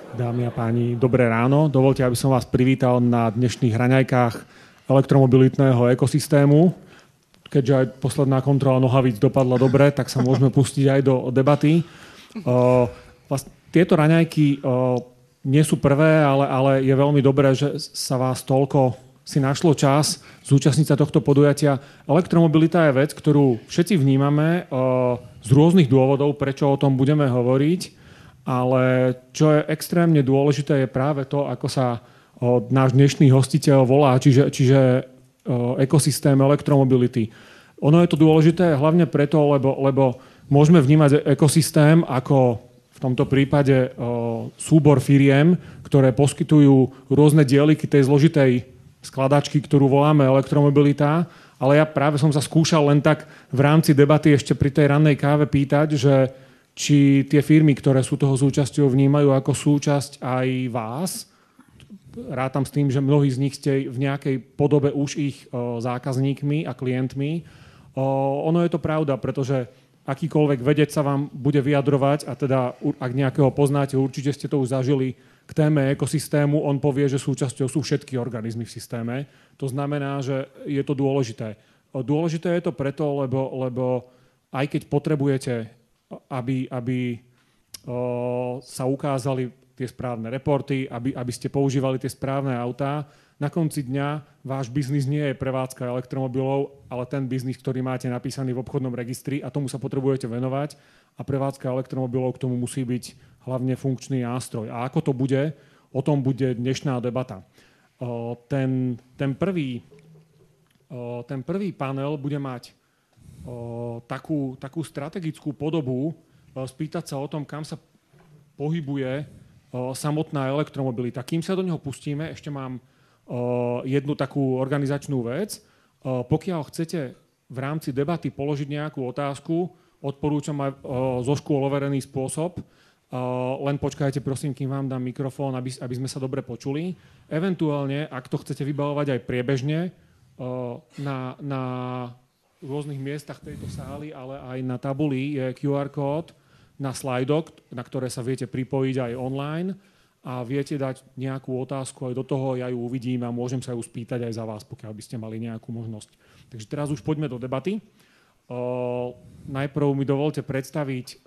Dámy a páni, dobré ráno. Dovoľte, aby som vás privítal na dnešných raňajkách elektromobilitného ekosystému. Keďže aj posledná kontrola nohavíc dopadla dobre, tak sa môžeme pustiť aj do debaty. Tieto raňajky nie sú prvé, ale je veľmi dobré, že sa vás toľko si našlo čas zúčastniť sa tohto podujatia. Elektromobilita je vec, ktorú všetci vnímame z rôznych dôvodov, prečo o tom budeme hovoriť, ale čo je extrémne dôležité, je práve to, ako sa náš dnešný hostiteľ volá, čiže ekosystém elektromobility. Ono je to dôležité hlavne preto, lebo môžeme vnímať ekosystém ako v tomto prípade súbor firiem, ktoré poskytujú rôzne dieliky tej zložitej skladačky, ktorú voláme elektromobilita, ale ja práve som sa skúšal len tak v rámci debaty ešte pri tej rannej káve pýtať, že či tie firmy, ktoré sú toho súčasťou, vnímajú ako súčasť aj vás. Rátam s tým, že mnohí z nich ste v nejakej podobe už ich zákazníkmi a klientmi. Ono je to pravda, pretože akýkoľvek vedec sa vám bude vyjadrovať, a teda ak nejakého poznáte, určite ste to už zažili, k téme ekosystému, on povie, že súčasťou sú všetky organizmy v systéme. To znamená, že je to dôležité. Dôležité je to preto, lebo aj keď potrebujete, aby sa ukázali tie správne reporty, aby ste používali tie správne autá, na konci dňa váš biznis nie je prevádzka elektromobilov, ale ten biznis, ktorý máte napísaný v obchodnom registri, a tomu sa potrebujete venovať, a prevádzka elektromobilov k tomu musí byť hlavne funkčný nástroj. A ako to bude, o tom bude dnešná debata. Ten prvý panel bude mať takú strategickú podobu, spýtať sa o tom, kam sa pohybuje samotná elektromobilita. Kým sa do neho pustíme, ešte mám jednu takú organizačnú vec. Pokiaľ chcete v rámci debaty položiť nejakú otázku, odporúčam aj zo škôl overený spôsob. Len počkajte, prosím, kým vám dám mikrofón, aby sme sa dobre počuli. Eventuálne, ak to chcete vybavovať aj priebežne, na rôznych miestach tejto sály, ale aj na tabuli je QR kód na slajdok, na ktoré sa viete pripojiť aj online a viete dať nejakú otázku aj do toho, ja ju uvidím a môžem sa ju spýtať aj za vás, pokiaľ by ste mali nejakú možnosť. Takže teraz už poďme do debaty. Najprv mi dovolte predstaviť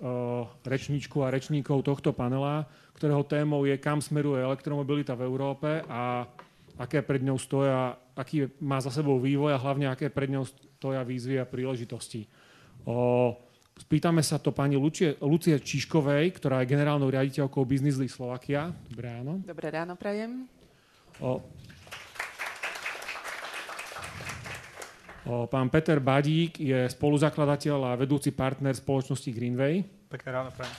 rečníčku a rečníkov tohto panela, ktorého témou je, kam smeruje elektromobilita v Európe a aké pred ňou stoja, aký má za sebou vývoj a hlavne aké pred ňou stoja výzvy a príležitosti. Spýtame sa to pani Lucie Čižkovej, ktorá je generálnou riaditeľkou Business League Slovakia. Dobré ráno. Dobré ráno, prajem. Pán Peter Badík je spoluzakladateľ a vedúci partner spoločnosti Greenway. Pekné ráno, prajem.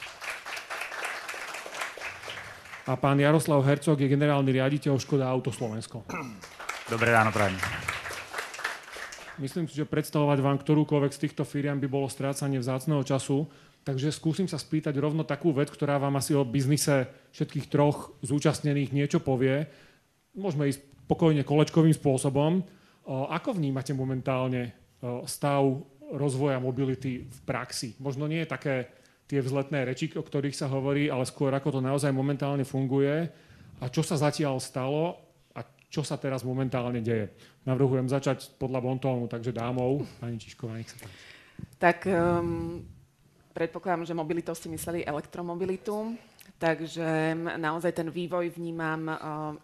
A pán Jaroslav Hercog je generálny riaditeľ Škoda Auto Slovensko. Dobré ráno, prajem. Myslím si, že predstavovať vám ktorúkoľvek z týchto firiem by bolo strácanie vzácneho času, takže skúsim sa spýtať rovno takú vec, ktorá vám asi o biznise všetkých troch zúčastnených niečo povie. Môžeme ísť pokojne kolečkovým spôsobom. Ako vnímate momentálne stav rozvoja mobility v praxi? Možno nie je také tie vzletné reči, o ktorých sa hovorí, ale skôr ako to naozaj momentálne funguje a čo sa zatiaľ stalo a čo sa teraz momentálne deje. Navrhujem začať podľa bontónu, takže dámou. Pani Čižková, nech sa páči. Tak predpokladám, že mobilitou ste mysleli elektromobilitu, takže naozaj ten vývoj vnímam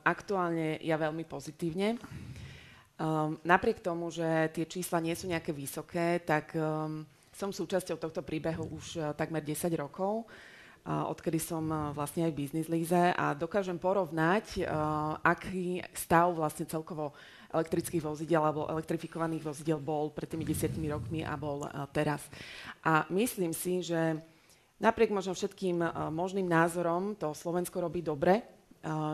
aktuálne ja veľmi pozitívne. Napriek tomu, že tie čísla nie sú nejaké vysoké, tak som súčasťou tohto príbehu už takmer 10 rokov, odkedy som vlastne aj v Business League a dokážem porovnať, aký stav vlastne celkovo elektrických vozidiel alebo elektrifikovaných vozidiel bol pred tými 10 rokmi a bol teraz. A myslím si, že napriek možno všetkým možným názorom to Slovensko robí dobre.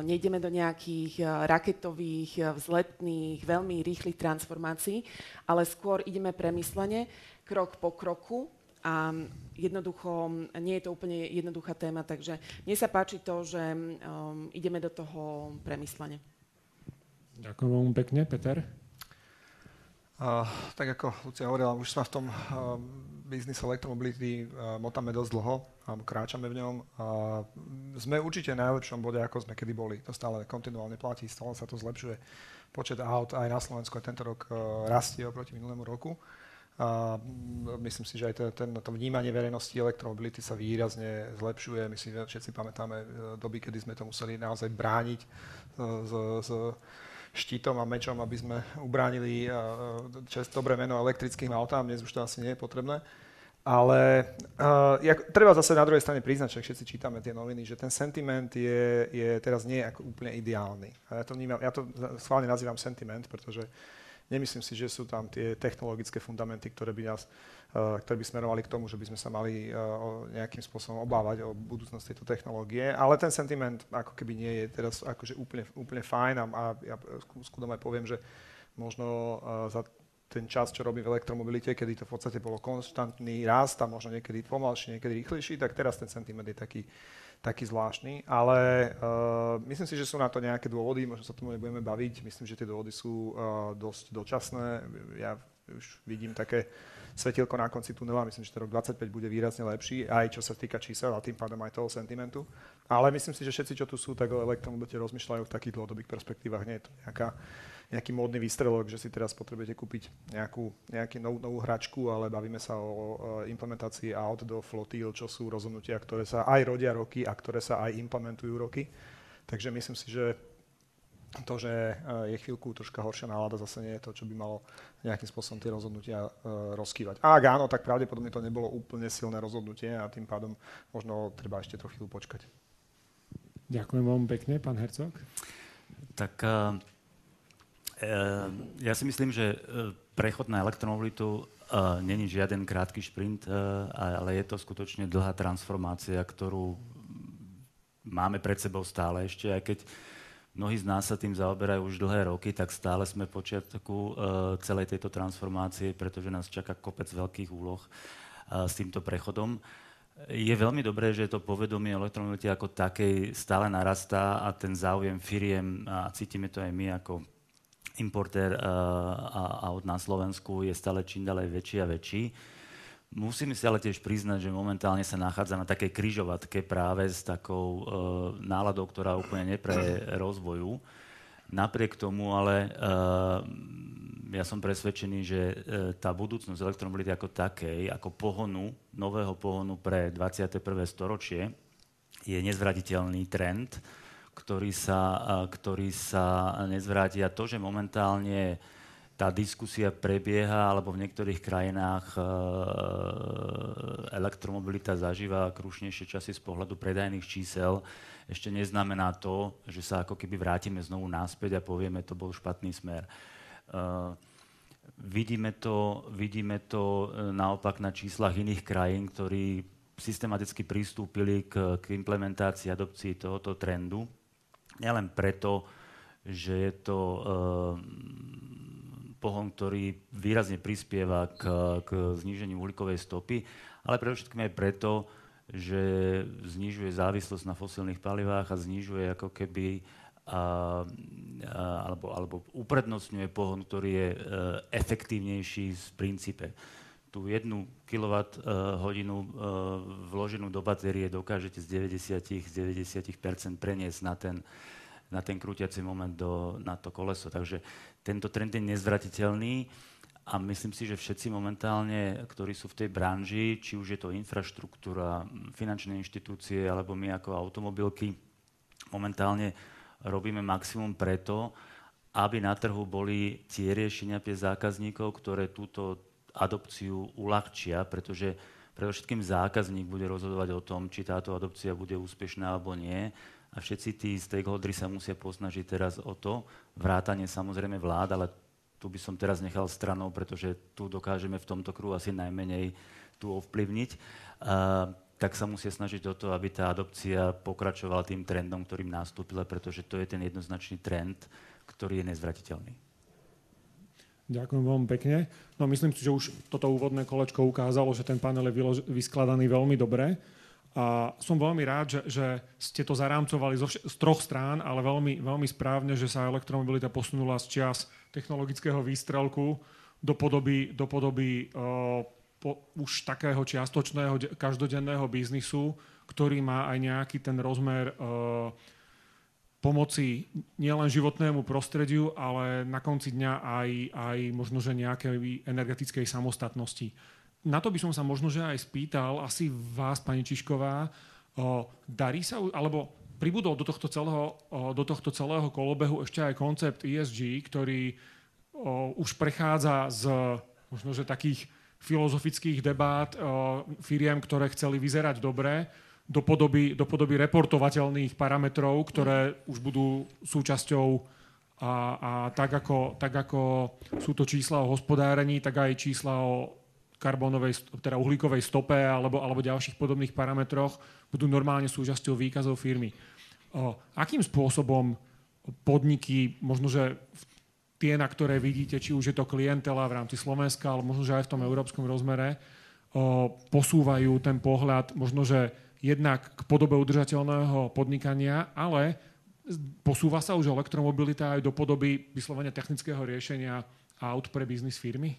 Nejdeme do nejakých raketových, vzletných, veľmi rýchlych transformácií, ale skôr ideme premyslene, krok po kroku a jednoducho nie je to úplne jednoduchá téma, takže mne sa páči to, že ideme do toho premyslene. Ďakujem veľmi pekne. Peter? Tak ako Lucia hovorila, už sme v tom biznis elektromobility motáme dosť dlho, alebo kráčame v ňom. Sme určite v najlepšom bode, ako sme kedy boli. To stále kontinuálne platí, stále sa to zlepšuje. Počet aut aj na Slovensku aj tento rok rastie oproti minulému roku. Myslím si, že aj to vnímanie verejnosti elektromobility sa výrazne zlepšuje. My si všetci pamätáme doby, kedy sme to museli naozaj brániť s štítom a mečom, aby sme ubránili dobré meno elektrickým autám. Dnes už to asi nie je potrebné. Ale treba zase na druhej strane priznať, že všetci čítame tie noviny, že ten sentiment je teraz nie ako úplne ideálny. A ja to schválne nazývam sentiment, pretože nemyslím si, že sú tam tie technologické fundamenty, ktoré by smerovali k tomu, že by sme sa mali nejakým spôsobom obávať o budúcnosť tejto technológie. Ale ten sentiment ako keby nie je teraz akože úplne fajn a ja skúdom aj poviem, že možno za ten čas, čo robím v elektromobilite, kedy to v podstate bolo konštantný rast a možno niekedy pomalší, niekedy rýchlejší, tak teraz ten sentiment je taký zvláštny, ale myslím si, že sú na to nejaké dôvody, možno sa tomu nebudeme baviť, myslím, že tie dôvody sú dosť dočasné, ja už vidím také svetielko na konci tunela, myslím, že ten rok 25 bude výrazne lepší, aj čo sa týka čísel a tým pádom aj toho sentimentu, ale myslím si, že všetci, čo tu sú, tak o elektromobilite rozmýšľajú v takých dlhodobých perspektívach, nie je to nejaký módny výstrelok, že si teraz potrebujete kúpiť nejakú novú hračku, ale bavíme sa o implementácii aut do flotíl, čo sú rozhodnutia, ktoré sa aj rodia roky a ktoré sa aj implementujú roky. Takže myslím si, že to, že je chvíľku troška horšia nálada, zase nie je to, čo by malo nejakým spôsobom tie rozhodnutia rozkývať. A ak áno, tak pravdepodobne to nebolo úplne silné rozhodnutie a tým pádom možno treba ešte trochu chvíľu počkať. Ďakujem vám pekne, pán Hercog. Tak ja si myslím, že prechod na elektromobilitu není žiaden krátky šprint, ale je to skutočne dlhá transformácia, ktorú máme pred sebou stále ešte, aj keď mnohí z nás sa tým zaoberajú už dlhé roky, tak stále sme v počiatku celej tejto transformácie, pretože nás čaká kopec veľkých úloh s týmto prechodom. Je veľmi dobré, že to povedomie o elektromobilite ako takej stále narastá a ten záujem firiem, a cítime to aj my ako importér aut na Slovensku, je stále čím ďalej väčší a väčší. Musíme si ale tiež priznať, že momentálne sa nachádza na takej križovatke práve s takou náladou, ktorá úplne nepraje rozvoju. Napriek tomu ale ja som presvedčený, že tá budúcnosť elektromobility ako takej, ako nového pohonu pre 21. storočie je nezvratiteľný trend, ktorý sa nezvráti. A to, že momentálne tá diskusia prebieha, alebo v niektorých krajinách elektromobilita zažíva krušnejšie časy z pohľadu predajných čísel, ešte neznamená to, že sa ako keby vrátime znovu naspäť a povieme, to bol špatný smer. Vidíme to naopak na číslach iných krajín, ktorí systematicky pristúpili k implementácii, adopcii tohoto trendu. Nielen preto, že je to pohon, ktorý výrazne prispieva k zníženiu uhlíkovej stopy, ale predovšetkým aj preto, že znižuje závislosť na fosílnych palivách a znižuje ako keby alebo uprednostňuje pohon, ktorý je efektívnejší z princípe. Tú 1 kWh vloženú do batérie dokážete z 90% preniesť na ten krútiaci moment na to koleso. Takže tento trend je nezvratiteľný a myslím si, že všetci momentálne, ktorí sú v tej branži, či už je to infraštruktúra, finančné inštitúcie alebo my ako automobilky, momentálne robíme maximum preto, aby na trhu boli tie riešenia pre zákazníkov, ktoré túto adopciu uľahčia, pretože predovšetkým zákazník bude rozhodovať o tom, či táto adopcia bude úspešná alebo nie. A všetci tí stakeholderi sa musia posnažiť teraz o to, vrátane samozrejme vlád, ale tu by som teraz nechal stranou, pretože tu dokážeme v tomto kruhu asi najmenej tu ovplyvniť. Tak sa musia snažiť o to, aby tá adopcia pokračovala tým trendom, ktorým nastúpila, pretože to je ten jednoznačný trend, ktorý je nezvratiteľný. Ďakujem veľmi pekne. No myslím si, že už toto úvodné kolečko ukázalo, že ten panel je vyskladaný veľmi dobre. A som veľmi rád, že ste to zarámcovali z troch strán, ale veľmi, veľmi správne, že sa elektromobilita posunula z čias technologického výstrelku do podoby už takého čiastočného každodenného biznisu, ktorý má aj nejaký ten rozmer pomoci nielen životnému prostrediu, ale na konci dňa aj možno, že nejakej energetickej samostatnosti. Na to by som sa možno, že aj spýtal asi vás, pani Čižková, darí sa, alebo pribudol do tohto celého kolobehu ešte aj koncept ESG, ktorý už prechádza z možno, že takých filozofických debát firiem, ktoré chceli vyzerať dobre, do podoby reportovateľných parametrov, ktoré už budú súčasťou a tak ako sú to čísla o hospodárení, tak aj čísla o teda uhlíkovej stope alebo ďalších podobných parametroch budú normálne súčasťou výkazov firmy. Akým spôsobom podniky, možno že tie, na ktoré vidíte, či už je to klientela v rámci Slovenska, ale možno že aj v tom európskom rozmere, posúvajú ten pohľad možno že jednak k podobe udržateľného podnikania, ale posúva sa už elektromobilita aj do podoby vyslovene technického riešenia aut pre biznis firmy?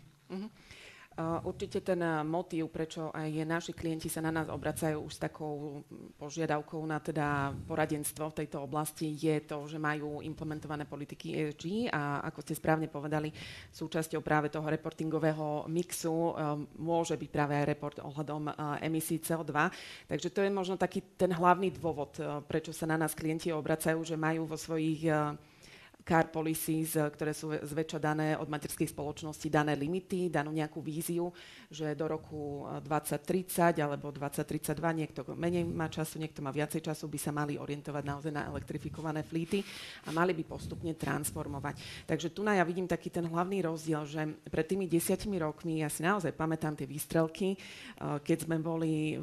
Určite ten motív, prečo aj naši klienti sa na nás obracajú už s takou požiadavkou na teda poradenstvo v tejto oblasti, je to, že majú implementované politiky ESG a ako ste správne povedali, súčasťou práve toho reportingového mixu môže byť práve aj report ohľadom emisí CO2. Takže to je možno taký ten hlavný dôvod, prečo sa na nás klienti obracajú, že majú vo svojich car policies, ktoré sú zväčša dané od materských spoločností, dané limity, danú nejakú víziu, že do roku 2030 alebo 2032 niekto menej má času, niekto má viacej času, by sa mali orientovať naozaj na elektrifikované flíty a mali by postupne transformovať. Takže tu ja vidím taký ten hlavný rozdiel, že pred tými 10 rokmi, ja si naozaj pamätám tie výstrelky, keď sme boli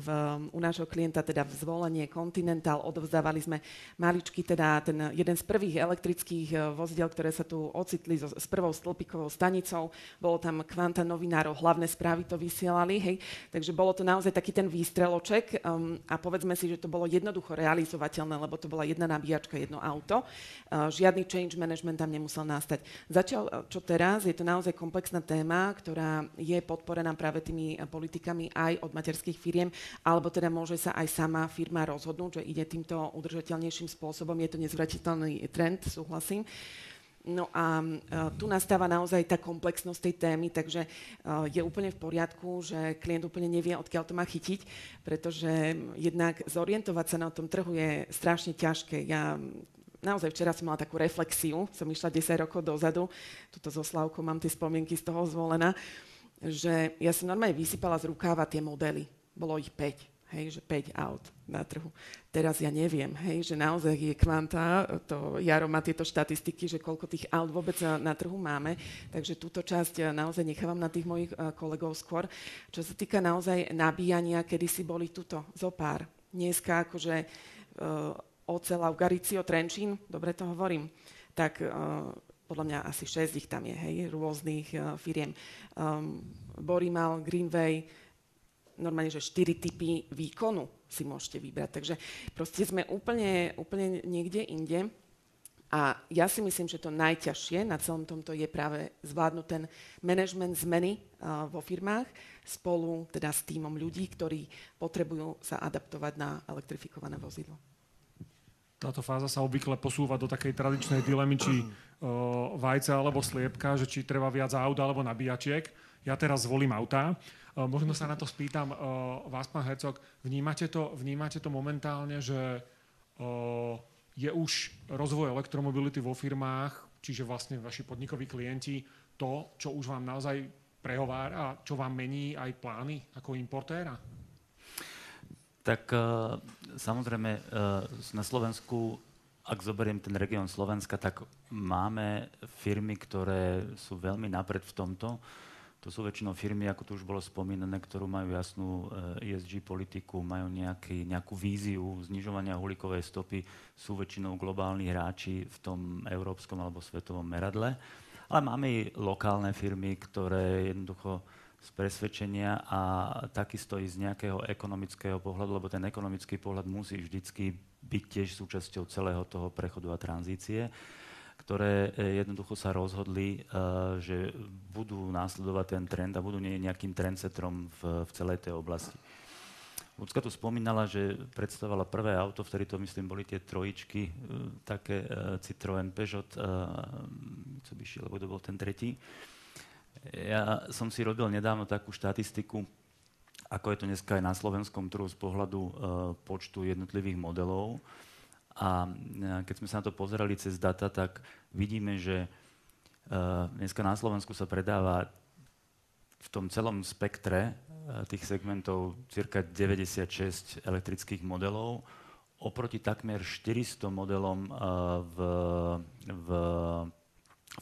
u nášho klienta teda v Zvolenie Continental, odovzdávali sme maličky, teda ten jeden z prvých elektrických vozidel, ktoré sa tu ocitli s prvou stĺpikovou stanicou. Bolo tam kvanta novinárov, hlavné správy to vysielali, hej. Takže bolo to naozaj taký ten výstreloček a povedzme si, že to bolo jednoducho realizovateľné, lebo to bola jedna nabíjačka, jedno auto. Žiadny change management tam nemusel nastať. Začal, čo teraz, je to naozaj komplexná téma, ktorá je podporená práve tými politikami aj od materských firiem, alebo teda môže sa aj sama firma rozhodnúť, že ide týmto udržateľnejším spôsobom. Je to nezvratiteľný trend, súhlasím. No a tu nastáva naozaj tá komplexnosť tej témy, takže je úplne v poriadku, že klient úplne nevie, odkiaľ to má chytiť, pretože jednak zorientovať sa na tom trhu je strašne ťažké. Ja naozaj včera som mala takú reflexiu, som išla 10 rokov dozadu, tuto so Slavkou mám tie spomienky z toho Zvolena, že ja som normálne vysypala z rukáva tie modely. Bolo ich 5. Hej, že 5 aut na trhu. Teraz ja neviem, hej, že naozaj je kvanta, to Jaro má tieto štatistiky, že koľko tých aut vôbec na trhu máme, takže túto časť naozaj nechávam na tých mojich kolegov skôr. Čo sa týka naozaj nabíjania, kedysi boli tuto zopár. Dneska akože Ocel, Garicio, Trenčín, dobre to hovorím, tak podľa mňa asi 6 ich tam je, hej, rôznych firiem. Borimal, Greenway, normálne, že 4 typy výkonu si môžete vybrať. Takže proste sme úplne niekde inde. A ja si myslím, že to najťažšie na celom tomto je práve zvládnuť ten management zmeny vo firmách spolu teda s tímom ľudí, ktorí potrebujú sa adaptovať na elektrifikované vozidlo. Táto fáza sa obvykle posúva do takej tradičnej dilemy, či vajce alebo sliepka, že či treba viac aut alebo nabíjačiek. Ja teraz zvolím autá. Možno sa na to spýtam vás, pán Hercog. Vnímate to momentálne, že je už rozvoj elektromobility vo firmách, čiže vlastne vaši podnikoví klienti, to, čo už vám naozaj prehovára, čo vám mení aj plány ako importéra? Tak samozrejme na Slovensku, ak zoberiem ten región Slovenska, tak máme firmy, ktoré sú veľmi napred v tomto. To sú väčšinou firmy, ako tu už bolo spomínané, ktorú majú jasnú ESG politiku, majú nejakú víziu znižovania uhlíkovej stopy, sú väčšinou globálni hráči v tom európskom alebo svetovom meradle. Ale máme i lokálne firmy, ktoré jednoducho z presvedčenia a takisto i z nejakého ekonomického pohľadu, lebo ten ekonomický pohľad musí vždycky byť tiež súčasťou celého toho prechodu a tranzície. ktoré jednoducho sa rozhodli, že budú následovať ten trend a budú nejakým trendsetrom v celej tej oblasti. Ľudská tu spomínala, že predstavovala prvé auto, vtedy to myslím boli tie trojičky, také Citroën, Peugeot, Mitsubishi, lebo to bol ten tretí. Ja som si robil nedávno takú štatistiku, ako je to dneska aj na slovenskom trhu z pohľadu počtu jednotlivých modelov. A keď sme sa na to pozerali cez data, tak vidíme, že dneska na Slovensku sa predáva v tom celom spektre tých segmentov cirka 96 elektrických modelov oproti takmer 400 modelom v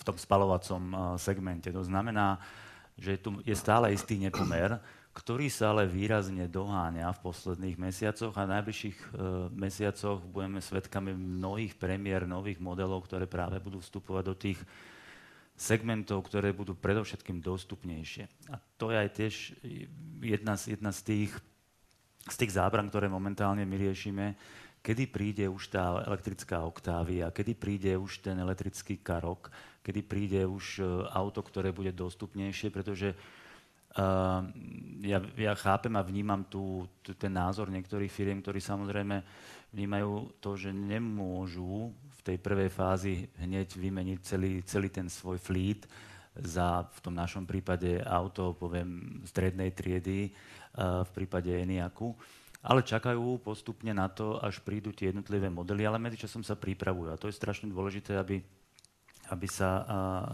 tom spaľovacom segmente. To znamená, že tu je stále istý nepomer, ktorý sa ale výrazne doháňa v posledných mesiacoch a v najbližších mesiacoch budeme svedkami mnohých premiér nových modelov, ktoré práve budú vstupovať do tých segmentov, ktoré budú predovšetkým dostupnejšie. A to je aj tiež jedna z tých zábran, ktoré momentálne my riešime, kedy príde už tá elektrická Octavia, kedy príde už ten elektrický Karoq, kedy príde už auto, ktoré bude dostupnejšie, pretože ja chápem a vnímam ten názor niektorých firiem, ktorí samozrejme vnímajú to, že nemôžu v tej prvej fázi hneď vymeniť celý ten svoj fleet za, v tom našom prípade, auto, poviem, strednej triedy, v prípade Enyaqu, ale čakajú postupne na to, až prídu tie jednotlivé modely, ale medzičasom sa pripravujú. A to je strašne dôležité, aby sa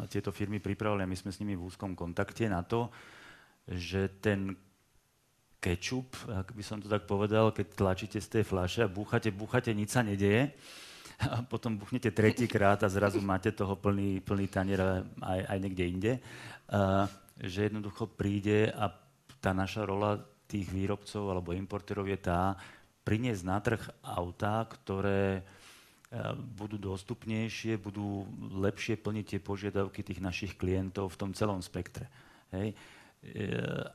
tieto firmy pripravili a my sme s nimi v úzkom kontakte na to, že ten kečup, ak by som to tak povedal, keď tlačíte z tej fľaše a búchate, nič sa nedeje a potom buchnete tretíkrát a zrazu máte toho plný tanier aj niekde inde, že jednoducho príde a tá naša rola tých výrobcov alebo importérov je tá priniesť na trh autá, ktoré budú dostupnejšie, budú lepšie plniť tie požiadavky tých našich klientov v tom celom spektre. Hej.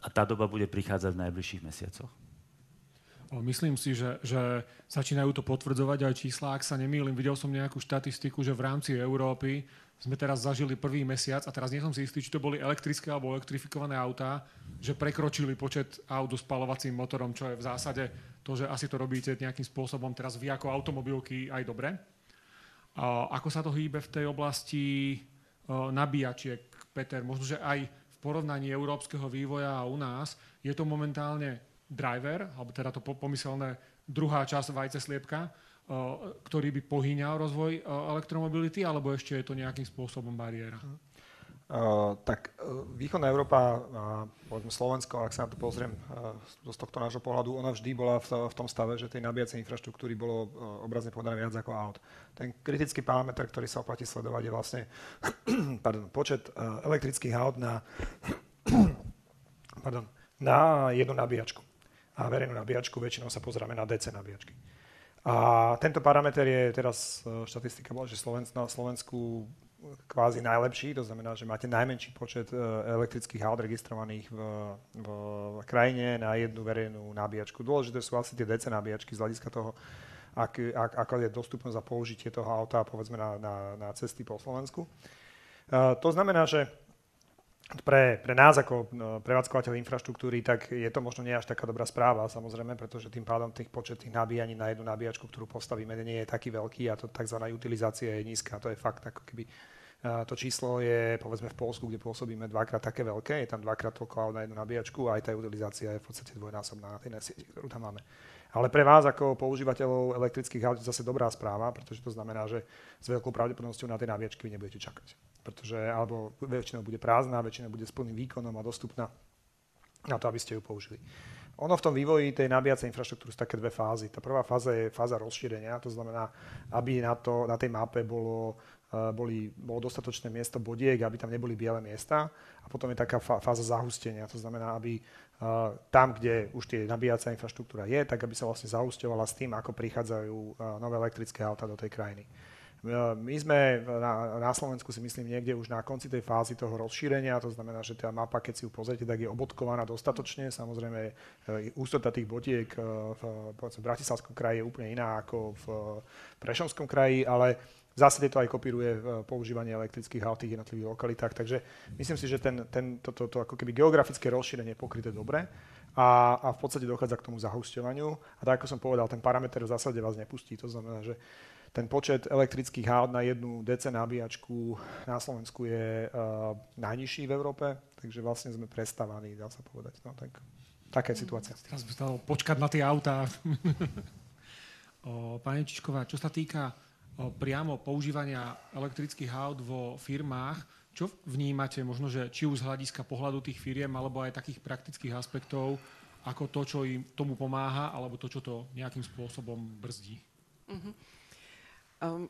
A tá doba bude prichádzať v najbližších mesiacoch. Myslím si, že začínajú to potvrdzovať aj čísla, ak sa nemýlim. Videl som nejakú štatistiku, že v rámci Európy sme teraz zažili prvý mesiac, a teraz nie som si istý, či to boli elektrické alebo elektrifikované autá, že prekročili počet aut so spaľovacím motorom, čo je v zásade to, že asi to robíte nejakým spôsobom teraz vy ako automobilky aj dobre. Ako sa to hýbe v tej oblasti nabíjačiek, Peter? Možno, že aj porovnaní európskeho vývoja a u nás, je to momentálne driver, alebo teda to pomyselné druhá časť vajce sliepka, ktorý by pohýňal rozvoj elektromobility, alebo ešte je to nejakým spôsobom bariéra? Východná Európa, povedzme Slovensko, ak sa na to pozriem z tohto nášho pohľadu, ona vždy bola v tom stave, že tej nabíjacej infraštruktúry bolo obrazne povedané viac ako aut. Ten kritický parameter, ktorý sa oplatí sledovať, je vlastne počet elektrických aut na jednu nabíjačku. A verejnú nabíjačku väčšinou sa pozeráme na DC nabíjačky. A tento parameter je teraz, štatistika bola, že na Slovensku kvázi najlepší, to znamená, že máte najmenší počet elektrických aut registrovaných v krajine na jednu verejnú nabíjačku. Dôležité sú asi tie DC nabíjačky z hľadiska toho, ako je dostupnosť a použitie toho auta, povedzme, na cesty po Slovensku. To znamená, že pre nás ako prevádzkovateľ infraštruktúry, tak je to možno nie až taká dobrá správa, samozrejme, pretože tým pádom počet tých nabíjaní na jednu nabíjačku, ktorú postavíme, nie je taký veľký a to tzv. Utilizácia je nízka. To je fakt, ako keby to číslo je, povedzme, v Poľsku, kde pôsobíme, dvakrát také veľké, je tam dvakrát toľko aut na jednu nabíjačku a aj tá utilizácia je v podstate dvojnásobná na tej sieti, ktorú tam máme. Ale pre vás ako používateľov elektrických aut je zase dobrá správa, pretože to znamená, že s veľkou pravdepodobnosťou na tej nabíjačky vy nebudete čakať. Pretože alebo väčšinou bude prázdna, väčšinou bude s plným výkonom a dostupná na to, aby ste ju použili. Ono v tom vývoji tej nabíjacej infraštruktúry sú také dve fázy. Tá prvá fáza je fáza rozšírenia, to znamená, aby na tej mape bolo dostatočné miesto bodiek, aby tam neboli biele miesta. A potom je taká fáza zahustenia, to znamená, aby tam, kde už tie nabíjacia infraštruktúra je, tak aby sa vlastne zahusťovala s tým, ako prichádzajú nové elektrické autá do tej krajiny. My sme na Slovensku si myslím niekde už na konci tej fázy toho rozšírenia, to znamená, že tá mapa, keď si ju pozrite, tak je obodkovaná dostatočne. Samozrejme, ústota tých botiek v Bratislavskom kraji je úplne iná ako v Prešovskom kraji, ale v zásade to aj kopíruje používanie elektrických aut v tých jednotlivých lokalitách, takže myslím si, že toto ako keby geografické rozšírenie je pokryté dobre a v podstate dochádza k tomu zahusťovaniu. A tak, ako som povedal, ten parameter v zásade vás nepustí, to znamená, že ten počet elektrických aut na jednu DC nabíjačku na Slovensku je najnižší v Európe, takže vlastne sme prestávaní, dá sa povedať. No, taká je situácia. Teraz by stalo počkať na tie autá. Pani Čižková, čo sa týka priamo používania elektrických aut vo firmách, čo vnímate možno, že či už z hľadiska pohľadu tých firiem, alebo aj takých praktických aspektov, ako to, čo im tomu pomáha, alebo to, čo to nejakým spôsobom brzdí?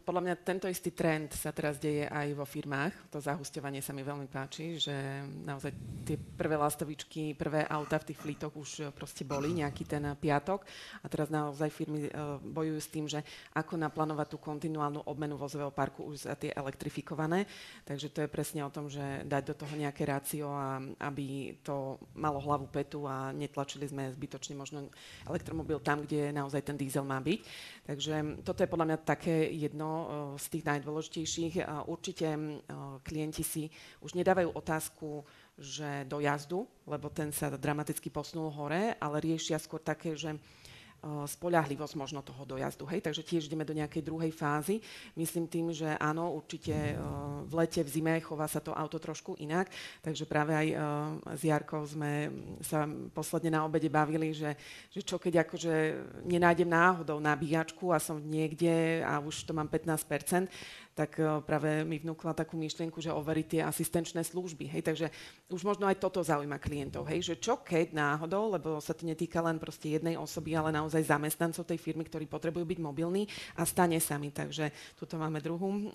Podľa mňa tento istý trend sa teraz deje aj vo firmách. To zahusťovanie sa mi veľmi páči, že naozaj tie prvé lastovičky, prvé auta v tých flítoch už proste boli nejaký ten piatok a teraz naozaj firmy bojujú s tým, že ako naplánovať tú kontinuálnu obmenu vozového parku už za tie elektrifikované. Takže to je presne o tom, že dať do toho nejaké rácio, a aby to malo hlavu petu a netlačili sme zbytočne možno elektromobil tam, kde naozaj ten diesel má byť. Takže toto je podľa mňa také jedno z tých najdôležitejších. Určite klienti si už nedávajú otázku, že do jazdu, lebo ten sa dramaticky posunul hore, ale riešia skôr také, že spoľahlivosť možno toho dojazdu. Hej? Takže tiež ideme do nejakej druhej fázy. Myslím tým, že áno, určite v lete, v zime chová sa to auto trošku inak. Takže práve aj s Jarkou sme sa posledne na obede bavili, že čo keď akože nenájdem náhodou nabíjačku a som niekde a už to mám 15%, tak práve mi vnúkla takú myšlienku, že overiť tie asistenčné služby. Hej? Takže už možno aj toto zaujíma klientov. Hej? Že čo keď náhodou, lebo sa to netýka len proste jednej osoby, ale naozaj zamestnancov tej firmy, ktorí potrebujú byť mobilní a stane sa mi. Takže tuto máme druhú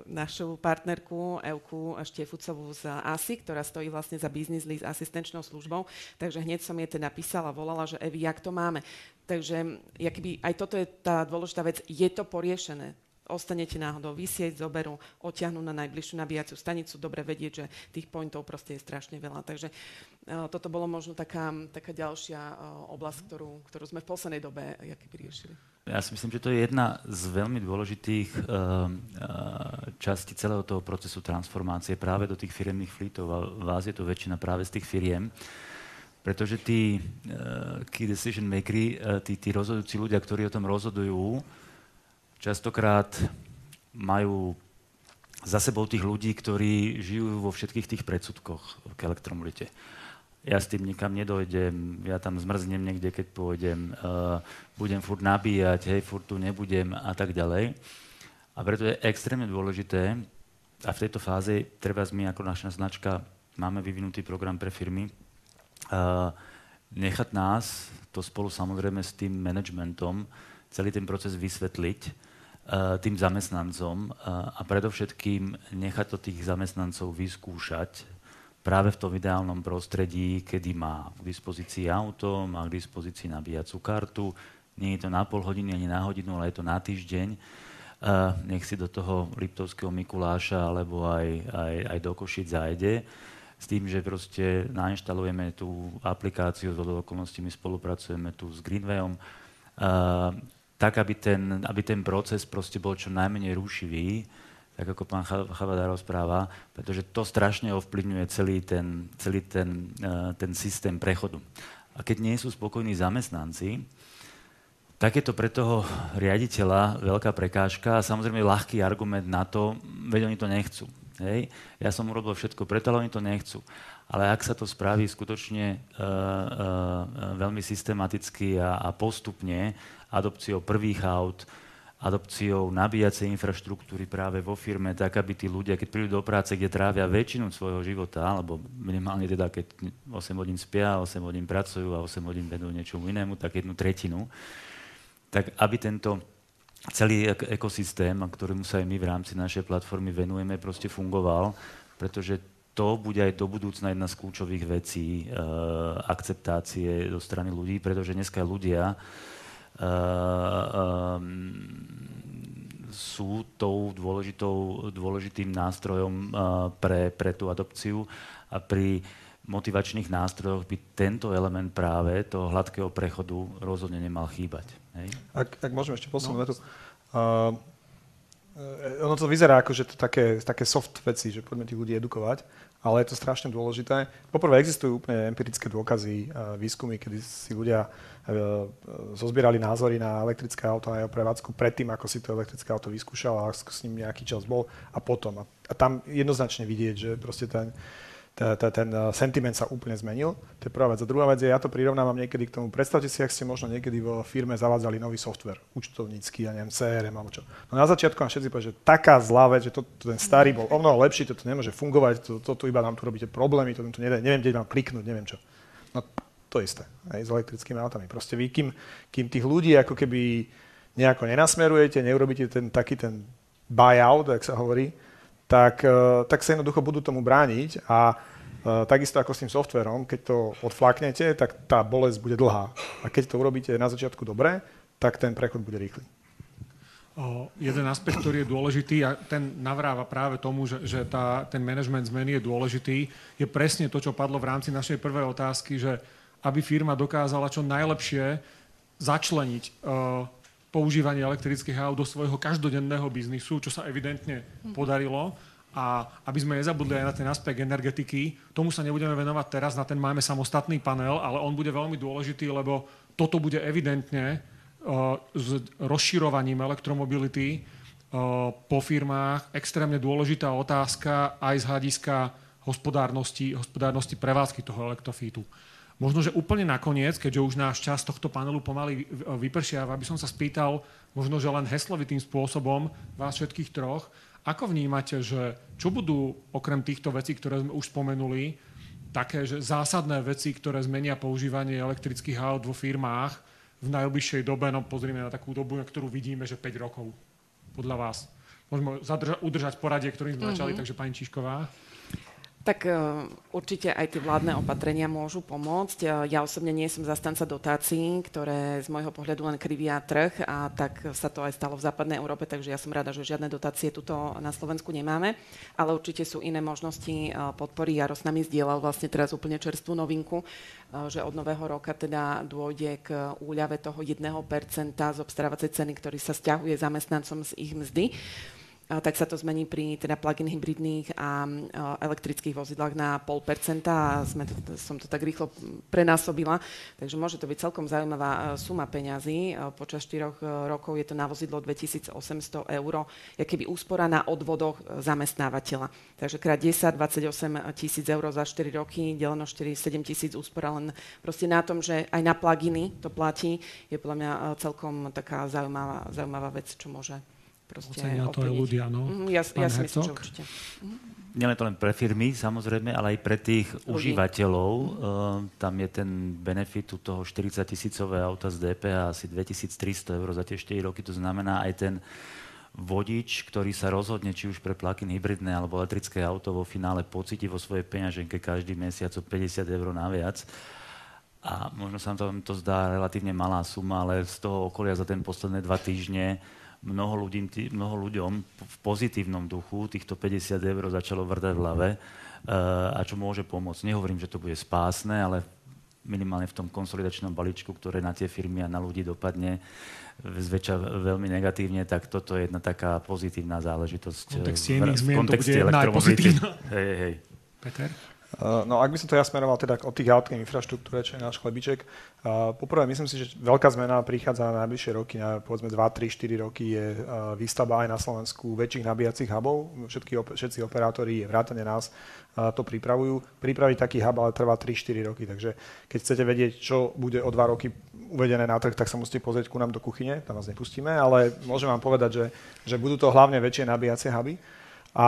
našu partnerku, Evku Štiefucovú z ASI, ktorá stojí vlastne za Business Lease asistenčnou službou. Takže hneď som jej teda napísala, volala, že Evi, jak to máme. Takže aj toto je tá dôležitá vec, je to poriešené. Ostanete náhodou vysieť, zoberú, odtiahnu na najbližšiu nabíjaciu stanicu, dobre vedieť, že tých pointov proste je strašne veľa. Takže toto bolo možno taká ďalšia oblasť, ktorú sme v poslednej dobe riešili. Ja si myslím, že to je jedna z veľmi dôležitých častí celého toho procesu transformácie práve do tých firemných flítov. A vás je to väčšina práve z tých firiem. Pretože tí key decision makeri, tí rozhodujúci ľudia, ktorí o tom rozhodujú, častokrát majú za sebou tých ľudí, ktorí žijú vo všetkých tých predsudkoch k elektromobilite. Ja s tým nikam nedojdem, ja tam zmrznem niekde, keď pôjdem, budem furt nabíjať, hej, furt tu nebudem a tak ďalej. A preto je extrémne dôležité, a v tejto fáze treba my ako naša značka, máme vyvinutý program pre firmy, nechať nás, to spolu samozrejme s tým managementom, celý ten proces vysvetliť tým zamestnancom a predovšetkým nechať to tých zamestnancov vyskúšať práve v tom ideálnom prostredí, kedy má k dispozícii auto, má k dispozícii nabíjacú kartu. Nie je to na pol hodiny ani na hodinu, ale je to na týždeň. Nech si do toho Liptovského Mikuláša alebo aj do Košic zajde. S tým, že proste nainštalujeme tú aplikáciu, z okolností my spolupracujeme tu s Greenwayom, tak, aby ten proces proste bol čo najmenej rušivý, tak ako pán Chavada rozpráva, pretože to strašne ovplyvňuje celý ten systém prechodu. A keď nie sú spokojní zamestnanci, tak je to pre toho riaditeľa veľká prekážka a samozrejme ľahký argument na to, veď oni to nechcú. Hej? Ja som urobil všetko preto, ale oni to nechcú. Ale ak sa to spraví skutočne veľmi systematicky a postupne, adopciou prvých aut, adopciou nabíjacej infraštruktúry práve vo firme, tak aby tí ľudia, keď prídu do práce, kde trávia väčšinu svojho života, alebo minimálne teda, keď 8 hodín spia, 8 hodín pracujú a 8 hodín venujú niečomu inému, tak 1/3, tak aby tento celý ekosystém, ktorému sa aj my v rámci našej platformy venujeme, proste fungoval, pretože to bude aj do budúcna jedna z kľúčových vecí akceptácie zo strany ľudí, pretože dneska ľudia sú tou dôležitým nástrojom pre tú adopciu a pri motivačných nástrojoch by tento element práve toho hladkého prechodu rozhodne nemal chýbať. Hej? Ak môžem ešte posunúť vetu. Ono to vyzerá ako, že to také soft veci, že poďme tých ľudí edukovať, ale je to strašne dôležité. Poprvé existujú úplne empirické dôkazy, výskumy, kedy si ľudia zozbierali názory na elektrické auto a jeho prevádzku predtým, ako si to elektrické auto vyskúšal a s ním nejaký čas bol a potom. A tam jednoznačne vidieť, že proste ten sentiment sa úplne zmenil. To je prvá vec. A druhá vec je, ja to prirovnávam niekedy k tomu. Predstavte si, ak ste možno niekedy vo firme zavádzali nový software, účtovnícky, ja neviem, CRM alebo čo. No na začiatku vám všetci povedali, že taká zlá vec, že ten starý bol omnoho lepší, toto nemôže fungovať, toto iba nám tu robíte problémy, to nedá, neviem, kde vám kliknúť, neviem čo. No to isté, aj s elektrickými autami. Proste vy, kým tých ľudí ako keby nejako nenasmerujete, neurobíte ten buyout, ak sa hovorí, tak sa jednoducho budú tomu brániť a takisto ako s tým softverom, keď to odflaknete, tak tá bolesť bude dlhá. A keď to urobíte na začiatku dobre, tak ten prechod bude rýchly. Jeden aspekt, ktorý je dôležitý a ten navráva práve tomu, že ten management zmeny je dôležitý, je presne to, čo padlo v rámci našej prvej otázky, že aby firma dokázala čo najlepšie začleniť používanie elektrických aut do svojho každodenného biznisu, čo sa evidentne podarilo. A aby sme nezabudli aj na ten aspekt energetiky, tomu sa nebudeme venovať teraz, na ten máme samostatný panel, ale on bude veľmi dôležitý, lebo toto bude evidentne s rozširovaním elektromobility po firmách extrémne dôležitá otázka aj z hľadiska hospodárnosti prevádzky toho elektrofítu. Možno, že úplne nakoniec, keďže už náš čas tohto panelu pomaly vypršiava, aby som sa spýtal, možno, že len heslovitým spôsobom vás všetkých troch, ako vnímate, že čo budú okrem týchto vecí, ktoré sme už spomenuli, také že zásadné veci, ktoré zmenia používanie elektrických aut vo firmách v najbližšej dobe, no pozrime na takú dobu, na ktorú vidíme, že 5 rokov podľa vás. Môžeme udržať poradie, ktorým sme začali, takže pani Číšková. Tak určite aj tie vládne opatrenia môžu pomôcť. Ja osobne nie som zastanca dotácií, ktoré z môjho pohľadu len krivia trh a tak sa to aj stalo v západnej Európe, takže ja som rada, že žiadne dotácie tuto na Slovensku nemáme, ale určite sú iné možnosti podpory. Jaro s nami zdieľal vlastne teraz úplne čerstvú novinku, že od nového roka teda dôjde k úľave toho 1% z obstarávacej ceny, ktorý sa sťahuje zamestnancom z ich mzdy. Tak sa to zmení pri teda plug-in hybridných a elektrických vozidlách na 0,5% a som to tak rýchlo prenásobila. Takže môže to byť celkom zaujímavá suma peňazí. Počas 4 rokov je to na vozidlo 2800 €, keby úspora na odvodoch zamestnávateľa. Takže krát 10, 28 000 € za 4 roky, deleno 4, 7 000 úspora len proste na tom, že aj na plug-iny to platí, je podľa mňa celkom taká zaujímavá vec, čo môže ocenia to aj ľudia, no. Ja si myslím, že určite. Nielen to len pre firmy, samozrejme, ale aj pre tých užívateľov. Tam je ten benefit toho 40 000 auta z DPH asi 2300 € za tie 4 roky. To znamená aj ten vodič, ktorý sa rozhodne, či už pre plug-in hybridné alebo elektrické auto, vo finále pocíti vo svojej peňaženke každý mesiac o 50 € naviac. A možno sa vám to zdá relatívne malá suma, ale z toho okolia za ten posledné 2 týždne mnoho ľuďom v pozitívnom duchu týchto 50 € začalo vrtať v hlave a čo môže pomôcť. Nehovorím, že to bude spásne, ale minimálne v tom konsolidačnom balíčku, ktoré na tie firmy a na ľudí dopadne zväčša veľmi negatívne, tak toto je jedna taká pozitívna záležitosť v kontexte elektromobility. Hej. Peter? No ak by som to ja smeroval teda od tých aut k infraštruktúre, čo je náš chlebiček. Poprvé myslím si, že veľká zmena prichádza na najbližšie roky, na povedzme 2, 3, 4 roky je výstavba aj na Slovensku väčších nabíjacích hubov. Všetci operátori, vrátane nás, to pripravujú. Pripraviť taký hub ale trvá 3-4 roky, takže keď chcete vedieť, čo bude o 2 roky uvedené na trh, tak sa musíte pozrieť ku nám do kuchyne, tam vás nepustíme, ale môžem vám povedať, že budú to hlavne väčšie nabíjacie huby. A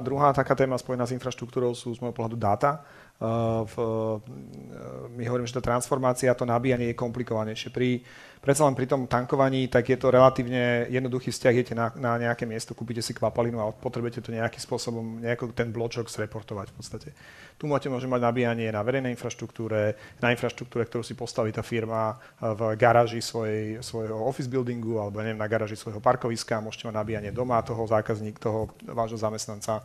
druhá taká téma spojená s infraštruktúrou sú z môjho pohľadu dáta. My hovoríme, že tá transformácia, to nabíjanie je komplikovanejšie. Predsa len pri tom tankovaní, tak je to relatívne jednoduchý vzťah, idete na nejaké miesto, kúpite si kvapalinu a potrebujete to nejakým spôsobom, ten bločok zreportovať v podstate. Tu môžete mať nabíjanie na verejnej infraštruktúre, na infraštruktúre, ktorú si postaví tá firma v garáži svojho office buildingu alebo neviem, na garáži svojho parkoviska, môžete mať nabíjanie doma toho zákazníka, toho vášho zamestnanca.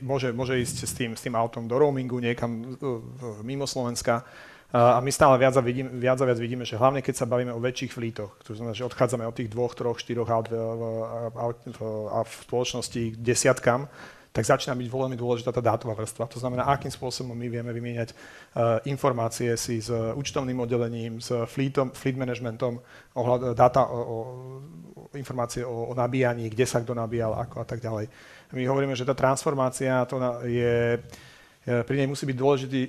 Môže ísť s tým autom do roamingu niekam mimo Slovenska. A my stále viac a viac vidíme, že hlavne keď sa bavíme o väčších flítoch, to znamená, že odchádzame od tých 2, 3, 4 aut a v spoločnosti desiatkam, tak začína byť veľmi dôležitá tá dátová vrstva. To znamená, akým spôsobom my vieme vymieňať informácie si s účtovným oddelením, s fleet managementom, informácie o nabíjaní, kde sa kto nabíjal, ako a tak ďalej. My hovoríme, že tá transformácia pri nej musí byť dôležitý,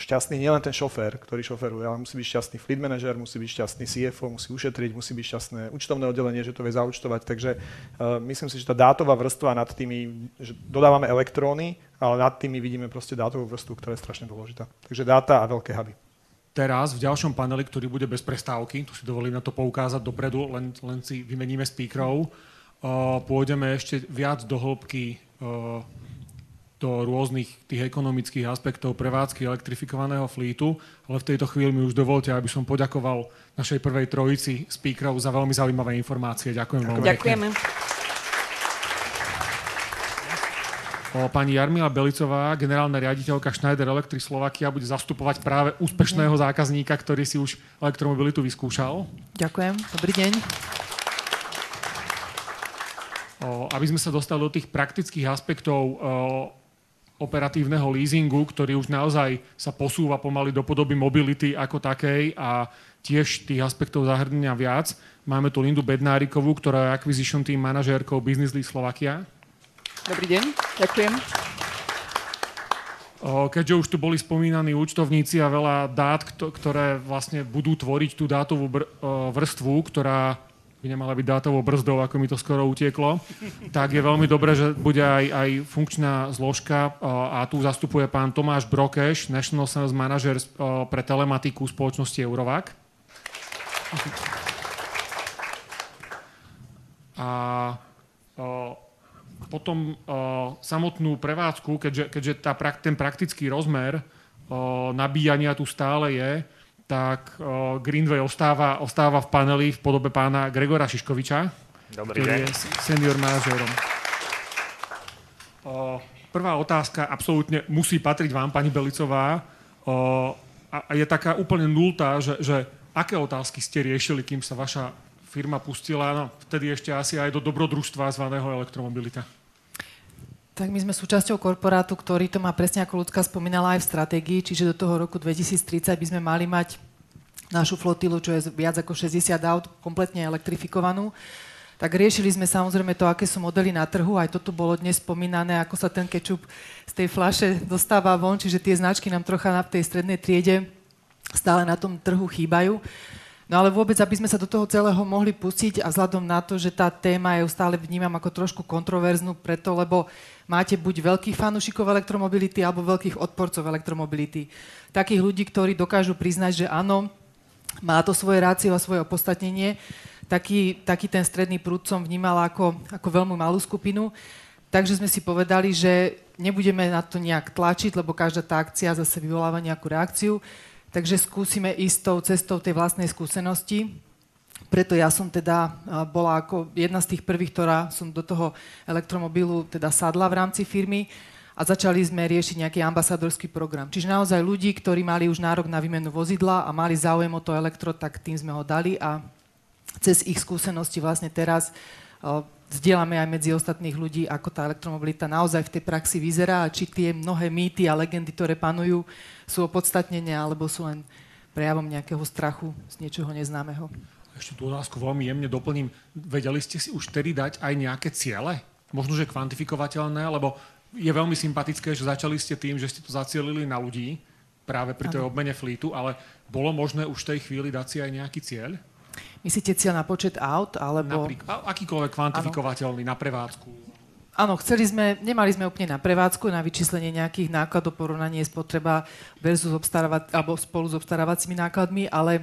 šťastný nielen ten šofér, ktorý šoferuje, ale musí byť šťastný fleet manager, musí byť šťastný CFO, musí ušetriť, musí byť šťastné účtovné oddelenie, že to vie zaúčtovať. Takže myslím si, že tá dátová vrstva nad tými, že dodávame elektróny, ale nad tými vidíme proste dátovú vrstvu, ktorá je strašne dôležitá. Takže dáta a veľké huby. Teraz v ďalšom paneli, ktorý bude bez prestávky, tu si dovolím na to poukázať dopredu, len si vymeníme speakerov, pôjdeme ešte viac do hĺbky do rôznych tých ekonomických aspektov prevádzky elektrifikovaného flítu, ale v tejto chvíli mi už dovolte, aby som poďakoval našej prvej trojici speakerov za veľmi zaujímavé informácie. Ďakujem veľmi pekne. Ďakujeme. Pani Jarmila Belicová, generálna riaditeľka Schneider Electric Slovakia, bude zastupovať práve úspešného zákazníka, ktorý si už elektromobilitu vyskúšal. Ďakujem. Dobrý deň. Aby sme sa dostali do tých praktických aspektov operatívneho leasingu, ktorý už naozaj sa posúva pomaly do podoby mobility ako takej a tiež tých aspektov zahrňa viac. Máme tu Lindu Bednárikovú, ktorá je acquisition team manažérkou Business Lease Slovakia. Dobrý deň, ďakujem. Keďže už tu boli spomínaní účtovníci a veľa dát, ktoré vlastne budú tvoriť tú dátovú vrstvu, ktorá by nemala byť dátovou brzdou, ako mi to skoro utieklo, tak je veľmi dobré, že bude aj funkčná zložka a tu zastupuje pán Tomáš Brokeš, National Sales Manager pre telematiku spoločnosti Eurovac. A potom samotnú prevádzku, keďže ten praktický rozmer nabíjania tu stále je, tak Greenway ostáva v paneli v podobe pána Gregora Šiškoviča, ktorý je senior manažérom. Prvá otázka absolútne musí patriť vám, pani Belicová, a je taká úplne nultá, že aké otázky ste riešili, kým sa vaša firma pustila, no vtedy ešte asi aj do dobrodružstva zvaného elektromobilita. Tak my sme súčasťou korporátu, ktorý to má presne ako Ľudská spomínala aj v stratégii, čiže do toho roku 2030 by sme mali mať našu flotilu, čo je viac ako 60 aut, kompletne elektrifikovanú. Tak riešili sme samozrejme to, aké sú modely na trhu, aj toto bolo dnes spomínané, ako sa ten kečup z tej fľaše dostáva von, čiže tie značky nám trocha na tej strednej triede stále na tom trhu chýbajú. No ale vôbec, aby sme sa do toho celého mohli pustiť a vzhľadom na to, že tá téma ju stále vnímam ako trošku kontroverznú, preto lebo máte buď veľkých fanúšikov elektromobility alebo veľkých odporcov elektromobility. Takých ľudí, ktorí dokážu priznať, že áno, má to svoje rácio a svoje opodstatnenie. Taký ten stredný prúd som vnímala ako veľmi malú skupinu. Takže sme si povedali, že nebudeme na to nejak tlačiť, lebo každá tá akcia zase vyvoláva nejakú reakciu. Takže skúsime ísť tou cestou tej vlastnej skúsenosti. Preto ja som teda bola ako jedna z tých prvých, ktorá som do toho elektromobilu teda sadla v rámci firmy a začali sme riešiť nejaký ambasádorský program. Čiže naozaj ľudí, ktorí mali už nárok na výmenu vozidla a mali záujem o to elektro, tak tým sme ho dali a cez ich skúsenosti vlastne teraz zdieľame aj medzi ostatných ľudí, ako tá elektromobilita naozaj v tej praxi vyzerá a či tie mnohé mýty a legendy, ktoré panujú, sú opodstatnenia alebo sú len prejavom nejakého strachu z niečoho neznámeho. Ešte tú otázku veľmi jemne doplním. Vedeli ste si už tedy dať aj nejaké ciele? Možno, že kvantifikovateľné, lebo je veľmi sympatické, že začali ste tým, že ste to zacielili na ľudí práve pri tej obmene flítu, ale bolo možné už v tej chvíli dať si aj nejaký cieľ? Myslíte cieľ na počet aut? Alebo... Akýkoľvek kvantifikovateľný na prevádzku? Áno, nemali sme úplne na prevádzku, na vyčíslenie nejakých nákladov, porovnanie spotreba versus alebo spolu s obstarávacími nákladmi, ale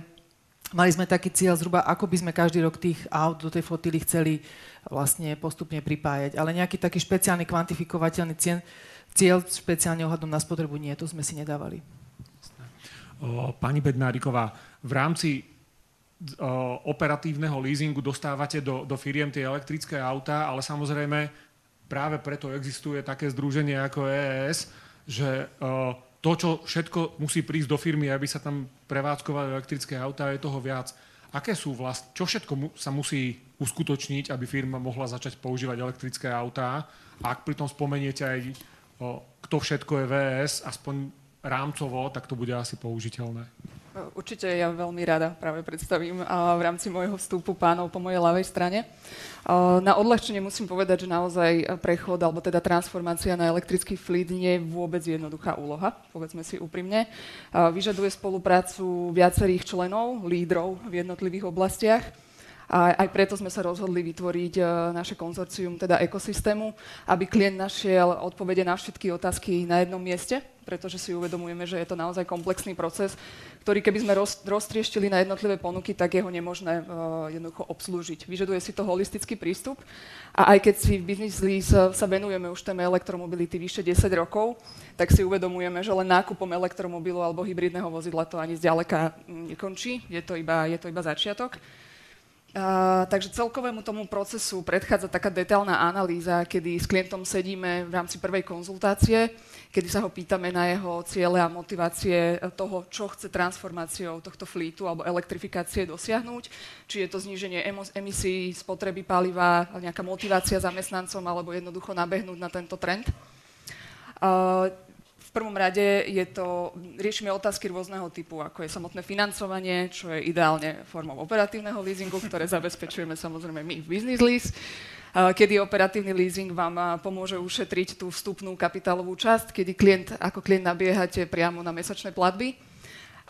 mali sme taký cieľ zhruba, ako by sme každý rok tých aut do tej flotily chceli vlastne postupne pripájať. Ale nejaký taký špeciálny kvantifikovateľný cieľ špeciálne ohľadom na spotrebu nie, to sme si nedávali. Pani Bednáriková, v rámci operatívneho leasingu dostávate do firiem tie elektrické autá, ale samozrejme práve preto existuje také združenie ako EES, že to, čo všetko musí prísť do firmy, aby sa tam prevádzkovali elektrické autá, je toho viac. Aké sú čo všetko sa musí uskutočniť, aby firma mohla začať používať elektrické autá? A ak pritom spomeniete aj, kto všetko je VS, aspoň rámcovo, tak to bude asi použiteľné. Určite ja veľmi rada práve predstavím v rámci môjho vstupu pánov po mojej ľavej strane. Na odľahčenie musím povedať, že naozaj prechod, alebo teda transformácia na elektrický fleet nie je vôbec jednoduchá úloha, povedzme si úprimne. Vyžaduje spoluprácu viacerých členov, lídrov v jednotlivých oblastiach. A aj preto sme sa rozhodli vytvoriť naše konzorcium, teda ekosystému, aby klient našiel odpovede na všetky otázky na jednom mieste, pretože si uvedomujeme, že je to naozaj komplexný proces, ktorý keby sme roztrieštili na jednotlivé ponuky, tak je ho nemožné jednoducho obslúžiť. Vyžaduje si to holistický prístup a aj keď si v Business Lease sa venujeme už téme elektromobility vyše 10 rokov, tak si uvedomujeme, že len nákupom elektromobilu alebo hybridného vozidla to ani zďaleka nekončí, je to iba začiatok. Takže celkovému tomu procesu predchádza taká detailná analýza, kedy s klientom sedíme v rámci prvej konzultácie, kedy sa ho pýtame na jeho ciele a motivácie toho, čo chce transformáciou tohto flítu alebo elektrifikácie dosiahnuť, či je to zníženie emisí, spotreby paliva, nejaká motivácia zamestnancom alebo jednoducho nabehnúť na tento trend. V prvom rade riešime otázky rôzneho typu, ako je samotné financovanie, čo je ideálne formou operatívneho leasingu, ktoré zabezpečujeme samozrejme my v Business Lease, kedy operatívny leasing vám pomôže ušetriť tú vstupnú kapitálovú časť, kedy ako klient nabiehate priamo na mesačné platby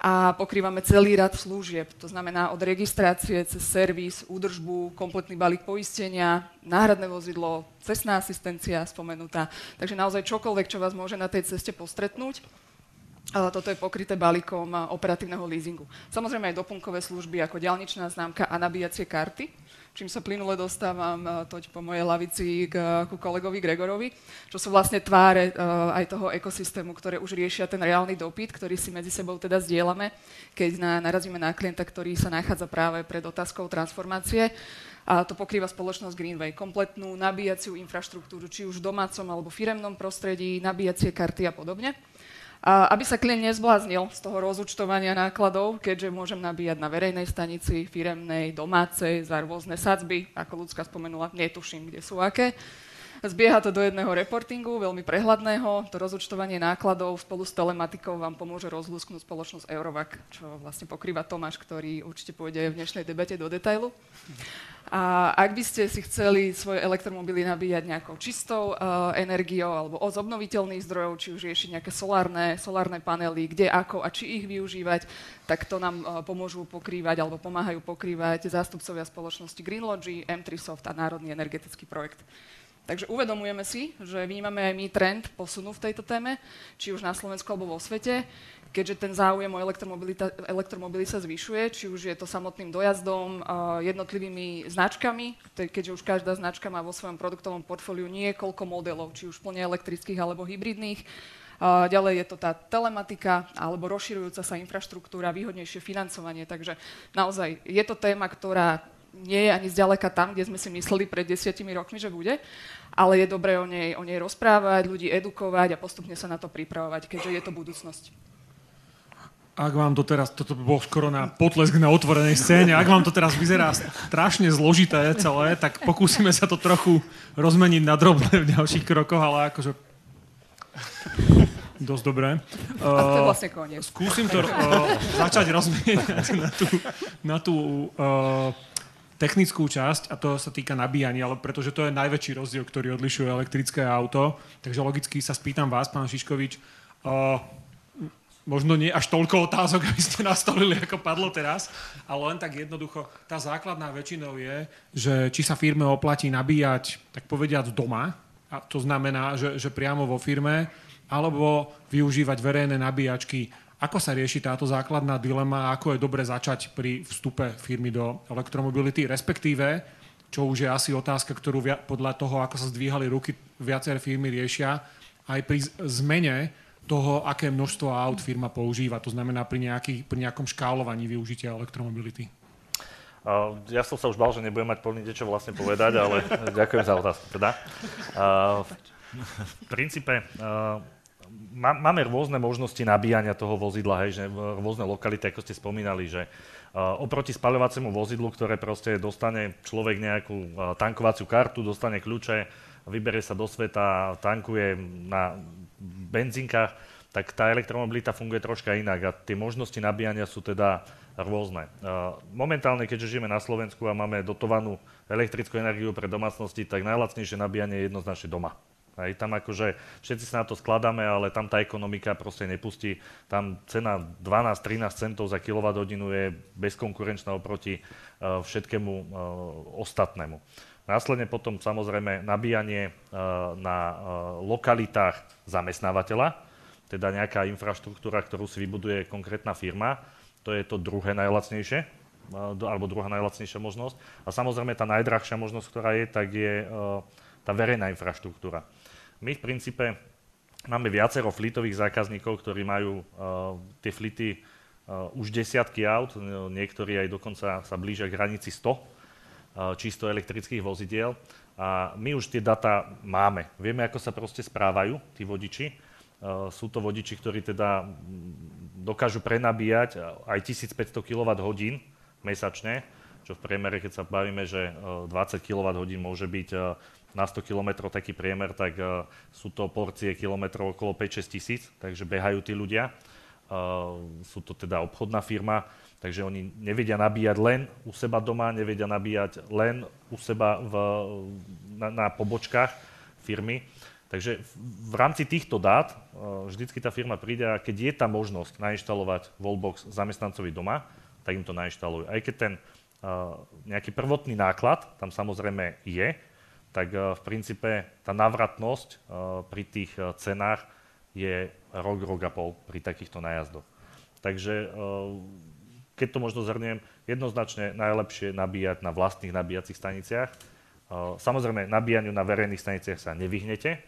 a pokrývame celý rad služieb. To znamená od registrácie cez servis, údržbu, kompletný balík poistenia, náhradné vozidlo, cestná asistencia spomenutá. Takže naozaj čokoľvek, čo vás môže na tej ceste postretnúť. Toto je pokryté balíkom operatívneho leasingu. Samozrejme aj doplnkové služby ako diaľničná známka a nabíjacie karty, čím sa plynule dostávam toť po mojej lavici ku kolegovi Gregorovi, čo sú vlastne tváre aj toho ekosystému, ktoré už riešia ten reálny dopyt, ktorý si medzi sebou teda zdieľame, keď narazíme na klienta, ktorý sa nachádza práve pred otázkou transformácie. A to pokrýva spoločnosť Greenway, kompletnú nabíjaciu infraštruktúru, či už v domácom alebo firemnom prostredí, nabíjacie karty a podobne. A aby sa klient nezbláznil z toho rozúčtovania nákladov, keďže môžem nabíjať na verejnej stanici, firemnej, domácej, za rôzne sadzby, ako Ľudská spomenula, netuším, kde sú aké. Zbieha to do jedného reportingu, veľmi prehľadného. To rozúčtovanie nákladov spolu s telematikou vám pomôže rozlúsknuť spoločnosť Eurovac, čo vlastne pokrýva Tomáš, ktorý určite pôjde v dnešnej debate do detailu. A ak by ste si chceli svoje elektromobily nabíjať nejakou čistou energiou alebo z obnoviteľných zdrojov, či už riešiť nejaké solárne panely, kde, ako a či ich využívať, tak to nám pomôžu pokrývať alebo pomáhajú pokrývať zástupcovia spoločnosti Greenlogy, M3 Soft a Národný energetický projekt. Takže uvedomujeme si, že vnímame aj my trend posunu v tejto téme, či už na Slovensku alebo vo svete, keďže ten záujem o elektromobily sa zvyšuje, či už je to samotným dojazdom, jednotlivými značkami, keďže už každá značka má vo svojom produktovom portfóliu niekoľko modelov, či už plne elektrických alebo hybridných. Ďalej je to tá telematika alebo rozširujúca sa infraštruktúra, výhodnejšie financovanie, takže naozaj je to téma, ktorá nie je ani zďaleka tam, kde sme si mysleli pred 10 rokmi, že bude, ale je dobré o nej rozprávať, ľudí edukovať a postupne sa na to pripravovať, keďže je to budúcnosť. Ak vám to teraz, toto by bol skoro na potlesk na otvorenej scéne, ak vám to teraz vyzerá strašne zložité celé, tak pokúsime sa to trochu rozmeniť na drobné v ďalších krokoch, ale akože dosť dobré. A to je vlastne koniec. Skúsim to začať rozmeniť na tú technickú časť, a to sa týka nabíjania, ale pretože to je najväčší rozdiel, ktorý odlišuje elektrické auto. Takže logicky sa spýtam vás, pán Šiškovič, možno nie až toľko otázok, aby ste nastolili, ako padlo teraz, ale len tak jednoducho, tá základná väčšinou je, že či sa firme oplatí nabíjať, tak povediať doma, a to znamená, že priamo vo firme, alebo využívať verejné nabíjačky. Ako sa rieši táto základná dilema, ako je dobre začať pri vstupe firmy do elektromobility, respektíve, čo už je asi otázka, ktorú podľa toho, ako sa zdvíhali ruky, viaceré firmy riešia, aj pri zmene toho, aké množstvo aut firma používa. To znamená pri nejakom škálovaní využitia elektromobility. Ja som sa už bál, že nebudem mať plný čo vlastne povedať, ale ďakujem za otázku. Teda. V princípe máme rôzne možnosti nabíjania toho vozidla, hej, že rôzne lokality, ako ste spomínali, že oproti spaľovaciemu vozidlu, ktoré proste dostane človek nejakú tankovaciu kartu, dostane kľúče, vyberie sa do sveta, tankuje na benzínkach, tak tá elektromobilita funguje troška inak a tie možnosti nabíjania sú teda rôzne. Momentálne, keďže žijeme na Slovensku a máme dotovanú elektrickú energiu pre domácnosti, tak najlacnejšie nabíjanie je jednoznačne doma. Aj tam akože všetci sa na to skladáme, ale tam tá ekonomika proste nepustí. Tam cena 12-13 centov za kWh je bezkonkurenčná oproti všetkému ostatnému. Následne potom samozrejme nabíjanie na lokalitách zamestnávateľa, teda nejaká infraštruktúra, ktorú si vybuduje konkrétna firma. To je to druhé najlacnejšie, alebo druhá najlacnejšia možnosť. A samozrejme tá najdrahšia možnosť, ktorá je, tak je tá verejná infraštruktúra. My v princípe máme viacero fleetových zákazníkov, ktorí majú tie fleety už desiatky aut, niektorí aj dokonca sa blížia k hranici 100 čisto elektrických vozidiel. A my už tie data máme. Vieme, ako sa proste správajú tí vodiči. Sú to vodiči, ktorí teda dokážu prenabíjať aj 1500 kWh mesačne, čo v priemere, keď sa bavíme, že 20 kWh môže byť na 100 km taký priemer, tak sú to porcie kilometrov okolo 5-6 tisíc, takže behajú tí ľudia. Sú to teda obchodná firma, takže oni nevedia nabíjať len u seba doma, nevedia nabíjať len u seba na pobočkách firmy. Takže v rámci týchto dát vždycky tá firma príde a keď je tá možnosť nainštalovať wallbox zamestnancovi doma, tak im to nainštalujú. Aj keď ten nejaký prvotný náklad tam samozrejme je, tak v princípe tá návratnosť pri tých cenách je rok a pol pri takýchto nájazdoch. Takže keď to možno zhrniem, jednoznačne najlepšie nabíjať na vlastných nabíjacích staniciach. Samozrejme, nabíjaniu na verejných staniciach sa nevyhnete,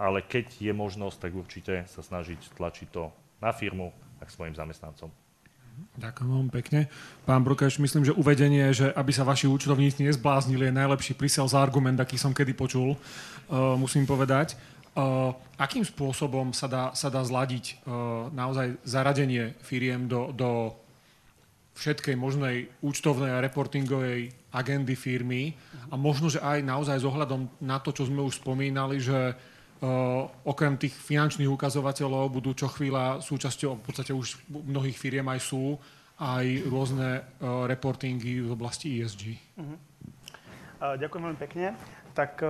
ale keď je možnosť, tak určite sa snažiť tlačiť to na firmu a k svojim zamestnancom. Ďakujem veľmi pekne. Pán Brukeš, myslím, že uvedenie, že aby sa vaši účtovníci nezbláznili, je najlepší pre-sales argument, aký som kedy počul, musím povedať. Akým spôsobom sa dá zladiť naozaj zaradenie firiem do všetkej možnej účtovnej a reportingovej agendy firmy a možno, že aj naozaj s ohľadom na to, čo sme už spomínali, že okrem tých finančných ukazovateľov budú čo chvíľa súčasťou, v podstate už mnohých firiem aj sú, aj rôzne reportingy v oblasti ESG. Ďakujem veľmi pekne. Tak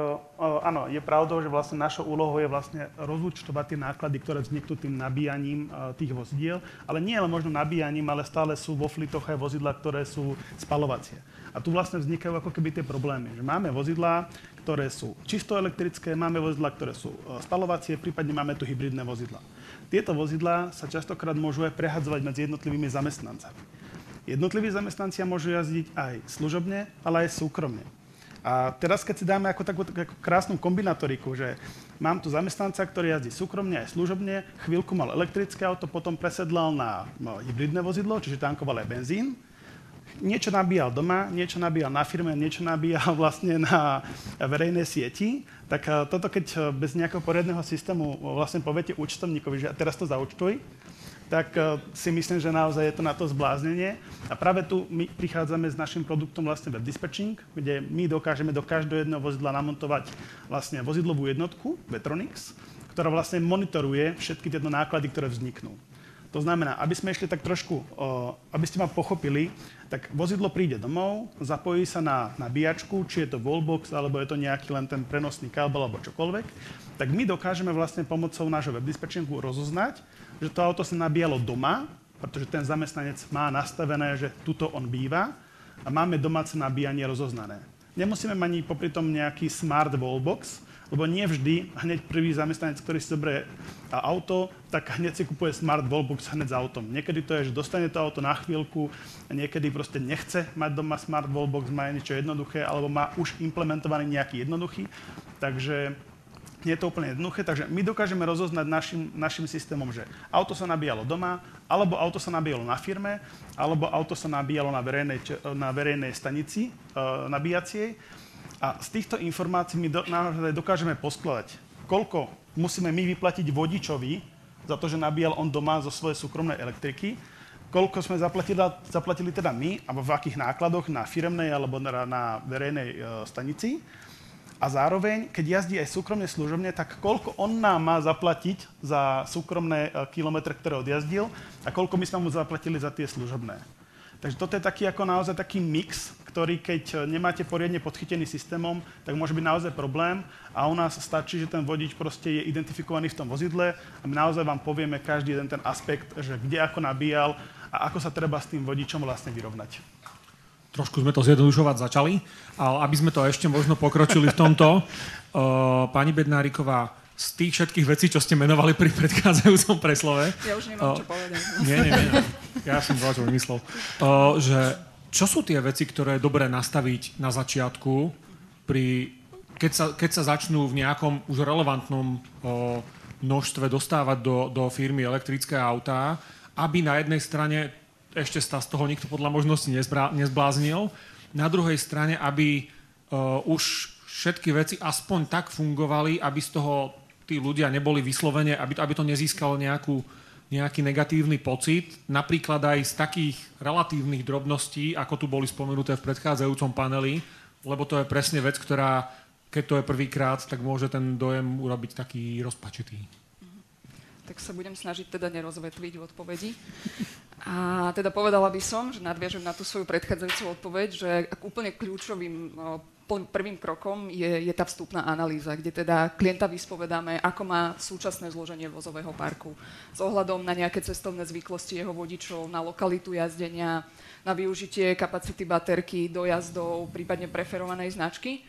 áno, je pravdou, že vlastne našou úlohou je vlastne rozúčtovať tie náklady, ktoré vzniknú tým nabíjaním tých vozidiel, ale nie len možno nabíjaním, ale stále sú vo flitoch aj vozidlá, ktoré sú spaľovacie. A tu vlastne vznikajú ako keby tie problémy, že máme vozidlá, ktoré sú čisto elektrické, máme vozidlá, ktoré sú spaľovacie, prípadne máme tu hybridné vozidlá. Tieto vozidlá sa častokrát môžu aj prehadzovať medzi jednotlivými zamestnancami. Jednotliví zamestnanci môžu jazdiť aj služobne, ale aj súkromne. A teraz, keď si dáme ako takú krásnu kombinatoriku, že mám tu zamestnanca, ktorý jazdí súkromne aj služobne, chvíľku mal elektrické auto, potom presedlal na hybridné vozidlo, čiže tankoval aj benzín, niečo nabíjal doma, niečo nabíjal na firme, niečo nabíjal vlastne na verejnej sieti, tak toto keď bez nejakého poriadneho systému vlastne poviete účtovníkovi, že teraz to zaúčtuj, tak si myslím, že naozaj je to na to zbláznenie. A práve tu my prichádzame s našim produktom vlastne Web Dispatching, kde my dokážeme do každého jedného vozidla namontovať vlastne vozidlovú jednotku, Vetronix, ktorá vlastne monitoruje všetky tieto náklady, ktoré vzniknú. To znamená, aby sme išli tak trošku, aby ste ma pochopili, tak vozidlo príde domov, zapojí sa na nabíjačku, či je to wallbox, alebo je to nejaký len ten prenosný kábel, alebo čokoľvek, tak my dokážeme vlastne pomocou nášho Web Dispatchingu rozoznať, že to auto sa nabíjalo doma, pretože ten zamestnanec má nastavené, že tuto on býva a máme domáce nabíjanie rozoznané. Nemusíme mať ani popri tom nejaký smart wallbox, Lebo nie vždy hneď prvý zamestnanec, ktorý si zoberie auto, tak hneď si kupuje smart wallbox hneď s autom. Niekedy to je, že dostane to auto na chvíľku, niekedy proste nechce mať doma smart wallbox, má niečo jednoduché, alebo má už implementovaný nejaký jednoduchý. Takže nie je to úplne jednoduché, takže my dokážeme rozoznať našim systémom, že auto sa nabíjalo doma, alebo auto sa nabíjalo na firme, alebo auto sa nabíjalo na verejnej stanici nabíjacej. A z týchto informácií my naozaj dokážeme poskladať, koľko musíme my vyplatiť vodičovi za to, že nabíjal on doma zo svojej súkromnej elektriky, koľko sme zaplatili teda my, alebo v akých nákladoch na firemnej alebo na verejnej stanici. A zároveň, keď jazdí aj súkromne služobne, tak koľko on nám má zaplatiť za súkromné kilometre, ktoré odjazdil a koľko my sme mu zaplatili za tie služobné. Takže toto je taký ako naozaj taký mix, ktorý keď nemáte poriadne podchytený systémom, tak môže byť naozaj problém a u nás stačí, že ten vodič proste je identifikovaný v tom vozidle a my naozaj vám povieme každý jeden ten aspekt, že kde ako nabíjal a ako sa treba s tým vodičom vlastne vyrovnať. Trošku sme to zjednodušovať začali, ale aby sme to ešte možno pokročili v tomto, pani Bednáriková, z tých všetkých vecí, čo ste menovali pri predchádzajúcom preslove... Ja už nemám čo povedať. Nie. Ja som to vymyslel. Že čo sú tie veci, ktoré je dobré nastaviť na začiatku, keď sa začnú v nejakom už relevantnom množstve dostávať do firmy elektrické autá, aby na jednej strane ešte sa z toho nikto podľa možnosti nezbláznil. Na druhej strane, aby už všetky veci aspoň tak fungovali, aby z toho tí ľudia neboli vyslovene, aby to nezískalo nejaký negatívny pocit. Napríklad aj z takých relatívnych drobností, ako tu boli spomenuté v predchádzajúcom paneli, lebo to je presne vec, ktorá, keď to je prvýkrát, tak môže ten dojem urobiť taký rozpačitý. Tak sa budem snažiť teda nerozvetliť v odpovedi. A teda povedala by som, že nadviažem na tú svoju predchádzajúcu odpoveď, že úplne kľúčovým prvým krokom je tá vstupná analýza, kde teda klienta vyspovedáme, ako má súčasné zloženie vozového parku s ohľadom na nejaké cestovné zvyklosti jeho vodičov, na lokalitu jazdenia, na využitie kapacity baterky, dojazdov, prípadne preferovanej značky.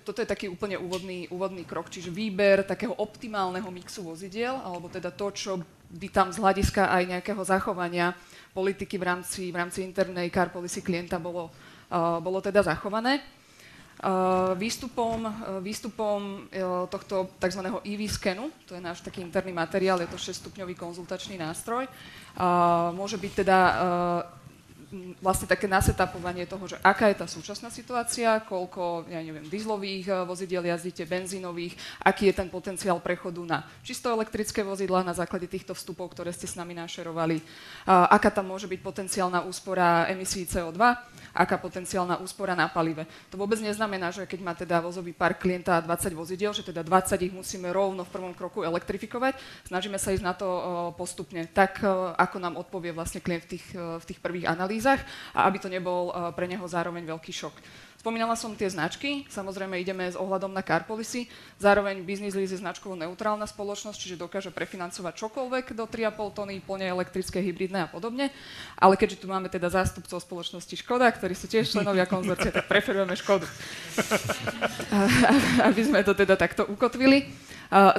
Toto je taký úplne úvodný krok, čiže výber takého optimálneho mixu vozidiel, alebo teda to, čo by tam z hľadiska aj nejakého zachovania politiky v rámci internej car policy klienta bolo teda zachované. Výstupom tohto tzv. EV scanu, to je náš taký interný materiál, je to 6-stupňový konzultačný nástroj, môže byť teda vlastne také nasetapovanie toho, že aká je tá súčasná situácia, koľko, dieselových vozidiel jazdíte, benzínových, aký je ten potenciál prechodu na čisto elektrické vozidlá na základe týchto vstupov, ktoré ste s nami našerovali, aká tam môže byť potenciálna úspora emisí CO2, aká potenciálna úspora na palive. To vôbec neznamená, že keď má teda vozový park klienta 20 vozidiel, že teda 20 ich musíme rovno v prvom kroku elektrifikovať. Snažíme sa ísť na to postupne, tak ako nám odpovie vlastne klient v tých prvých analýzach a aby to nebol pre neho zároveň veľký šok. Spomínala som tie značky, samozrejme ideme s ohľadom na car policy, zároveň Business Lease je značkovo neutrálna spoločnosť, čiže dokáže prefinancovať čokoľvek do 3,5 tony, plne elektrické, hybridné a podobne, ale keďže tu máme teda zástupcov spoločnosti Škoda, ktorí sú tiež členovia konzorcia, tak preferujeme Škodu. Aby sme to teda takto ukotvili.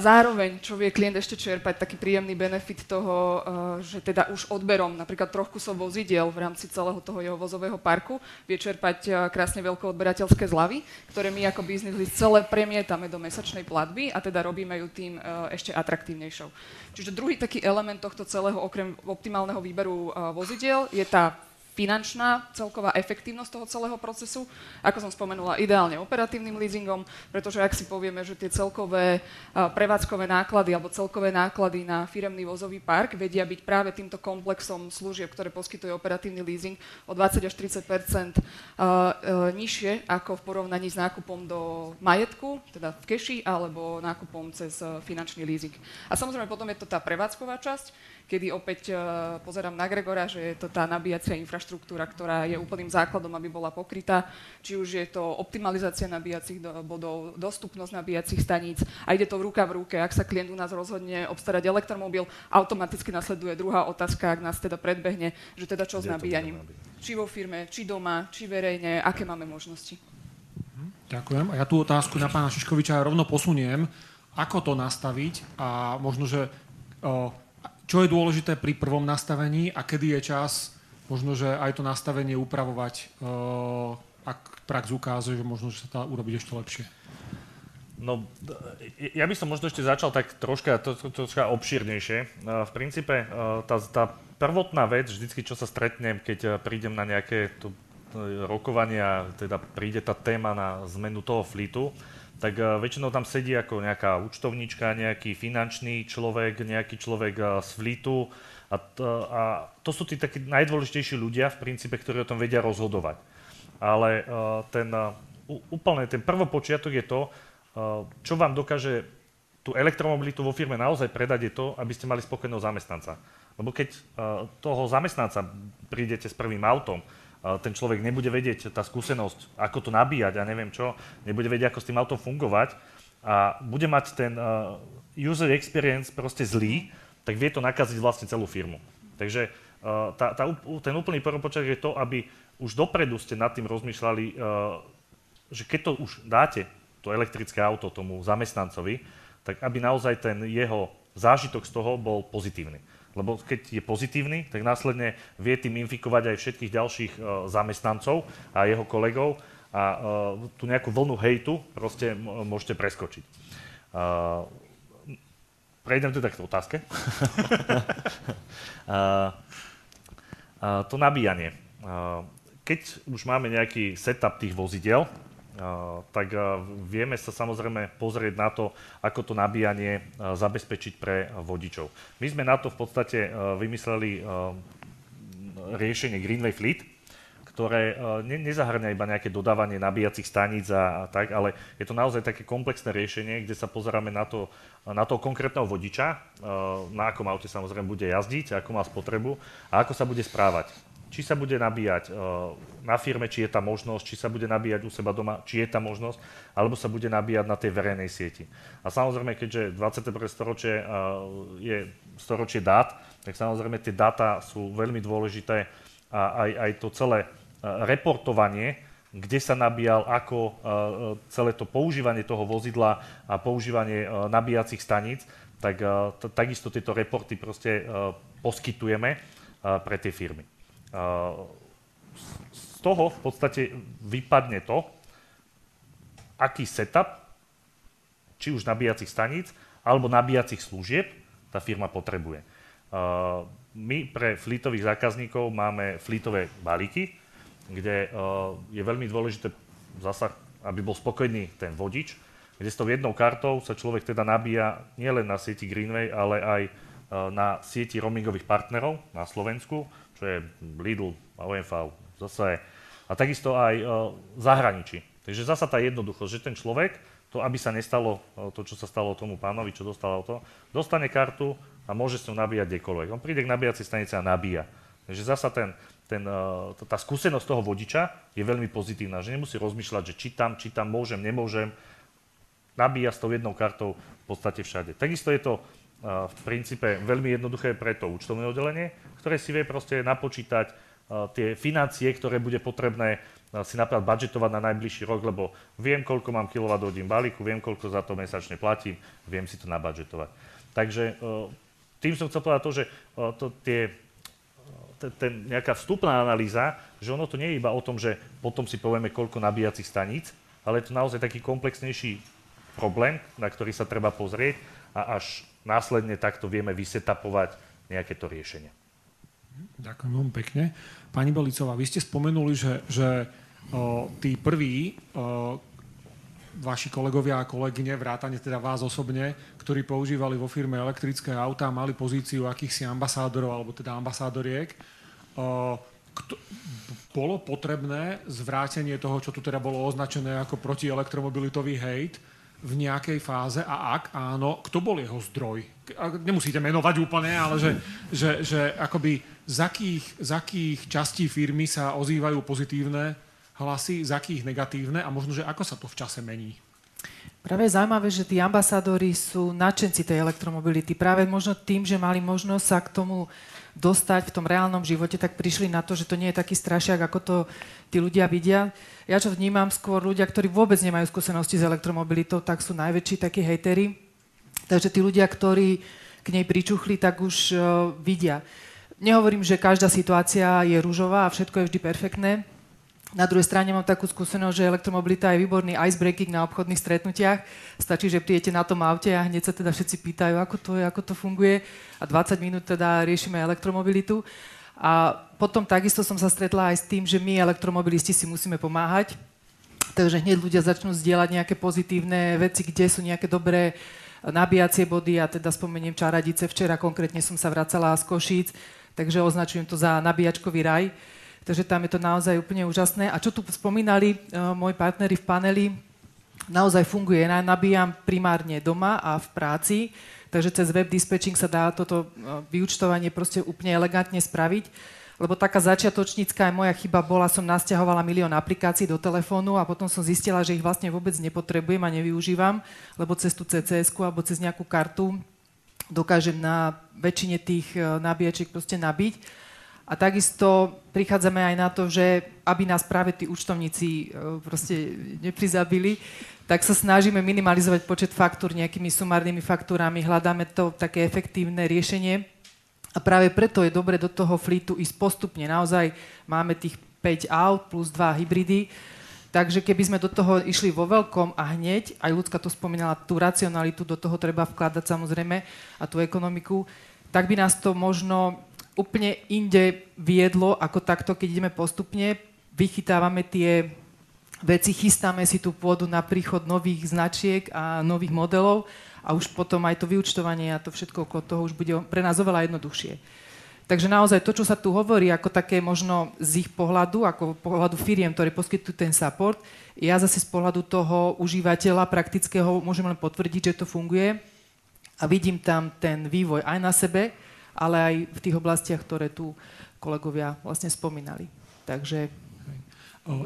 Zároveň, čo vie klient ešte čerpať, taký príjemný benefit toho, že teda už odberom napríklad 3 kusov vozidiel v rámci celého toho jeho vozového parku vie čerpať krásne veľkoodberateľské zľavy, ktoré my ako Business Lease celé premietame do mesačnej platby a teda robíme ju tým ešte atraktívnejšou. Čiže druhý taký element tohto celého, okrem optimálneho výberu vozidiel, je tá finančná celková efektívnosť toho celého procesu, ako som spomenula, ideálne operatívnym leasingom, pretože ak si povieme, že tie celkové prevádzkové náklady alebo celkové náklady na firemný vozový park vedia byť práve týmto komplexom služieb, ktoré poskytuje operatívny leasing o 20 až 30% nižšie ako v porovnaní s nákupom do majetku, teda v keši, alebo nákupom cez finančný leasing. A samozrejme potom je to tá prevádzková časť, kedy opäť pozerám na Gregora, že je to tá nabíjacia infraštruktúra, ktorá je úplným základom, aby bola pokrytá. Či už je to optimalizácia nabíjacích bodov, dostupnosť nabíjacích staníc a ide to ruka v ruke. Ak sa klient u nás rozhodne obstarať elektromobil, automaticky nasleduje druhá otázka, ak nás teda predbehne, že teda čo s nabíjaním. Či vo firme, či doma, či verejne, aké máme možnosti. Ďakujem. A ja tú otázku na pána Šiškoviča rovno posuniem. Ako to nastaviť a možno, že čo je dôležité pri prvom nastavení a kedy je čas možno, že aj to nastavenie upravovať, ak prax ukáže, že možno, že sa dá urobiť ešte lepšie. No, ja by som možno ešte začal tak troška obšírnejšie. V princípe tá prvotná vec, vždycky, čo sa stretnem, keď prídem na nejaké rokovania, teda príde tá téma na zmenu toho fleetu, tak väčšinou tam sedí ako nejaká účtovníčka, nejaký finančný človek, nejaký človek z fleetu a to sú tí takí najdôležitejší ľudia v princípe, ktorí o tom vedia rozhodovať. Ale ten prvopočiatok je to, čo vám dokáže tú elektromobilitu vo firme naozaj predať, je to, aby ste mali spokojného zamestnanca. Lebo keď toho zamestnanca prídete s prvým autom, ten človek nebude vedieť, tá skúsenosť, ako to nabíjať a neviem čo, nebude vedieť, ako s tým autom fungovať a bude mať ten user experience proste zlý, tak vie to nakaziť vlastne celú firmu. Takže ten úplný prvopočiatok je to, aby už dopredu ste nad tým rozmýšľali, že keď to už dáte, to elektrické auto tomu zamestnancovi, tak aby naozaj ten jeho zážitok z toho bol pozitívny. Lebo keď je pozitívny, tak následne vie tým infikovať aj všetkých ďalších zamestnancov a jeho kolegov a tú nejakú vlnu hejtu proste môžete preskočiť. Prejdem teda k otázke. To nabíjanie. Keď už máme nejaký setup tých vozidiel, tak vieme sa samozrejme pozrieť na to, ako to nabíjanie zabezpečiť pre vodičov. My sme na to v podstate vymysleli riešenie Greenway Fleet, ktoré nezahŕňa iba nejaké dodávanie nabíjacích staníc a tak, ale je to naozaj také komplexné riešenie, kde sa pozeráme na toho konkrétneho vodiča, na akom aute samozrejme bude jazdiť, ako má spotrebu a ako sa bude správať. Či sa bude nabíjať na firme, či je tá možnosť, či sa bude nabíjať u seba doma, či je tá možnosť, alebo sa bude nabíjať na tej verejnej sieti. A samozrejme, keďže 21. storočie je storočie dát, tak samozrejme tie dáta sú veľmi dôležité a aj to celé reportovanie, kde sa nabíjal, ako celé to používanie toho vozidla a používanie nabíjacích staníc, tak takisto tieto reporty proste poskytujeme pre tie firmy. Z toho v podstate vypadne to, aký setup, či už nabíjacích staníc, alebo nabíjacích služieb tá firma potrebuje. My pre fleetových zákazníkov máme fleetové balíky, kde je veľmi dôležité zasa, aby bol spokojný ten vodič, kde s tou jednou kartou sa človek teda nabíja nielen na sieti Greenway, ale aj na sieti roamingových partnerov na Slovensku, čo je Lidl, OMV, zase a takisto aj v zahraničí. Takže zasa tá jednoduchosť, že ten človek, to aby sa nestalo to, čo sa stalo tomu pánovi, čo dostal auto, dostane kartu a môže s ňou nabíjať kdekoľvek. On príde k nabíjacej stanici a nabíja. Takže zasa tá skúsenosť toho vodiča je veľmi pozitívna, že nemusí rozmýšľať, že či tam môžem, nemôžem. Nabíja s tou jednou kartou v podstate všade. Takisto je to v princípe veľmi jednoduché pre to účtovné oddelenie, ktoré si vie proste napočítať tie financie, ktoré bude potrebné si napríklad budžetovať na najbližší rok, lebo viem, koľko mám kWh balíku, viem, koľko za to mesačne platím, viem si to nabudžetovať. Takže tým som chcel povedať to, že nejaká vstupná analýza, že ono to nie je iba o tom, že potom si povieme, koľko nabíjacích staníc, ale je to naozaj taký komplexnejší problém, na ktorý sa treba pozrieť a až následne takto vieme vysetapovať nejaké to riešenie. Ďakujem veľmi pekne. Pani Belicová, vy ste spomenuli, že tí prví vaši kolegovia a kolegyne, vrátane teda vás osobne, ktorí používali vo firme elektrické autá, mali pozíciu akýchsi ambasádorov, alebo teda ambasádoriek. Bolo potrebné zvrátenie toho, čo tu teda bolo označené ako protielektromobilitový hejt, v nejakej fáze a ak áno, kto bol jeho zdroj? Nemusíte menovať úplne, ale že akoby z akých častí firmy sa ozývajú pozitívne hlasy, z akých negatívne a možno, že ako sa to v čase mení? Práve je zaujímavé, že tí ambasádori sú nadšenci tej elektromobility. Práve možno tým, že mali možnosť sa k tomu dostať v tom reálnom živote, tak prišli na to, že to nie je taký strašiak, ako to tí ľudia vidia. Ja čo vnímam, skôr ľudia, ktorí vôbec nemajú skúsenosti s elektromobilitou, tak sú najväčší takí hejteri. Takže tí ľudia, ktorí k nej pričuchli, tak už vidia. Nehovorím, že každá situácia je ružová a všetko je vždy perfektné. Na druhej strane mám takú skúsenosť, že elektromobilita je výborný icebreaking na obchodných stretnutiach. Stačí, že prídete na tom aute a hneď sa teda všetci pýtajú, ako to je, ako to funguje. A 20 minút teda riešime elektromobilitu. A potom takisto som sa stretla aj s tým, že my elektromobilisti si musíme pomáhať. Takže hneď ľudia začnú zdieľať nejaké pozitívne veci, kde sú nejaké dobré nabíjacie body. Ja teda spomeniem Čaradice. Včera konkrétne som sa vracala z Košíc, takže označujem to za nabíjačkový raj. Takže tam je to naozaj úplne úžasné. A čo tu spomínali moji partneri v paneli, naozaj funguje. Ja nabíjam primárne doma a v práci, takže cez web dispatching sa dá toto vyúčtovanie proste úplne elegantne spraviť. Lebo taká začiatočnícka aj moja chyba bola, som nasťahovala 1 000 000 aplikácií do telefónu a potom som zistila, že ich vlastne vôbec nepotrebujem a nevyužívam, lebo cez tú CCS-ku alebo cez nejakú kartu dokážem na väčšine tých nabíjačiek proste nabiť. A takisto prichádzame aj na to, že aby nás práve tí účtovníci proste neprizabili, tak sa snažíme minimalizovať počet faktúr nejakými sumárnymi faktúrami, hľadáme to také efektívne riešenie. A práve preto je dobre do toho fleetu ísť postupne. Naozaj máme tých 5 aut plus 2 hybridy, takže keby sme do toho išli vo veľkom a hneď, aj Ľudská to spomínala, tú racionalitu do toho treba vkladať samozrejme a tú ekonomiku, tak by nás to možno úplne inde viedlo, ako takto, keď ideme postupne, vychytávame tie veci, chystáme si tú pôdu na príchod nových značiek a nových modelov a už potom aj to vyúčtovanie a to všetko okolo toho už bude pre nás oveľa jednoduchšie. Takže naozaj to, čo sa tu hovorí, ako také možno z ich pohľadu, ako pohľadu firiem, ktoré poskytujú ten support, ja zase z pohľadu toho užívateľa praktického môžem len potvrdiť, že to funguje a vidím tam ten vývoj aj na sebe, ale aj v tých oblastiach, ktoré tu kolegovia vlastne spomínali. Takže...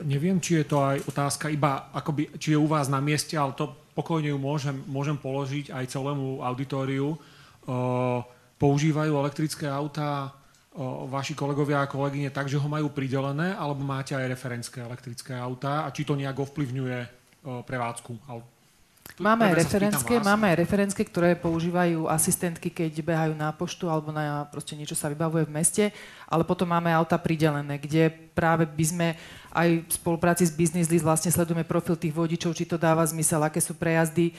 Neviem, či je to aj otázka iba, akoby, či je u vás na mieste, ale to pokojne ju môžem položiť aj celému auditóriu. Používajú elektrické autá vaši kolegovia a kolegyne tak, že ho majú pridelené, alebo máte aj referenské elektrické autá a či to nejak ovplyvňuje prevádzku? Máme aj referenské, ktoré používajú asistentky, keď behajú na poštu alebo na proste niečo sa vybavuje v meste, ale potom máme auta pridelené, kde práve by sme aj v spolupráci s Business List vlastne sledujeme profil tých vodičov, či to dáva zmysel, aké sú prejazdy.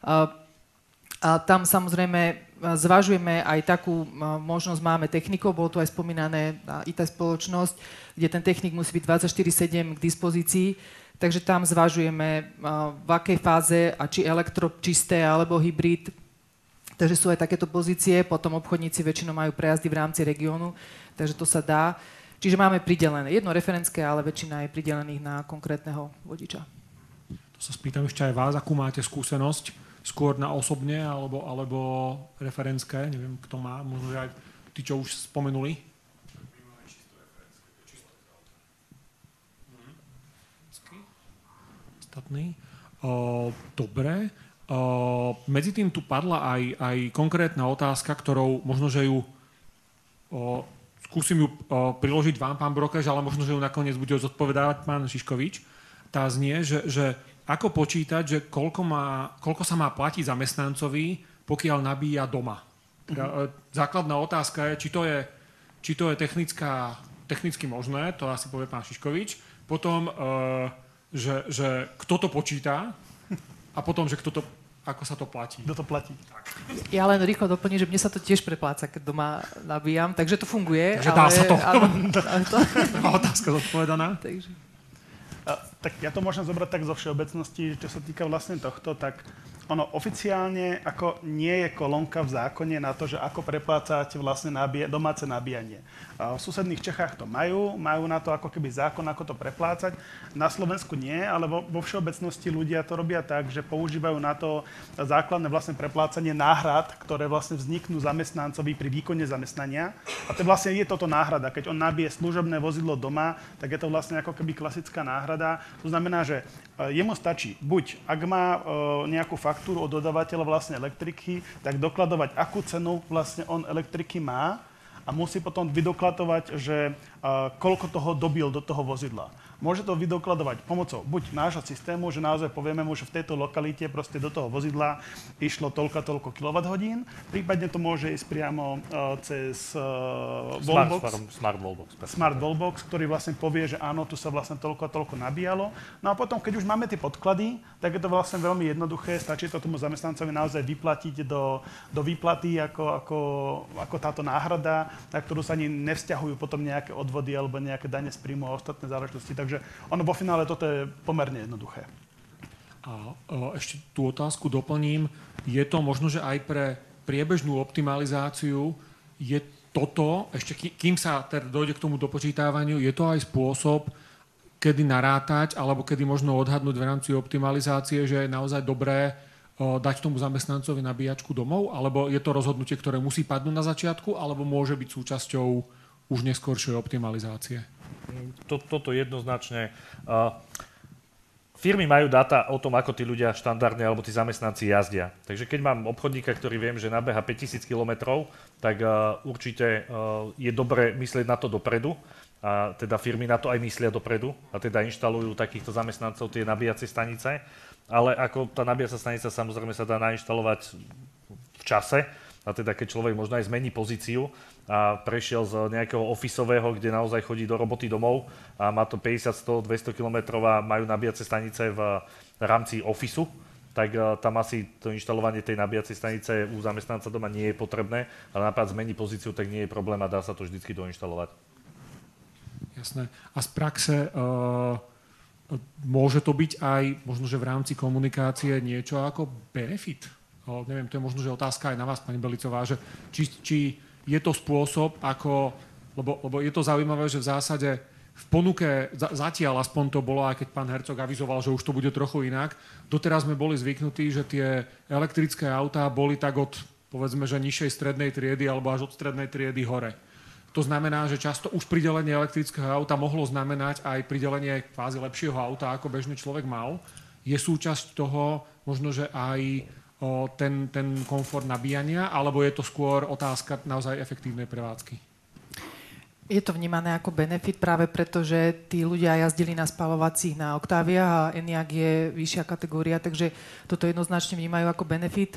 A tam samozrejme zvažujeme aj takú možnosť, máme technikov, bolo tu aj spomínané IT spoločnosť, kde ten technik musí byť 24/7 k dispozícii. Takže tam zvažujeme, v akej fáze a či elektročisté alebo hybrid. Takže sú aj takéto pozície. Potom obchodníci väčšinou majú prejazdy v rámci regiónu, takže to sa dá. Čiže máme pridelené. Jedno referenské, ale väčšina je pridelených na konkrétneho vodiča. To sa spýtam ešte aj vás, akú máte skúsenosť? Skôr na osobne alebo referenské? Neviem, kto má. Možno aj tí, čo už spomenuli. Dobre. Medzi tým tu padla aj konkrétna otázka, ktorou možno, že ju skúsim ju priložiť vám, pán Brokež, ale možno, že ju nakoniec bude zodpovedávať pán Šiškovič. Tá znie, že ako počítať, že koľko sa má platiť zamestnancovi, pokiaľ nabíja doma. Základná otázka je, či to je technicky možné, to asi povie pán Šiškovič. Potom že kto to počíta a potom, že ako sa to platí. Kto to platí. Ja len rýchlo doplním, že mne sa to tiež prepláca, keď doma nabíjam, takže to funguje. Takže dá sa to. Otázka zodpovedaná. Tak ja to môžem zobrať tak zo všeobecnosti, čo sa týka vlastne tohto, tak ono oficiálne ako nie je kolónka v zákone na to, že ako preplácať vlastne domáce nabíjanie. V susedných Čechách to majú na to ako keby zákon, ako to preplácať. Na Slovensku nie, ale vo všeobecnosti ľudia to robia tak, že používajú na to základné vlastne preplácanie náhrad, ktoré vlastne vzniknú zamestnancovi pri výkone zamestnania. A to vlastne je toto náhrada. Keď on nabije služobné vozidlo doma, tak je to vlastne ako keby klasická náhrada. To znamená, že jemu stačí buď, ak má nejakú faktúru od dodávateľa vlastne elektriky, tak dokladovať, akú cenu vlastne on elektriky má a musí potom vydokladovať, že koľko toho dobil do toho vozidla. Môže to vydokladovať pomocou buď nášho systému, že naozaj povieme mu, že v tejto lokalite proste do toho vozidla išlo toľko kWh, prípadne to môže ísť priamo cez Smart Wallbox, ktorý vlastne povie, že áno, tu sa vlastne toľko a toľko nabíjalo. No a potom, keď už máme tie podklady, tak je to vlastne veľmi jednoduché, stačí to tomu zamestnancovi naozaj vyplatiť do výplaty ako táto náhrada, na ktorú sa ani nevzťahujú potom nejaké odvody alebo nejaké dane z príjmu a ostatné záležitosti. Takže ono vo finále toto je pomerne jednoduché. A ešte tú otázku doplním. Je to možno, že aj pre priebežnú optimalizáciu je toto, ešte kým sa teda dojde k tomu dopočítávaniu, je to aj spôsob, kedy narátať, alebo kedy možno odhadnúť v rámci optimalizácie, že je naozaj dobré dať tomu zamestnancovi nabíjačku domov? Alebo je to rozhodnutie, ktoré musí padnúť na začiatku, alebo môže byť súčasťou už neskoršej optimalizácie? Toto jednoznačne. Firmy majú dáta o tom, ako tí ľudia štandardne alebo tí zamestnanci jazdia. Takže keď mám obchodníka, ktorý viem, že nabeha 5000 km, tak určite je dobre myslieť na to dopredu. A teda firmy na to aj myslia dopredu a teda inštalujú takýchto zamestnancov tie nabíjacie stanice. Ale ako tá nabíjacia stanica samozrejme sa dá nainštalovať v čase, a teda keď človek možno aj zmení pozíciu a prešiel z nejakého ofisového, kde naozaj chodí do roboty domov a má to 50, 100, 200 km a majú nabíjacie stanice v rámci ofisu, tak tam asi to inštalovanie tej nabíjacej stanice u zamestnanca doma nie je potrebné, ale napríklad zmení pozíciu, tak nie je problém a dá sa to vždycky doinštalovať. Jasné. A z praxe môže to byť aj možno, že v rámci komunikácie niečo ako benefit? Neviem, to je možno, že otázka aj na vás, pani Belicová, že či je to spôsob, ako, lebo je to zaujímavé, že v zásade v ponuke, zatiaľ aspoň to bolo, aj keď pán Hercog avizoval, že už to bude trochu inak, doteraz sme boli zvyknutí, že tie elektrické autá boli tak od, povedzme, že nižšej strednej triedy alebo až od strednej triedy hore. To znamená, že často už pridelenie elektrického auta mohlo znamenať aj pridelenie kvázi lepšieho auta, ako bežný človek mal. Je súčasť toho možno, že aj ten komfort nabíjania, alebo je to skôr otázka naozaj efektívnej prevádzky? Je to vnímané ako benefit práve preto, že tí ľudia jazdili na spaľovacích na Octaviách a Enyaq je vyššia kategória, takže toto jednoznačne vnímajú ako benefit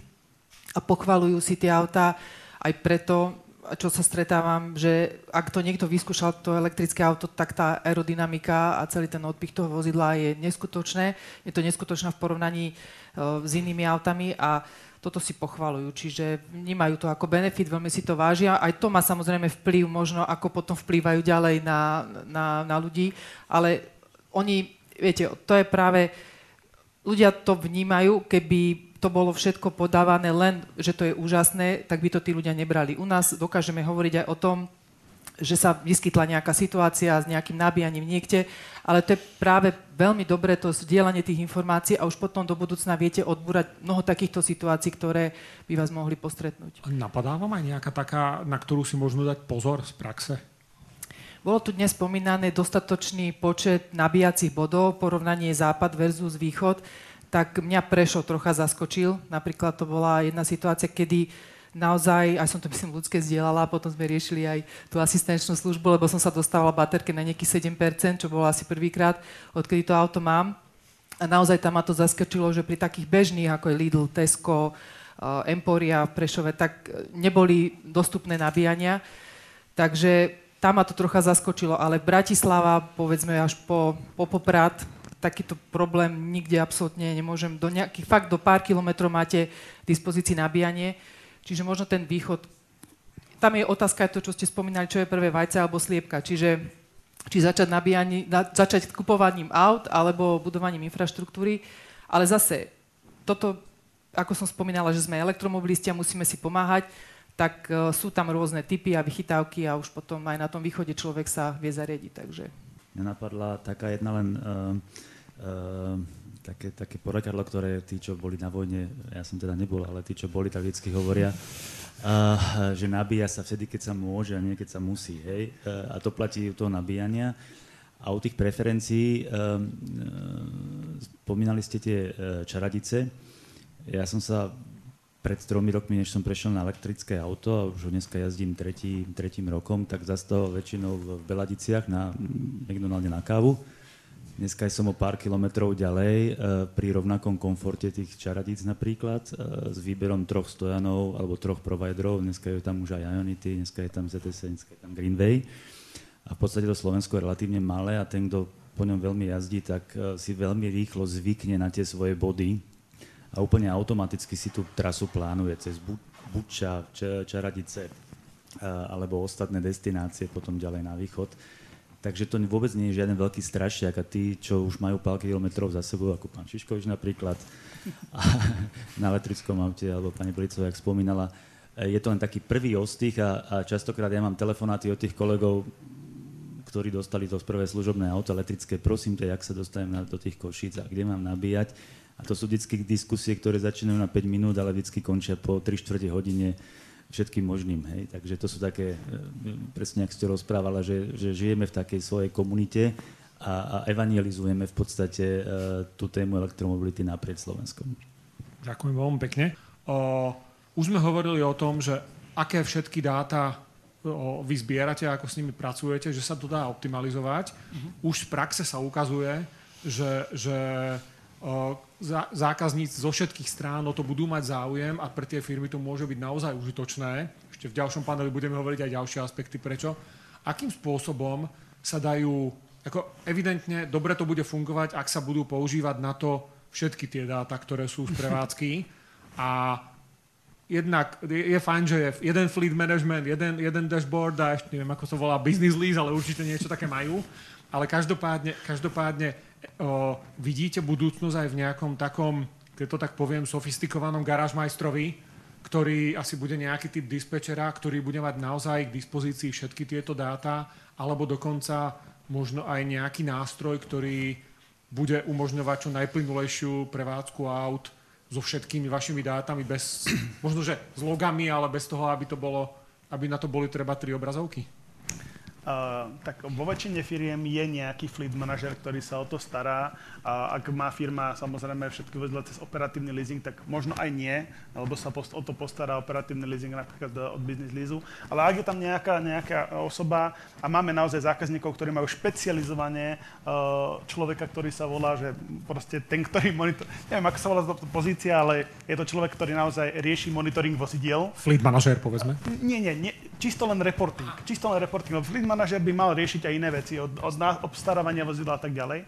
a pochvaľujú si tie autá aj preto, čo sa stretávam, že ak to niekto vyskúšal to elektrické auto, tak tá aerodynamika a celý ten odpich toho vozidla je neskutočné. Je to neskutočné v porovnaní s inými autami a toto si pochvaľujú. Čiže vnímajú to ako benefit, veľmi si to vážia. Aj to má samozrejme vplyv, možno ako potom vplývajú ďalej na ľudí. Ale oni, viete, to je práve... Ľudia to vnímajú, keby to bolo všetko podávané len, že to je úžasné, tak by to tí ľudia nebrali. U nás dokážeme hovoriť aj o tom, že sa vyskytla nejaká situácia s nejakým nabíjaním niekde, ale to je práve veľmi dobré to zdieľanie tých informácií a už potom do budúcna viete odbúrať mnoho takýchto situácií, ktoré by vás mohli postretnúť. Napadá vám aj nejaká taká, na ktorú si možno dať pozor z praxe? Bolo tu dnes spomínané dostatočný počet nabíjacích bodov, porovnanie západ versus východ, tak mňa Prešov trocha zaskočil. Napríklad to bola jedna situácia, kedy naozaj, aj som to myslím ľudské zdieľala, potom sme riešili aj tú asistenčnú službu, lebo som sa dostávala baterke na nejaký 7%, čo bolo asi prvýkrát, odkedy to auto mám. A naozaj tam ma to zaskočilo, že pri takých bežných, ako je Lidl, Tesco, Emporia v Prešove, tak neboli dostupné nabíjania. Takže tam ma to trocha zaskočilo, ale Bratislava, povedzme až po Poprad, takýto problém nikde absolútne nemôžem. Fakt do pár kilometrov máte v dispozícii nabíjanie. Čiže možno ten východ, tam je otázka to, čo ste spomínali, čo je prvé, vajce alebo sliepka. Čiže či začať kupovaním aut alebo budovaním infraštruktúry. Ale zase, toto, ako som spomínala, že sme elektromobilisti a musíme si pomáhať, tak sú tam rôzne typy a vychytávky a už potom aj na tom východe človek sa vie zariadiť. Takže. Mňa napadla taká jedna len také porekadlo, ktoré tí, čo boli na vojne, ja som teda nebol, ale tí, čo boli, tak vždycky hovoria, že nabíja sa vtedy, keď sa môže a nie keď sa musí. Hej? A to platí u toho nabíjania. A u tých preferencií spomínali ste tie čaradice. Ja som sa pred 3 rokmi, než som prešiel na elektrické auto a už ho dneska jazdím tretím rokom, tak zastavil väčšinou v Beladiciach na McDonalde na kávu. Dneska som o pár kilometrov ďalej pri rovnakom komforte tých čaradíc napríklad s výberom 3 stojanov alebo 3 providerov. Dneska je tam už aj Ionity, dneska je tam ZTC, dneska je tam Greenway. A v podstate to Slovensko je relatívne malé a ten, kto po ňom veľmi jazdí, tak si veľmi rýchlo zvykne na tie svoje body a úplne automaticky si tú trasu plánuje cez Buča, Čaradice alebo ostatné destinácie potom ďalej na východ. Takže to vôbec nie je žiaden veľký strašiak a tí, čo už majú pár kilometrov za sebou, ako pán Šiškovič napríklad na elektrickom aute, alebo pani Blicová, jak spomínala, je to len taký prvý ostých a častokrát ja mám telefonáty od tých kolegov, ktorí dostali to prvé služobné auto elektrické, prosím ťa, jak sa dostanem do tých Košíc a kde mám nabíjať. A to sú vždy diskusie, ktoré začínajú na 5 minút, ale vždy končia po 3/4 hodine všetkým možným. Hej. Takže to sú také, presne ako ste rozprávala, že žijeme v takej svojej komunite a evangelizujeme v podstate tú tému elektromobility naprieč Slovenskom. Ďakujem veľmi pekne. Už sme hovorili o tom, že aké všetky dáta vy zbierate, ako s nimi pracujete, že sa to dá optimalizovať. Už v praxe sa ukazuje, že zákazníci zo všetkých strán o to budú mať záujem a pre tie firmy to môže byť naozaj užitočné. Ešte v ďalšom paneli budeme hovoriť aj ďalšie aspekty, prečo. Akým spôsobom sa dajú, ako evidentne dobre to bude fungovať, ak sa budú používať na to všetky tie dáta, ktoré sú z prevádzky. A jednak je fajn, že je jeden fleet management, jeden dashboard a ešte neviem, ako to volá, business lease, ale určite niečo také majú. Ale každopádne vidíte budúcnosť aj v nejakom takom, keď to tak poviem, sofistikovanom garážmajstrovi, ktorý asi bude nejaký typ dispečera, ktorý bude mať naozaj k dispozícii všetky tieto dáta, alebo dokonca možno aj nejaký nástroj, ktorý bude umožňovať čo najplynulejšiu prevádzku aut so všetkými vašimi dátami, bez, možno že s logami, ale bez toho, aby na to boli treba 3 obrazovky? Tak vo väčšine firiem je nejaký fleet manažer, ktorý sa o to stará. A ak má firma samozrejme všetky vozidlá cez operatívny leasing, tak možno aj nie, alebo sa o to postará operatívny leasing napríklad od business leasu. Ale ak je tam nejaká osoba a máme naozaj zákazníkov, ktorí majú špecializovane človeka, ktorý sa volá, že proste ten, ktorý monitor, neviem, ako sa volá tá pozícia, ale je to človek, ktorý naozaj rieši monitoring vozidiel. Fleet manažer, povedzme. Nie, čisto len reporting. Fleet manažer by mal riešiť aj iné veci, od obstarávania vozidla a tak ďalej.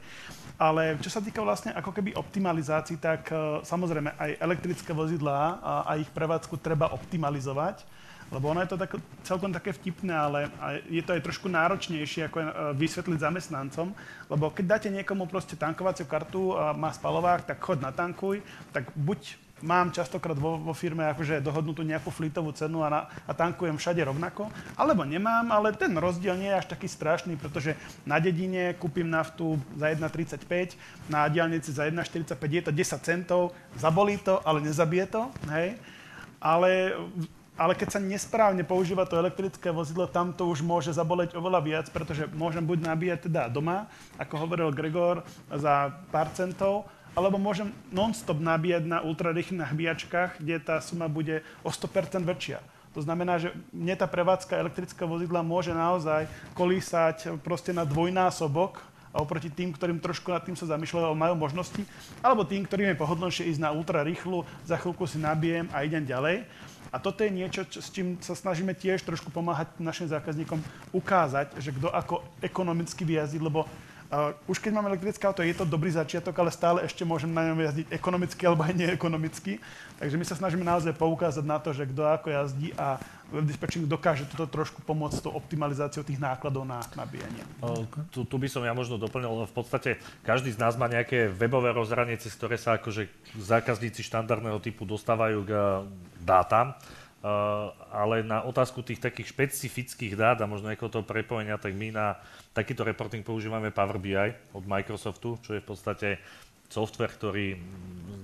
Ale čo sa týka vlastne ako keby optimalizácií, tak samozrejme aj elektrické vozidlá a ich prevádzku treba optimalizovať, lebo ono je to celkom také vtipné, ale je to aj trošku náročnejšie ako vysvetliť zamestnancom, lebo keď dáte niekomu proste tankovaciu kartu a má spaľovák, tak choď natankuj, tak buď mám častokrát vo firme akože dohodnutú nejakú fleetovú cenu a tankujem všade rovnako, alebo nemám, ale ten rozdiel nie je až taký strašný, pretože na dedine kúpim naftu za 1,35, na diaľnici za 1,45, je to 10 centov, zabolí to, ale nezabije to, hej. Ale keď sa nesprávne používa to elektrické vozidlo, tam to už môže zaboleť oveľa viac, pretože môžem buď nabíjať teda doma, ako hovoril Gregor, za pár centov, alebo môžem non-stop nabíjať na ultrarýchlych nabíjačkách, kde tá suma bude o 100% väčšia. To znamená, že mne tá prevádzka elektrického vozidla môže naozaj kolísať proste na dvojnásobok a oproti tým, ktorým trošku nad tým sa zamýšľajú, majú možnosti, alebo tým, ktorým je pohodlnejšie ísť na ultrarýchlu, za chvíľku si nabijem a idem ďalej. A toto je niečo, s čím sa snažíme tiež trošku pomáhať našim zákazníkom ukázať, že kto ako ekonomicky vyjazdí, lebo už keď máme elektrické auto, je to dobrý začiatok, ale stále ešte môžem na ňom jazdiť ekonomicky alebo aj neekonomicky. Takže my sa snažíme naozaj poukázať na to, že kto ako jazdí a webdispatching dokáže toto trošku pomôcť s tou optimalizáciou tých nákladov na nabíjanie. Tu by som ja možno doplnil, v podstate každý z nás má nejaké webové rozhranie, cez ktoré sa akože zákazníci štandardného typu dostávajú k dátam. Ale na otázku tých takých špecifických dát a možno nejakého toho prepojenia, tak my na takýto reporting používame Power BI od Microsoftu, čo je v podstate software, ktorý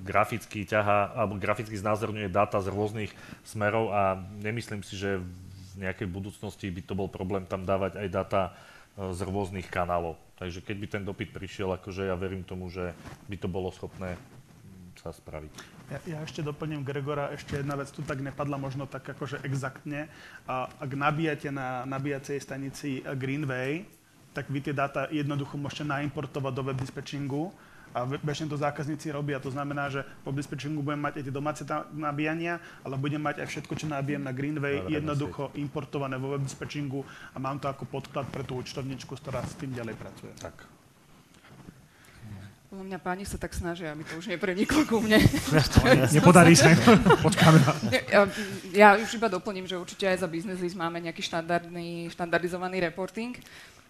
graficky ťahá alebo graficky znázorňuje dáta z rôznych smerov a nemyslím si, že v nejakej budúcnosti by to bol problém tam dávať aj dáta z rôznych kanálov. Takže keď by ten dopyt prišiel, akože ja verím tomu, že by to bolo schopné sa spraviť. Ja ešte doplním Gregora, ešte jedna vec tu tak nepadla možno tak akože exaktne. Ak nabíjate na nabíjacej stanici Greenway, tak vy tie dáta jednoducho môžete naimportovať do web dispatchingu a bežne to zákazníci robia. To znamená, že po dispatchingu budem mať aj tie domáce nabíjania, ale budem mať aj všetko, čo nabíjem na Greenway, jednoducho importované vo web dispatchingu a mám to ako podklad pre tú účtovničku, ktorá s tým ďalej pracuje. Tak. Podľa mňa páni sa tak snažia, aby to už nepreniklo ku mne. Nepodarí sa. Počkáme. Ja už iba doplním, že určite aj za Business List máme nejaký štandardizovaný reporting,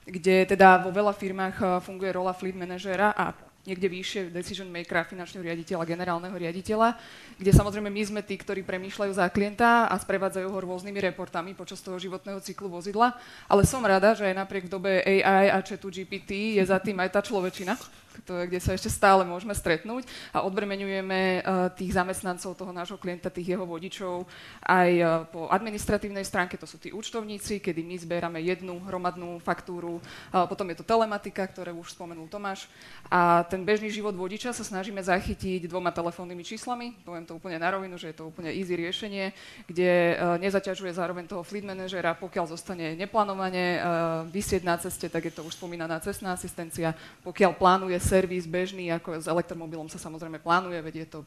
kde teda vo veľa firmách funguje rola fleet manažera a niekde vyššie decision makera, finančného riaditeľa, generálneho riaditeľa, kde samozrejme my sme tí, ktorí premýšľajú za klienta a sprevádzajú ho rôznymi reportami počas toho životného cyklu vozidla. Ale som rada, že aj napriek v dobe AI a chatu GPT je za tým aj tá človečina, kde sa ešte stále môžeme stretnúť a odbremeňujeme tých zamestnancov toho nášho klienta, tých jeho vodičov aj po administratívnej stránke, to sú tí účtovníci, kedy my zbierame jednu hromadnú faktúru, potom je to telematika, ktoré už spomenul Tomáš a ten bežný život vodiča sa snažíme zachytiť 2 telefónnymi číslami, poviem to úplne na rovinu, že je to úplne easy riešenie, kde nezaťažuje zároveň toho fleet manažera, pokiaľ zostane neplánovane visieť na ceste, tak je to už spomínaná cestná asistencia, pokiaľ plánuje servis bežný, ako s elektromobilom sa samozrejme plánuje, veď je to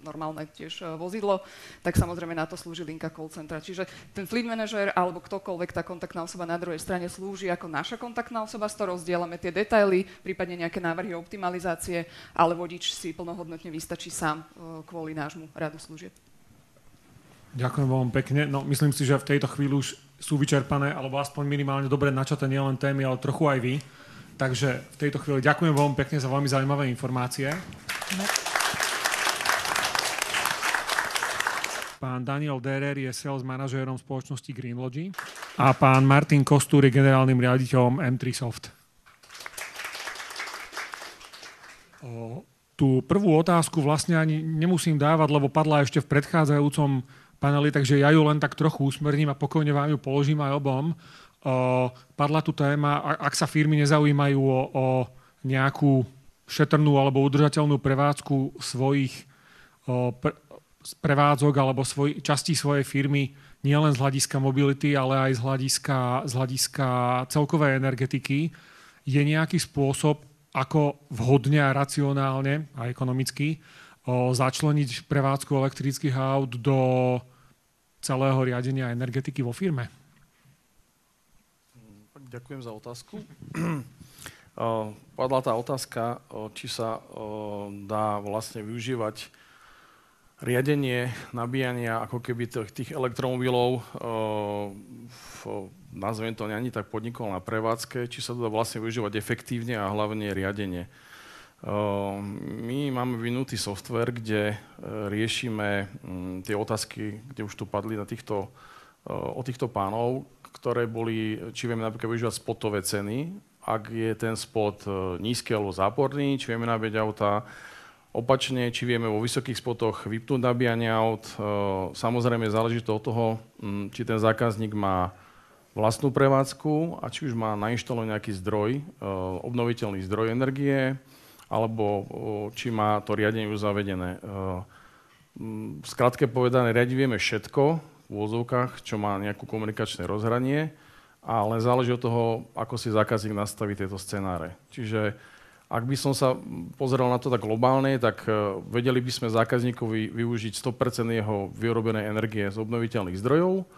normálne tiež vozidlo, tak samozrejme na to slúži linka call centra. Čiže ten fleet manager alebo ktokoľvek tá kontaktná osoba na druhej strane slúži ako naša kontaktná osoba, s ktorou zdieľame tie detaily, prípadne nejaké návrhy optimalizácie, ale vodič si plnohodnotne vystačí sám kvôli nášmu radu služieb. Ďakujem veľmi pekne. No, myslím si, že v tejto chvíli už sú vyčerpané, alebo aspoň minimálne dobre načaté nielen témy, ale trochu aj vy. Takže v tejto chvíli ďakujem veľmi pekne za veľmi zaujímavé informácie. Pán Daniel Derer je sales manažérom spoločnosti Greenlogy a pán Martin Kostúr je generálnym riaditeľom M3 Soft. Tú prvú otázku vlastne ani nemusím dávať, lebo padla ešte v predchádzajúcom paneli, takže ja ju len tak trochu usmerním a pokojne vám ju položím aj obom. Padla tu téma, ak sa firmy nezaujímajú o nejakú šetrnú alebo udržateľnú prevádzku svojich prevádzok alebo častí svojej firmy nielen z hľadiska mobility, ale aj z hľadiska celkovej energetiky, je nejaký spôsob, ako vhodne a racionálne a ekonomicky začleniť prevádzku elektrických aut do celého riadenia energetiky vo firme? Ďakujem za otázku. Padla tá otázka, či sa dá vlastne využívať riadenie nabíjania ako keby tých elektromobilov, nazvem to ani tak podnikov na prevádzke, či sa to dá vlastne využívať efektívne a hlavne riadenie. My máme vyvinutý software, kde riešime tie otázky, kde už tu padli od týchto pánov, ktoré boli, či vieme napríklad využívať spotové ceny, ak je ten spot nízky alebo záporný, či vieme nabíjať auta, opačne, či vieme vo vysokých spotoch vypnúť nabíjanie aut. Samozrejme záleží to od toho, či ten zákazník má vlastnú prevádzku a či už má nainštalovaný nejaký zdroj, obnoviteľný zdroj energie, alebo či má to riadenie už zavedené. Skrátke povedané, riadiť vieme všetko, v úvodzovkách, čo má nejakú komunikačné rozhranie, ale záleží od toho, ako si zákazník nastaví tieto scenáre. Čiže ak by som sa pozeral na to tak globálne, tak vedeli by sme zákazníkovi využiť 100% jeho vyrobenej energie z obnoviteľných zdrojov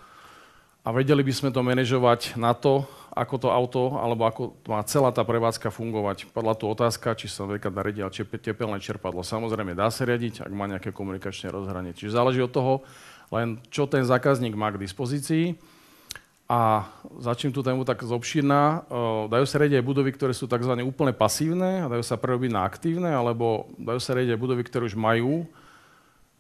a vedeli by sme to manažovať na to, ako to auto, alebo ako má celá tá prevádzka fungovať. Padla tu otázka, či sa napríklad nariadila tepelné čerpadlo. Samozrejme, dá sa riadiť, ak má nejaké komunikačné rozhranie. Čiže záleží od toho, len čo ten zákazník má k dispozícii. A začnem tú tému tak zobšírna. Dajú sa riadiť aj budovy, ktoré sú tzv. Úplne pasívne a dajú sa prerobiť na aktívne, alebo dajú sa riadiť aj budovy, ktoré už majú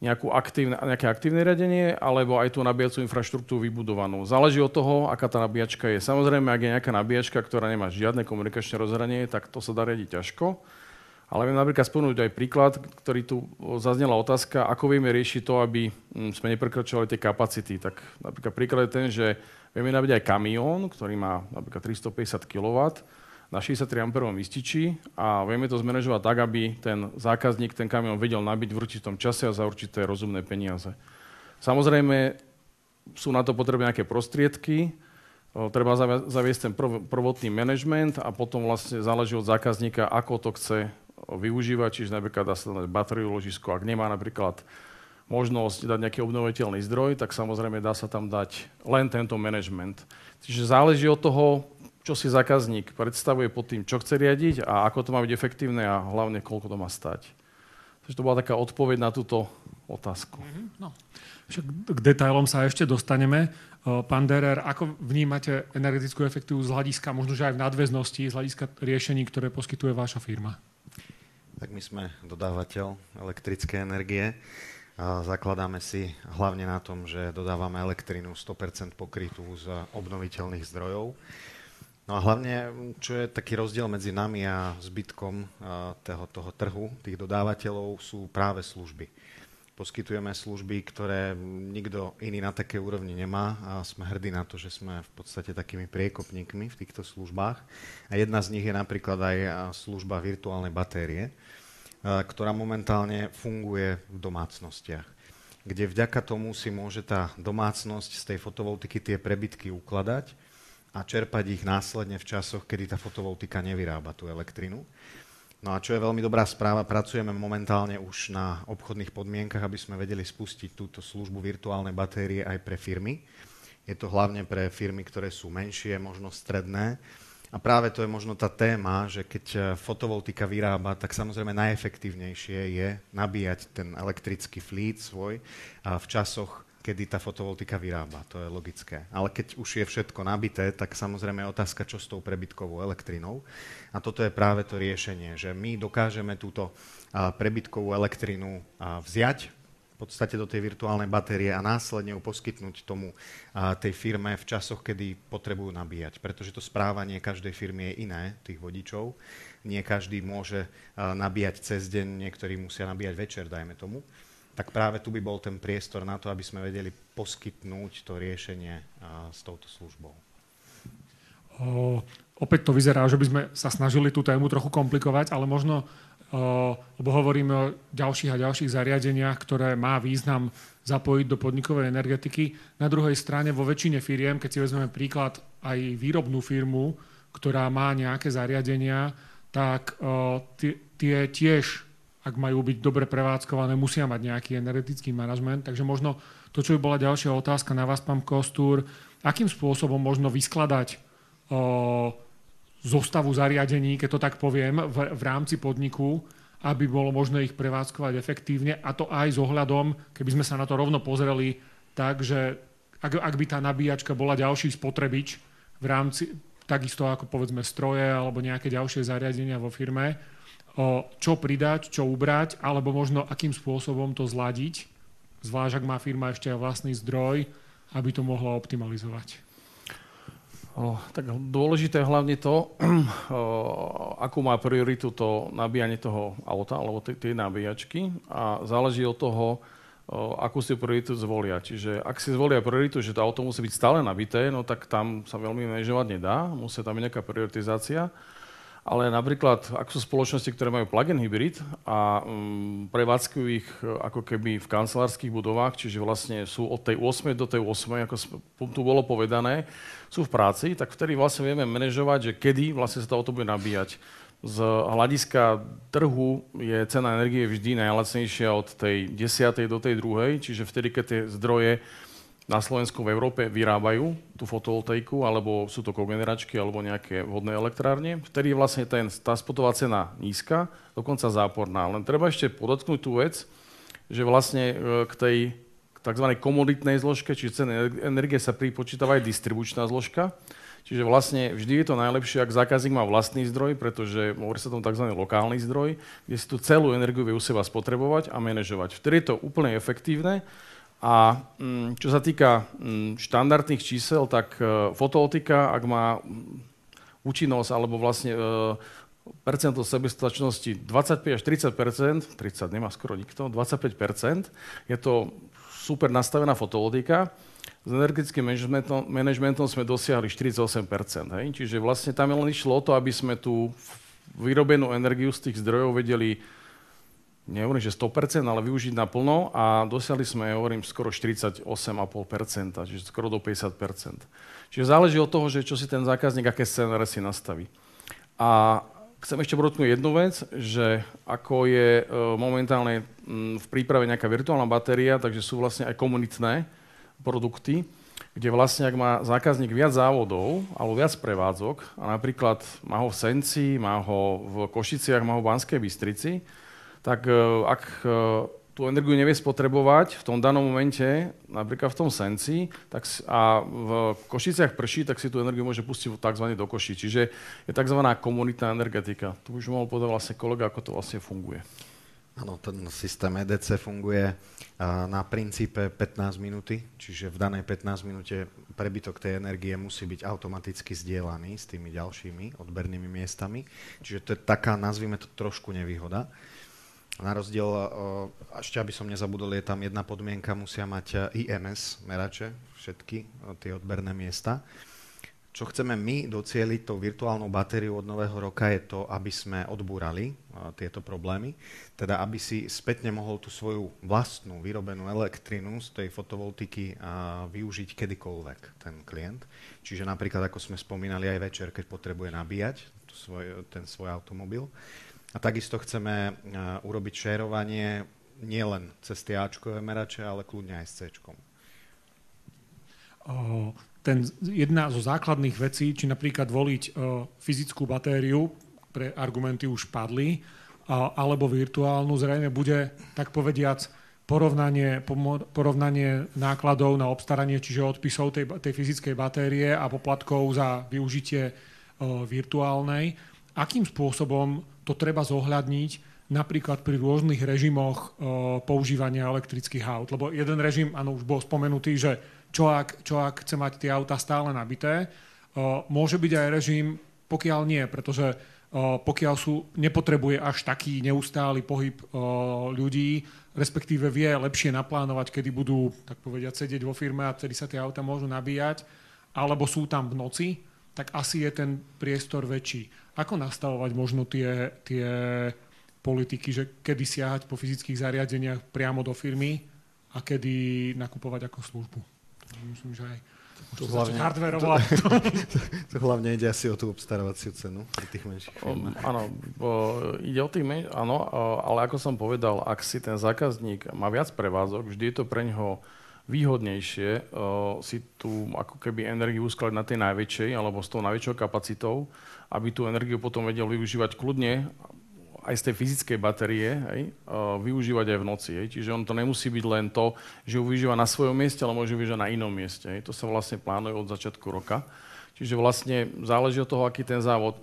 nejaké aktívne riadenie, alebo aj tú nabíjacú infraštruktúru vybudovanú. Záleží od toho, aká tá nabíjačka je. Samozrejme, ak je nejaká nabíjačka, ktorá nemá žiadne komunikačné rozhranie, tak to sa dá riadiť ťažko. Ale viem napríklad spomenúť aj príklad, ktorý tu zaznela otázka, ako vieme riešiť to, aby sme neprekročovali tie kapacity. Tak napríklad príklad je ten, že vieme nabíjať aj kamión, ktorý má napríklad 350 kW na 63 A ističí a vieme to zmanéžovať tak, aby ten zákazník ten kamión vedel nabiť v určitom čase a za určité rozumné peniaze. Samozrejme, sú na to potrebné nejaké prostriedky, treba zaviesť ten prvotný manažment a potom vlastne záleží od zákazníka, ako to chce využívať, čiže napríklad dá sa dať batériu ložisko, ak nemá napríklad možnosť dať nejaký obnoviteľný zdroj, tak samozrejme dá sa tam dať len tento manažment. Čiže záleží od toho, čo si zákazník predstavuje pod tým, čo chce riadiť a ako to má byť efektívne a hlavne, koľko to má stať. Takže to bola taká odpoveď na túto otázku. No. Však k detailom sa ešte dostaneme. Pán Derer, ako vnímate energetickú efektivitu z hľadiska, možno že aj v nadväznosti, z hľadiska riešení, ktoré poskytuje vaša firma? Tak my sme dodávateľ elektrickej energie. Zakladáme si hlavne na tom, že dodávame elektrinu 100% pokrytú z obnoviteľných zdrojov. No a hlavne, čo je taký rozdiel medzi nami a zbytkom toho trhu, tých dodávateľov, sú práve služby. Poskytujeme služby, ktoré nikto iný na takej úrovni nemá a sme hrdí na to, že sme v podstate takými priekopníkmi v týchto službách. A jedna z nich je napríklad aj služba virtuálnej batérie, ktorá momentálne funguje v domácnostiach, kde vďaka tomu si môže tá domácnosť z tej fotovoltiky tie prebytky ukladať a čerpať ich následne v časoch, kedy tá fotovoltika nevyrába tú elektrinu. No a čo je veľmi dobrá správa, pracujeme momentálne už na obchodných podmienkach, aby sme vedeli spustiť túto službu virtuálnej batérie aj pre firmy. Je to hlavne pre firmy, ktoré sú menšie, možno stredné. A práve to je možno tá téma, že keď fotovoltika vyrába, tak samozrejme najefektívnejšie je nabíjať ten elektrický fleet svoj v časoch, kedy tá fotovoltika vyrába. To je logické. Ale keď už je všetko nabité, tak samozrejme je otázka, čo s tou prebytkovou elektrinou. A toto je práve to riešenie, že my dokážeme túto prebytkovú elektrinu vziať v podstate do tej virtuálnej batérie a následne ju poskytnúť tomu tej firme v časoch, kedy potrebujú nabíjať. Pretože to správanie každej firmy je iné, tých vodičov. Nie každý môže nabíjať cez deň, niektorí musia nabíjať večer, dajme tomu. Tak práve tu by bol ten priestor na to, aby sme vedeli poskytnúť to riešenie s touto službou. Opäť to vyzerá, že by sme sa snažili tú tému trochu komplikovať, ale možno, lebo hovoríme o ďalších a ďalších zariadeniach, ktoré má význam zapojiť do podnikovej energetiky. Na druhej strane vo väčšine firiem, keď si vezmeme príklad aj výrobnú firmu, ktorá má nejaké zariadenia, tak tie tiež, ak majú byť dobre prevádzkované, musia mať nejaký energetický manažment. Takže možno to, čo by bola ďalšia otázka na vás, pán Kostúr, akým spôsobom možno vyskladať zostavu zariadení, keď to tak poviem, v rámci podniku, aby bolo možné ich prevádzkovať efektívne, a to aj s ohľadom, keby sme sa na to rovno pozreli, tak, že ak by tá nabíjačka bola ďalší spotrebič v rámci, takisto ako povedzme stroje alebo nejaké ďalšie zariadenia vo firme, čo pridať, čo ubrať, alebo možno akým spôsobom to zladiť, zvlášť ak má firma ešte aj vlastný zdroj, aby to mohla optimalizovať. Tak dôležité je hlavne to, akú má prioritu to nabíjanie toho auta alebo tej nabíjačky a záleží od toho, akú si prioritu zvolia. Čiže ak si zvolia prioritu, že to auto musí byť stále nabité, no tak tam sa veľmi manažovať nedá, musí tam byť nejaká prioritizácia. Ale napríklad, ak sú spoločnosti, ktoré majú plug-in hybrid a prevádzkujú ich ako keby v kancelárskych budovách, čiže vlastne sú od tej 8. do tej 8., ako tu bolo povedané, sú v práci, tak vtedy vlastne vieme manažovať, že kedy vlastne sa to auto bude nabíjať. Z hľadiska trhu je cena energie vždy najlacnejšia od tej 10. do tej 2., čiže vtedy, keď tie zdroje na Slovensku, v Európe vyrábajú tú fotovoltaiku, alebo sú to kogeneračky, alebo nejaké vodné elektrárne. Vtedy je vlastne tá spotová cena nízka, dokonca záporná. Len treba ešte podotknúť tú vec, že vlastne k tej tzv. Komoditnej zložke, čiže ceny energie sa pripočítava aj distribučná zložka. Čiže vlastne vždy je to najlepšie, ak zákazník má vlastný zdroj, pretože hovorí sa tomu tzv. Lokálny zdroj, kde si tú celú energiu vie u seba spotrebovať a manažovať. Vtedy je to úplne efektívne. A čo sa týka štandardných čísel, tak fotovoltika, ak má účinnosť alebo vlastne percento sebestačnosti 25 až 30%, 30 nemá skoro nikto, 25%, je to super nastavená fotovoltika. s energetickým manažmentom sme dosiahli 48%. Hej? Čiže vlastne tam len išlo o to, aby sme tú vyrobenú energiu z tých zdrojov vedeli, nehovorím, že 100%, ale využiť naplno a dosiahli sme, hovorím, skoro 48,5%, čiže skoro do 50%. Čiže záleží od toho, že čo si ten zákazník, aké scenáre si nastaví. A chcem ešte podotknúť jednu vec, že ako je momentálne v príprave nejaká virtuálna batéria, takže sú vlastne aj komunitné produkty, kde vlastne, ak má zákazník viac závodov alebo viac prevádzok, a napríklad má ho v Senci, má ho v Košiciach, má ho v Banskej Bystrici, tak ak tú energiu nevie spotrebovať v tom danom momente, napríklad v tom Senci, tak a v Košiciach prší, tak si tú energiu môže pustiť tzv. Do koší. Čiže je tzv. Komunitná energetika. Tu už mohol povedať vlastne kolega, ako to vlastne funguje. Áno, ten systém EDC funguje na princípe 15 minúty, čiže v danej 15 minúte prebytok tej energie musí byť automaticky zdieľaný s tými ďalšími odbernými miestami. Čiže to je taká, nazvime to trošku nevýhoda. Na rozdiel, ešte aby som nezabudol, je tam jedna podmienka, musia mať IMS merače, všetky tie odberné miesta. Čo chceme my docieliť tou virtuálnou batériou od nového roka je to, aby sme odbúrali tieto problémy, teda aby si spätne mohol tú svoju vlastnú vyrobenú elektrinu z tej fotovoltiky využiť kedykoľvek ten klient. Čiže napríklad, ako sme spomínali aj večer, keď potrebuje nabíjať ten svoj automobil. A takisto chceme urobiť šérovanie nielen cez tie Ačkové merače, ale kľudne aj s Cčkom. Jedna zo základných vecí, či napríklad voliť fyzickú batériu, pre argumenty už padli, alebo virtuálnu, zrejme bude, tak povediac, porovnanie nákladov na obstaranie, čiže odpisov tej fyzickej batérie a poplatkov za využitie virtuálnej. Akým spôsobom to treba zohľadniť napríklad pri rôznych režimoch používania elektrických aut? Lebo jeden režim, áno, už bol spomenutý, že čo ak chce mať tie autá stále nabité. Môže byť aj režim, pokiaľ nie, pretože pokiaľ nepotrebuje až taký neustály pohyb ľudí, respektíve vie lepšie naplánovať, kedy budú, tak povediať, sedieť vo firme a vtedy sa tie auta môžu nabíjať, alebo sú tam v noci, tak asi je ten priestor väčší. Ako nastavovať možno tie politiky, že kedy siahať po fyzických zariadeniach priamo do firmy a kedy nakupovať ako službu? Myslím, že aj to hlavne ide asi o tú obstarávaciu cenu pri tých menších firmách. Áno, ide o tých áno, ale ako som povedal, ak si ten zákazník má viac prevádzok, vždy je to pre ňoho výhodnejšie si tú ako keby energiu uskladiť na tej najväčšej alebo s tou najväčšou kapacitou, aby tú energiu potom vedel využívať kľudne aj z tej fyzickej batérie, využívať aj v noci. Čiže on to nemusí byť len to, že ho využíva na svojom mieste, ale môže využívať na inom mieste. To sa vlastne plánuje od začiatku roka. Čiže vlastne záleží od toho, aký ten závod.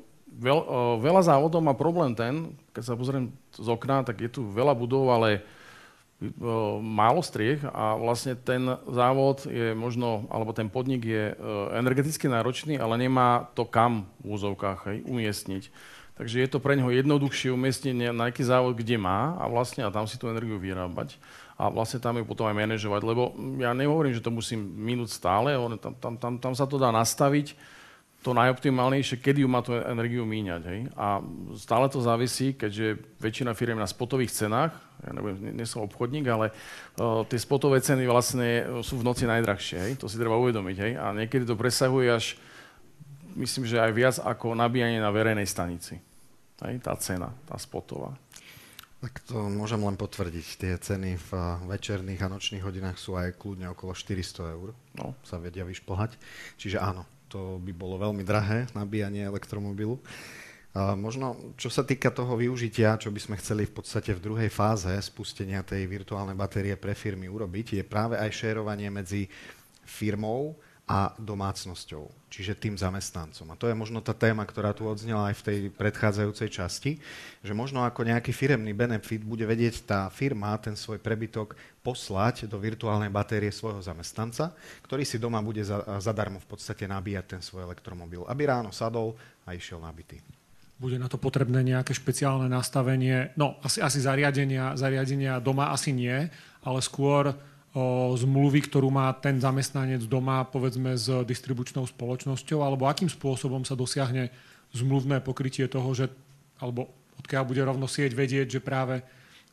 Veľa závodov má problém ten, keď sa pozriem z okna, tak je tu veľa budov, ale málo striech a vlastne ten závod je možno, alebo ten podnik je energeticky náročný, ale nemá to kam v úzovkách umiestniť. Takže je to pre neho jednoduchšie umiestniť na nejaký závod, kde má a vlastne a tam si tú energiu vyrábať a vlastne tam ju potom aj manažovať, lebo ja nehovorím, že to musím minúť stále, tam sa to dá nastaviť to najoptimálnejšie, kedy ju má tú energiu míňať. Hej? A stále to závisí, keďže väčšina firiem na spotových cenách, ja nie som obchodník, ale tie spotové ceny vlastne sú v noci najdrahšie. Hej? To si treba uvedomiť. Hej? A niekedy to presahuje až, myslím, že aj viac ako nabíjanie na verejnej stanici. Hej? Tá cena, tá spotová. Tak to môžem len potvrdiť. Tie ceny v večerných a nočných hodinách sú aj kľudne okolo 400 eur. No. Sa vedia vyšplhať. Čiže áno, to by bolo veľmi drahé nabíjanie elektromobilu. Možno, čo sa týka toho využitia, čo by sme chceli v podstate v druhej fáze spustenia tej virtuálnej batérie pre firmy urobiť, je práve aj šérovanie medzi firmou a domácnosťou, čiže tým zamestnancom. A to je možno tá téma, ktorá tu odznela aj v tej predchádzajúcej časti, že možno ako nejaký firemný benefit bude vedieť tá firma ten svoj prebytok poslať do virtuálnej batérie svojho zamestnanca, ktorý si doma bude zadarmo v podstate nabíjať ten svoj elektromobil, aby ráno sadol a išiel nabitý. Bude na to potrebné nejaké špeciálne nastavenie? No, asi zariadenia doma asi nie, ale skôr zmluvy, ktorú má ten zamestnanec doma, povedzme, s distribučnou spoločnosťou, alebo akým spôsobom sa dosiahne zmluvné pokrytie toho, že, alebo odkiaľ bude rovno sieť vedieť, že práve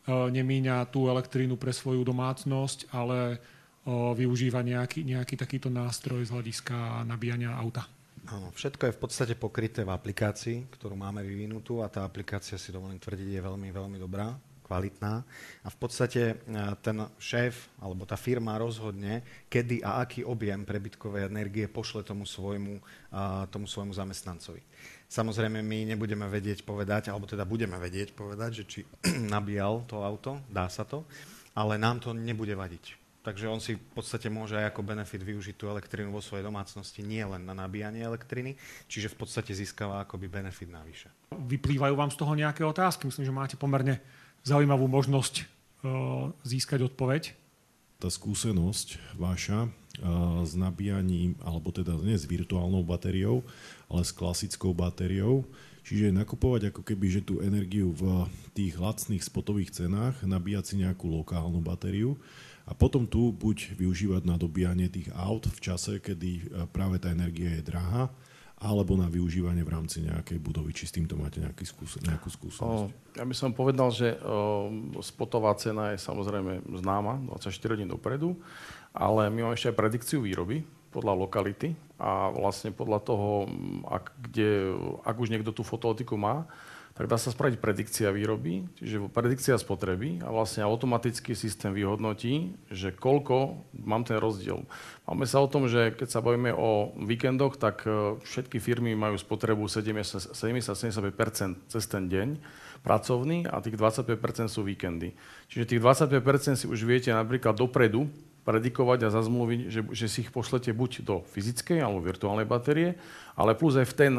nemíňa tú elektrínu pre svoju domácnosť, ale využíva nejaký takýto nástroj z hľadiska nabíjania auta. Áno, všetko je v podstate pokryté v aplikácii, ktorú máme vyvinutú a tá aplikácia, si dovolím tvrdiť, je veľmi, veľmi dobrá, kvalitná. A v podstate ten šéf alebo tá firma rozhodne, kedy a aký objem prebytkovej energie pošle tomu svojmu zamestnancovi. Samozrejme, my nebudeme vedieť povedať, alebo teda budeme vedieť povedať, že či nabíjal to auto, dá sa to, ale nám to nebude vadiť. Takže on si v podstate môže aj ako benefit využiť tú elektrínu vo svojej domácnosti, nie len na nabíjanie elektriny, čiže v podstate získava akoby benefit navyše. Vyplývajú vám z toho nejaké otázky? Myslím, že máte pomerne zaujímavú možnosť získať odpoveď. Tá skúsenosť vaša s nabíjaním, alebo teda nie s virtuálnou batériou, ale s klasickou batériou, čiže nakupovať ako keby, že tú energiu v tých lacných spotových cenách, nabíjať si nejakú lokálnu batériu a potom tu buď využívať na dobíjanie tých aut v čase, kedy práve tá energia je drahá, alebo na využívanie v rámci nejakej budovy. Či s týmto máte nejakú skúsenosť? Ja by som povedal, že spotová cena je samozrejme známa 24 hodín dopredu, ale my máme ešte aj predikciu výroby podľa lokality a vlastne podľa toho, ak už niekto tú fotovoltiku má, tak dá sa spraviť predikcia výroby, čiže predikcia spotreby a vlastne automaticky systém vyhodnotí, že koľko mám ten rozdiel. Máme sa o tom, že keď sa bavíme o víkendoch, tak všetky firmy majú spotrebu 70-75% cez ten deň pracovný a tých 25% sú víkendy. Čiže tých 25% si už viete napríklad dopredu predikovať a zazmluviť, že si ich pošlete buď do fyzickej alebo virtuálnej batérie, ale plus aj v ten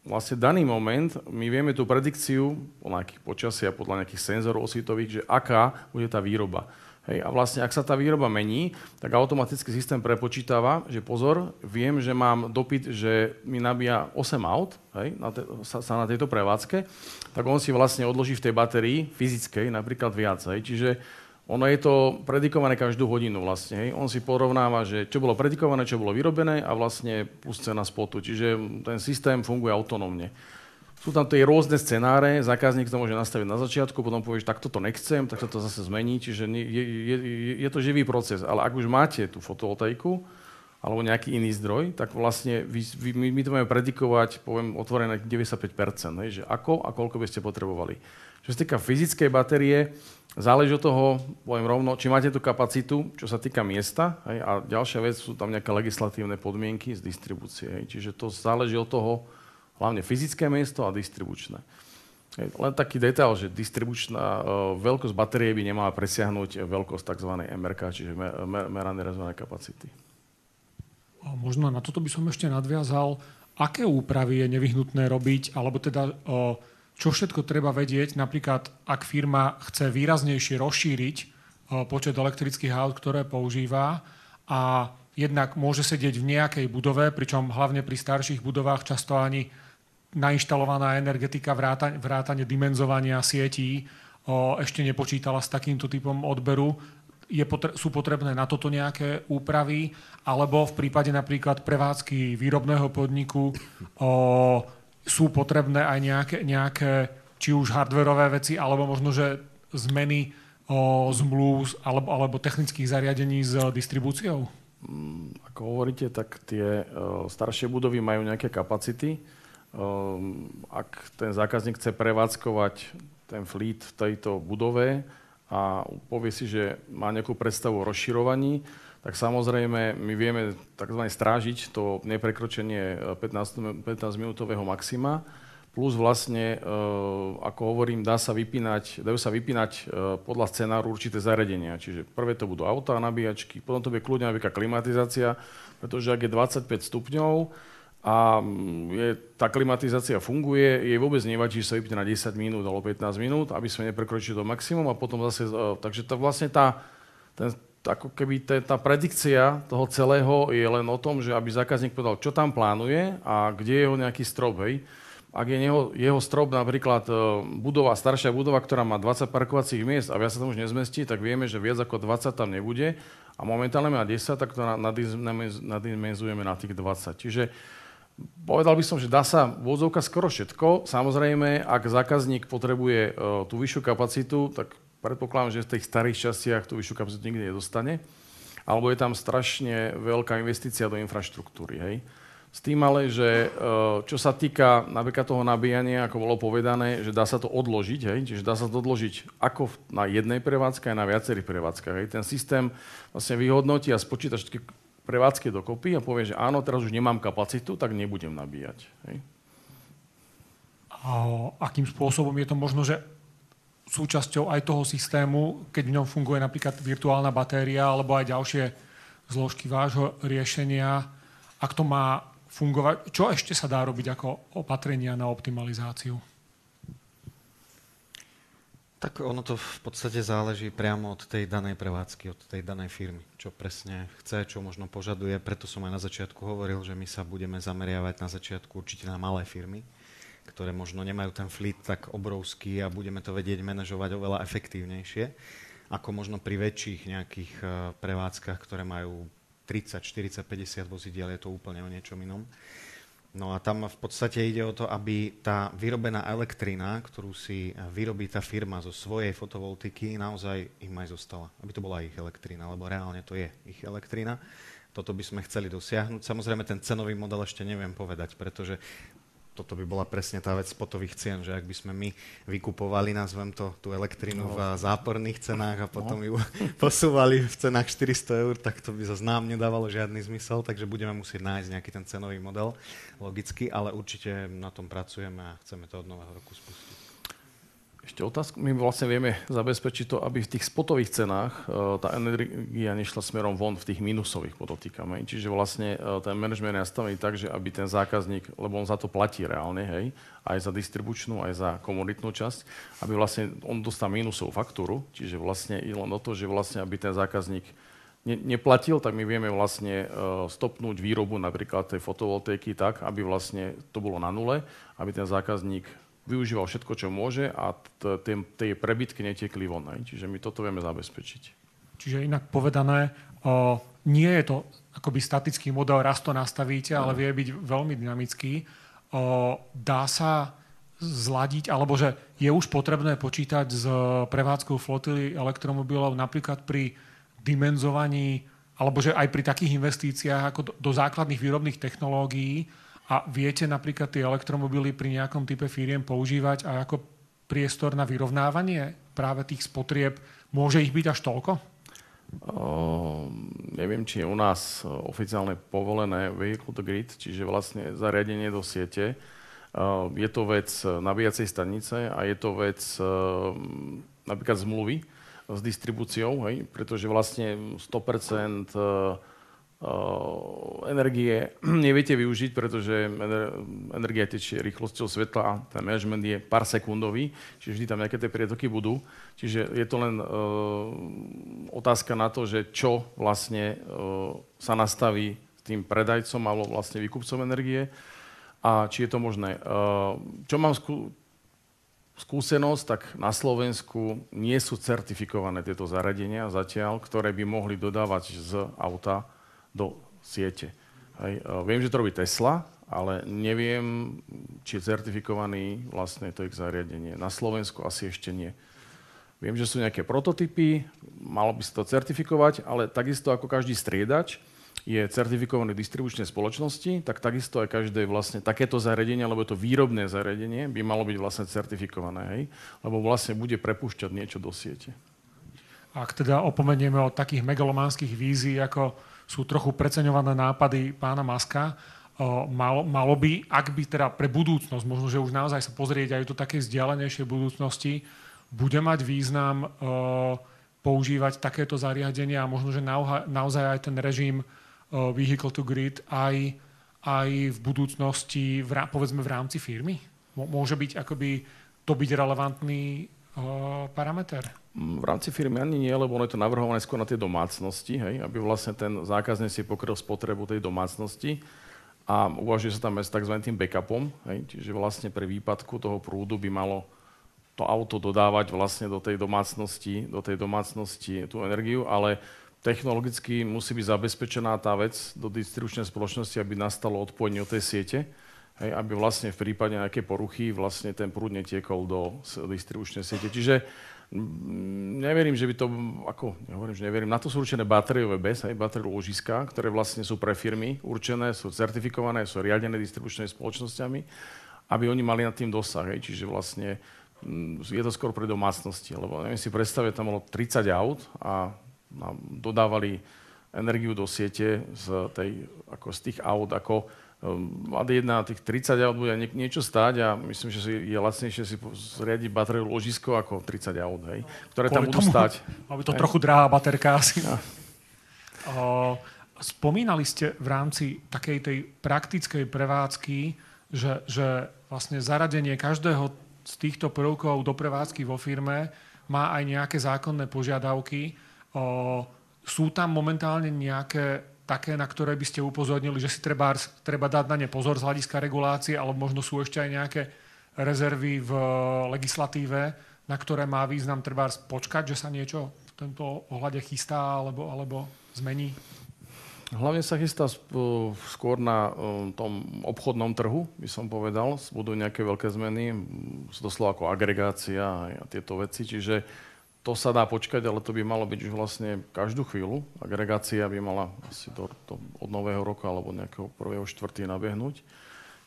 vlastne daný moment my vieme tú predikciu podľa nejakých počasia, podľa nejakých senzorov osvitových, že aká bude tá výroba. Hej, a vlastne, ak sa tá výroba mení, tak automaticky systém prepočítava, že pozor, viem, že mám dopyt, že mi nabíja 8 aut, hej, na tejto prevádzke, tak on si vlastne odloží v tej batérii fyzickej napríklad viac. Hej, čiže ono je to predikované každú hodinu vlastne. Hej. On si porovnáva, že čo bolo predikované, čo bolo vyrobené a vlastne plus cena spotu. Čiže ten systém funguje autonómne. Sú tam tie rôzne scenáre, zákazník to môže nastaviť na začiatku, potom povie, že takto to nechcem, tak to zase zmení. Čiže je to živý proces. Ale ak už máte tú fotovoltaiku alebo nejaký iný zdroj, tak vlastne my to máme predikovať, poviem, otvorené 95%, hej, že ako a koľko by ste potrebovali. Čo sa týka fyzickej batérie, záleží od toho, poviem rovno, či máte tú kapacitu, čo sa týka miesta, hej, a ďalšia vec sú tam nejaké legislatívne podmienky z distribúcie. Hej, čiže to záleží od toho, hlavne fyzické miesto a distribučné. Hej, len taký detail, že distribučná veľkosť batérie by nemala presiahnuť veľkosť tzv. MRK, čiže merané rezervnej kapacity. Možno na toto by som ešte nadviazal. Aké úpravy je nevyhnutné robiť, alebo teda čo všetko treba vedieť, napríklad ak firma chce výraznejšie rozšíriť počet elektrických aut, ktoré používa a jednak môže sedieť v nejakej budove, pričom hlavne pri starších budovách často ani nainštalovaná energetika vrátane dimenzovania sietí ešte nepočítala s takýmto typom odberu. Sú potrebné na toto nejaké úpravy, alebo v prípade napríklad prevádzky výrobného podniku sú potrebné aj nejaké či už hardwareové veci, alebo možno, že zmeny zmluv alebo technických zariadení s distribúciou? Ako hovoríte, tak tie staršie budovy majú nejaké kapacity. Ak ten zákazník chce prevádzkovať ten fleet v tejto budove a povie si, že má nejakú predstavu o rozširovaní, tak samozrejme my vieme tzv. Strážiť to neprekročenie 15-minútového maxima, plus vlastne, ako hovorím, dajú sa vypínať podľa scenáru určité zariadenia. Čiže prvé to budú autá, nabíjačky, potom to bude kľudne napríklad klimatizácia, pretože ak je 25 stupňov a tá klimatizácia funguje, jej vôbec nevadí, že sa vypne na 10 minút alebo 15 minút, aby sme neprekročili to maximum a potom zase, takže to vlastne ako keby tá predikcia toho celého je len o tom, že aby zákazník povedal, čo tam plánuje a kde je jeho nejaký strop. Hej. ak je jeho strop napríklad staršia budova, ktorá má 20 parkovacích miest a viac sa tam už nezmestí, tak vieme, že viac ako 20 tam nebude a momentálne má 10, tak to nadimenzujeme na tých 20. Čiže povedal by som, že dá sa vozovka skoro všetko. Samozrejme, ak zákazník potrebuje tú vyššiu kapacitu, tak predpokladám, že v tých starých častiach tú vyššiu kapacitu nikdy nedostane. Alebo je tam strašne veľká investícia do infraštruktúry, hej. S tým ale, že čo sa týka napríklad toho nabíjania, ako bolo povedané, že dá sa to odložiť, hej? Čiže dá sa to odložiť ako na jednej prevádzke, aj na viacerých prevádzkach. Hej? Ten systém vlastne vyhodnotí a spočíta všetky prevádzky dokopy a povie, že áno, teraz už nemám kapacitu, tak nebudem nabíjať. Hej? A akým spôsobom je to možno, že súčasťou aj toho systému, keď v ňom funguje napríklad virtuálna batéria alebo aj ďalšie zložky vášho riešenia, ak to má fungovať, čo ešte sa dá robiť ako opatrenia na optimalizáciu? Tak ono to v podstate záleží priamo od tej danej prevádzky, od tej danej firmy, čo presne chce, čo možno požaduje. Preto som aj na začiatku hovoril, že my sa budeme zameriavať na začiatku určite na malé firmy, ktoré možno nemajú ten fleet tak obrovský a budeme to vedieť manažovať oveľa efektívnejšie, ako možno pri väčších nejakých prevádzkach, ktoré majú 30, 40, 50 vozidiel, je to úplne o niečom inom. No a tam v podstate ide o to, aby tá vyrobená elektrina, ktorú si vyrobí tá firma zo svojej fotovoltiky, naozaj im aj zostala. Aby to bola ich elektrina, lebo reálne to je ich elektrina. Toto by sme chceli dosiahnuť. Samozrejme, ten cenový model ešte neviem povedať, pretože toto by bola presne tá vec spotových cien, že ak by sme my vykupovali, nazvem to, tú elektrínu v záporných cenách a potom ju posúvali v cenách 400 eur, tak to by zase nám nedávalo žiadny zmysel, takže budeme musieť nájsť nejaký ten cenový model, logicky, ale určite na tom pracujeme a chceme to od nového roku spustiť. Ešte otázku. My vlastne vieme zabezpečiť to, aby v tých spotových cenách tá energia nešla smerom von v tých minusových, podotýkame. Čiže vlastne ten manažment je nastavený tak, že aby ten zákazník, lebo on za to platí reálne, hej, aj za distribučnú, aj za komoditnú časť, aby vlastne on dostal minusovú faktúru, čiže vlastne je len o to, že vlastne aby ten zákazník neplatil, tak my vieme vlastne stopnúť výrobu napríklad tej fotovoltaiky tak, aby vlastne to bolo na nule, aby ten zákazník využíval všetko, čo môže a tie prebytky netiekli von. Čiže my toto vieme zabezpečiť. Čiže inak povedané, nie je to akoby statický model, raz to nastavíte, ale vie byť veľmi dynamický. Dá sa zladiť, alebo že je už potrebné počítať s prevádzkou flotily elektromobilov napríklad pri dimenzovaní, alebo že aj pri takých investíciách ako do základných výrobných technológií. A viete napríklad tie elektromobily pri nejakom type firiem používať aj ako priestor na vyrovnávanie práve tých spotrieb? Môže ich byť až toľko? Neviem, či je u nás oficiálne povolené vehicle to grid, čiže vlastne zariadenie do siete. Je to vec nabíjacej stanice a je to vec napríklad zmluvy s distribúciou, hej? Pretože vlastne 100% energie neviete využiť, pretože energia tečie rýchlosťou svetla a ten management je pár sekundový, čiže vždy tam nejaké tie prietoky budú. Čiže je to len otázka na to, že čo vlastne sa nastaví s tým predajcom alebo vlastne výkupcom energie a či je to možné. Čo mám skúsenosť, tak na Slovensku nie sú certifikované tieto zariadenia zatiaľ, ktoré by mohli dodávať z auta do siete. Hej. Viem, že to robí Tesla, ale neviem, či je certifikovaný vlastne to ich zariadenie. Na Slovensku asi ešte nie. Viem, že sú nejaké prototypy, malo by sa to certifikovať, ale takisto ako každý striedač je certifikovaný distribučnej spoločnosti, tak takisto aj každé vlastne takéto zariadenie, alebo to výrobné zariadenie by malo byť vlastne certifikované, hej? Lebo vlastne bude prepúšťať niečo do siete. Ak teda opomenieme od takých megalománskych vízií, ako sú trochu preceňované nápady pána Muska, malo by, ak by teda pre budúcnosť, možno, že už naozaj sa pozrieť aj do takej vzdialenejšej budúcnosti, bude mať význam používať takéto zariadenia a možno, že naozaj aj ten režim vehicle to grid aj v budúcnosti, povedzme v rámci firmy? Môže byť akoby to byť relevantný parameter? V rámci firmy ani nie, lebo ono je to navrhované skôr na tie domácnosti, hej, aby vlastne ten zákazník si pokryl spotrebu tej domácnosti. a uvažuje sa tam aj s tzv. Tým backupom, hej, čiže vlastne pri výpadku toho prúdu by malo to auto dodávať vlastne do tej domácnosti tú energiu, ale technologicky musí byť zabezpečená tá vec do distribučnej spoločnosti, aby nastalo odpojenie od tej siete, hej, aby vlastne v prípade nejaké poruchy vlastne ten prúd netiekol do distribučnej siete. Čiže neverím, že by to, neverím, na to sú určené batériové BESS, batériové ložiská, ktoré vlastne sú pre firmy určené, sú certifikované, sú riadené distribučnými spoločnosťami, aby oni mali nad tým dosah. Hej. Čiže vlastne je to skôr pre domácnosti, lebo neviem si predstaviť, tam bolo 30 aut a dodávali energiu do siete z tých aut, jedna tých 30 aut bude niečo stáť a myslím, že je lacnejšie si zriadiť batériové ložisko ako 30 aut, hej, ktoré tam budú stáť. Aby to trochu drahá baterka asi. Ja. Spomínali ste v rámci takej tej praktickej prevádzky, že vlastne zaradenie každého z týchto prvkov do prevádzky vo firme má aj nejaké zákonné požiadavky. Sú tam momentálne nejaké také, na ktoré by ste upozornili, že si treba dať na ne pozor z hľadiska regulácie, alebo možno sú ešte aj nejaké rezervy v legislatíve, na ktoré má význam trebárs počkať, že sa niečo v tomto ohľade chystá alebo zmení? Hlavne sa chystá skôr na tom obchodnom trhu, by som povedal. Budú nejaké veľké zmeny, doslova ako agregácia a tieto veci, čiže to sa dá počkať, ale to by malo byť už vlastne každú chvíľu. Agregácia by mala asi od nového roka alebo nejakého 1.4. nabehnúť.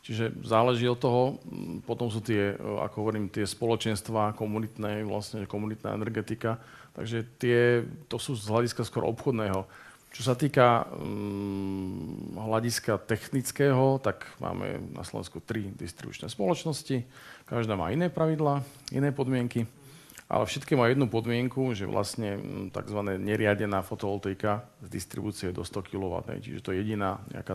Čiže záleží od toho. Potom sú tie, ako hovorím, tie spoločenstvá komunitné, vlastne komunitná energetika. Takže to sú z hľadiska skôr obchodného. Čo sa týka hľadiska technického, tak máme na Slovensku 3 distribučné spoločnosti. Každá má iné pravidlá, iné podmienky. Ale všetky má jednu podmienku, že vlastne tzv. Neriadená fotovoltaika z distribúcie do 100 kW. Čiže to je jediná nejaká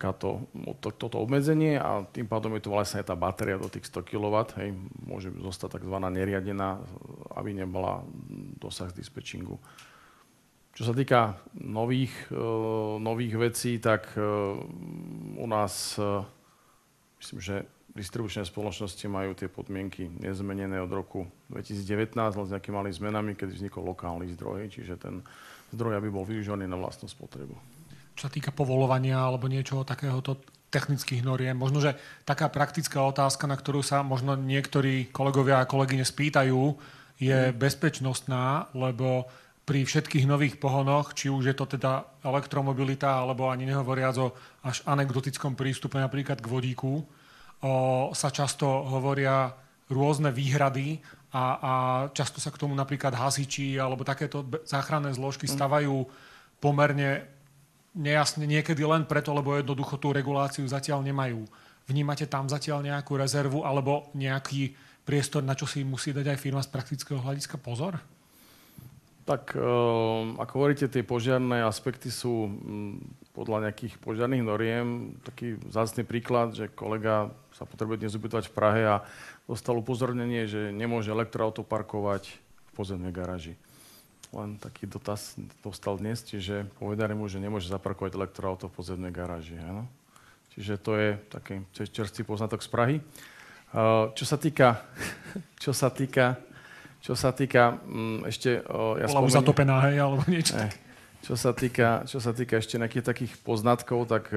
toto obmedzenie a tým pádom je to vlastne tá batéria do tých 100 kW. Hej, môže zostať tzv. Neriadená, aby nebola dosah dispečingu. Čo sa týka nových vecí, tak u nás myslím, že distribučné spoločnosti majú tie podmienky nezmenené od roku 2019, len s nejakými malými zmenami, keď vznikol lokálny zdroj, čiže ten zdroj aby bol využívaný na vlastnú spotrebu. Čo sa týka povolovania alebo niečoho takéhoto technických noriem, možno, že taká praktická otázka, na ktorú sa možno niektorí kolegovia a kolegyne spýtajú, je bezpečnostná, lebo pri všetkých nových pohonoch, či už je to teda elektromobilita, alebo ani nehovoriac o až anekdotickom prístupe napríklad k vodíku, sa často hovoria rôzne výhrady a často sa k tomu napríklad hasiči alebo takéto záchranné zložky stavajú pomerne nejasne, niekedy len preto, lebo jednoducho tú reguláciu zatiaľ nemajú. Vnímate tam zatiaľ nejakú rezervu alebo nejaký priestor, na čo si musí dať aj firma z praktického hľadiska pozor? Tak, ako hovoríte, tie požiarné aspekty sú podľa nejakých požiarných noriem. Taký vzácny príklad, že kolega sa potrebuje dnes ubytovať v Prahe a dostal upozornenie, že nemôže elektroauto parkovať v podzemnej garáži. Len taký dotaz dostal dnes, čiže povedali mu, že nemôže zaparkovať elektroauto v podzemnej garáži. Áno? Čiže to je taký čerstvý poznatok z Prahy. Čo sa týka ešte... Bola už zatopená, hej, alebo niečo také. Čo sa týka ešte nejakých takých poznatkov, tak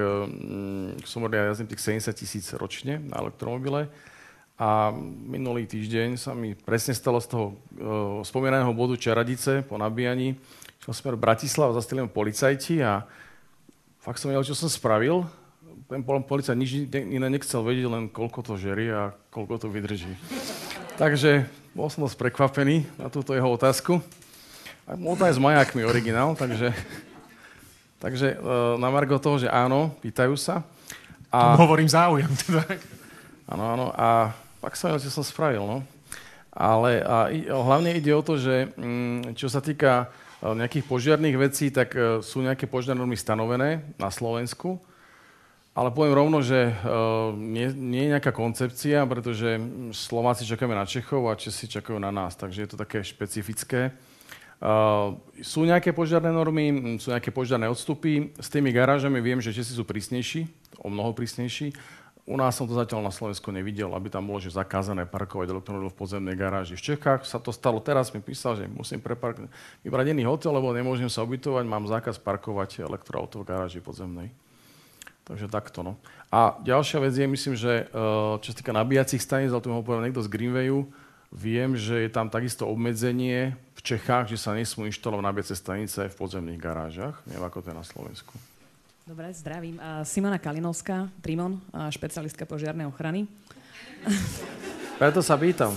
som jazdím tých 70 000 ročne na elektromobile a minulý týždeň sa mi presne stalo z toho spomínaného bodu Čaradice po nabíjaní. Šiel smer Bratislava, zastavili policajti a fakt som vedel, čo som spravil. Ten policajt nič iné nechcel vedieť, len koľko to žerie a koľko to vydrží. Takže bol som dosť prekvapený na túto jeho otázku. Bol to aj s majákmi originál, takže na margo toho, že áno, pýtajú sa. Tomu hovorím záujem. Teda. Áno, a pak som vedel, čo som spravil. No. Ale hlavne ide o to, že čo sa týka nejakých požiarných vecí, tak sú nejaké požiarné normy stanovené na Slovensku. Ale poviem rovno, že nie je nejaká koncepcia, pretože Slováci čakajú na Čechov a Česi čakajú na nás, takže je to také špecifické. Sú nejaké požiarne normy, sú nejaké požiarne odstupy. S tými garážami viem, že Česi sú prísnejší, o mnoho prísnejší. U nás som to zatiaľ na Slovensku nevidel, aby tam bolo že zakázané parkovať elektromobil v podzemnej garáži. V Čechách sa to stalo, teraz mi písal, že musím vybrať iný hotel, lebo nemôžem sa ubytovať, mám zákaz parkovať elektroauto v garáži podzemnej. Takže takto, no. A ďalšia vec je, myslím, že čo sa týka nabíjacích staníc, ale tu ho povedal niekto z Greenwayu, viem, že je tam takisto obmedzenie v Čechách, že sa nesmú inštalovať nabíjacie stanice v podzemných garážach. Neviem, ako to je na Slovensku. Dobre, zdravím. Simona Kalinovská, Trimon, špecialistka požiarnej ochrany. Preto sa pýtam.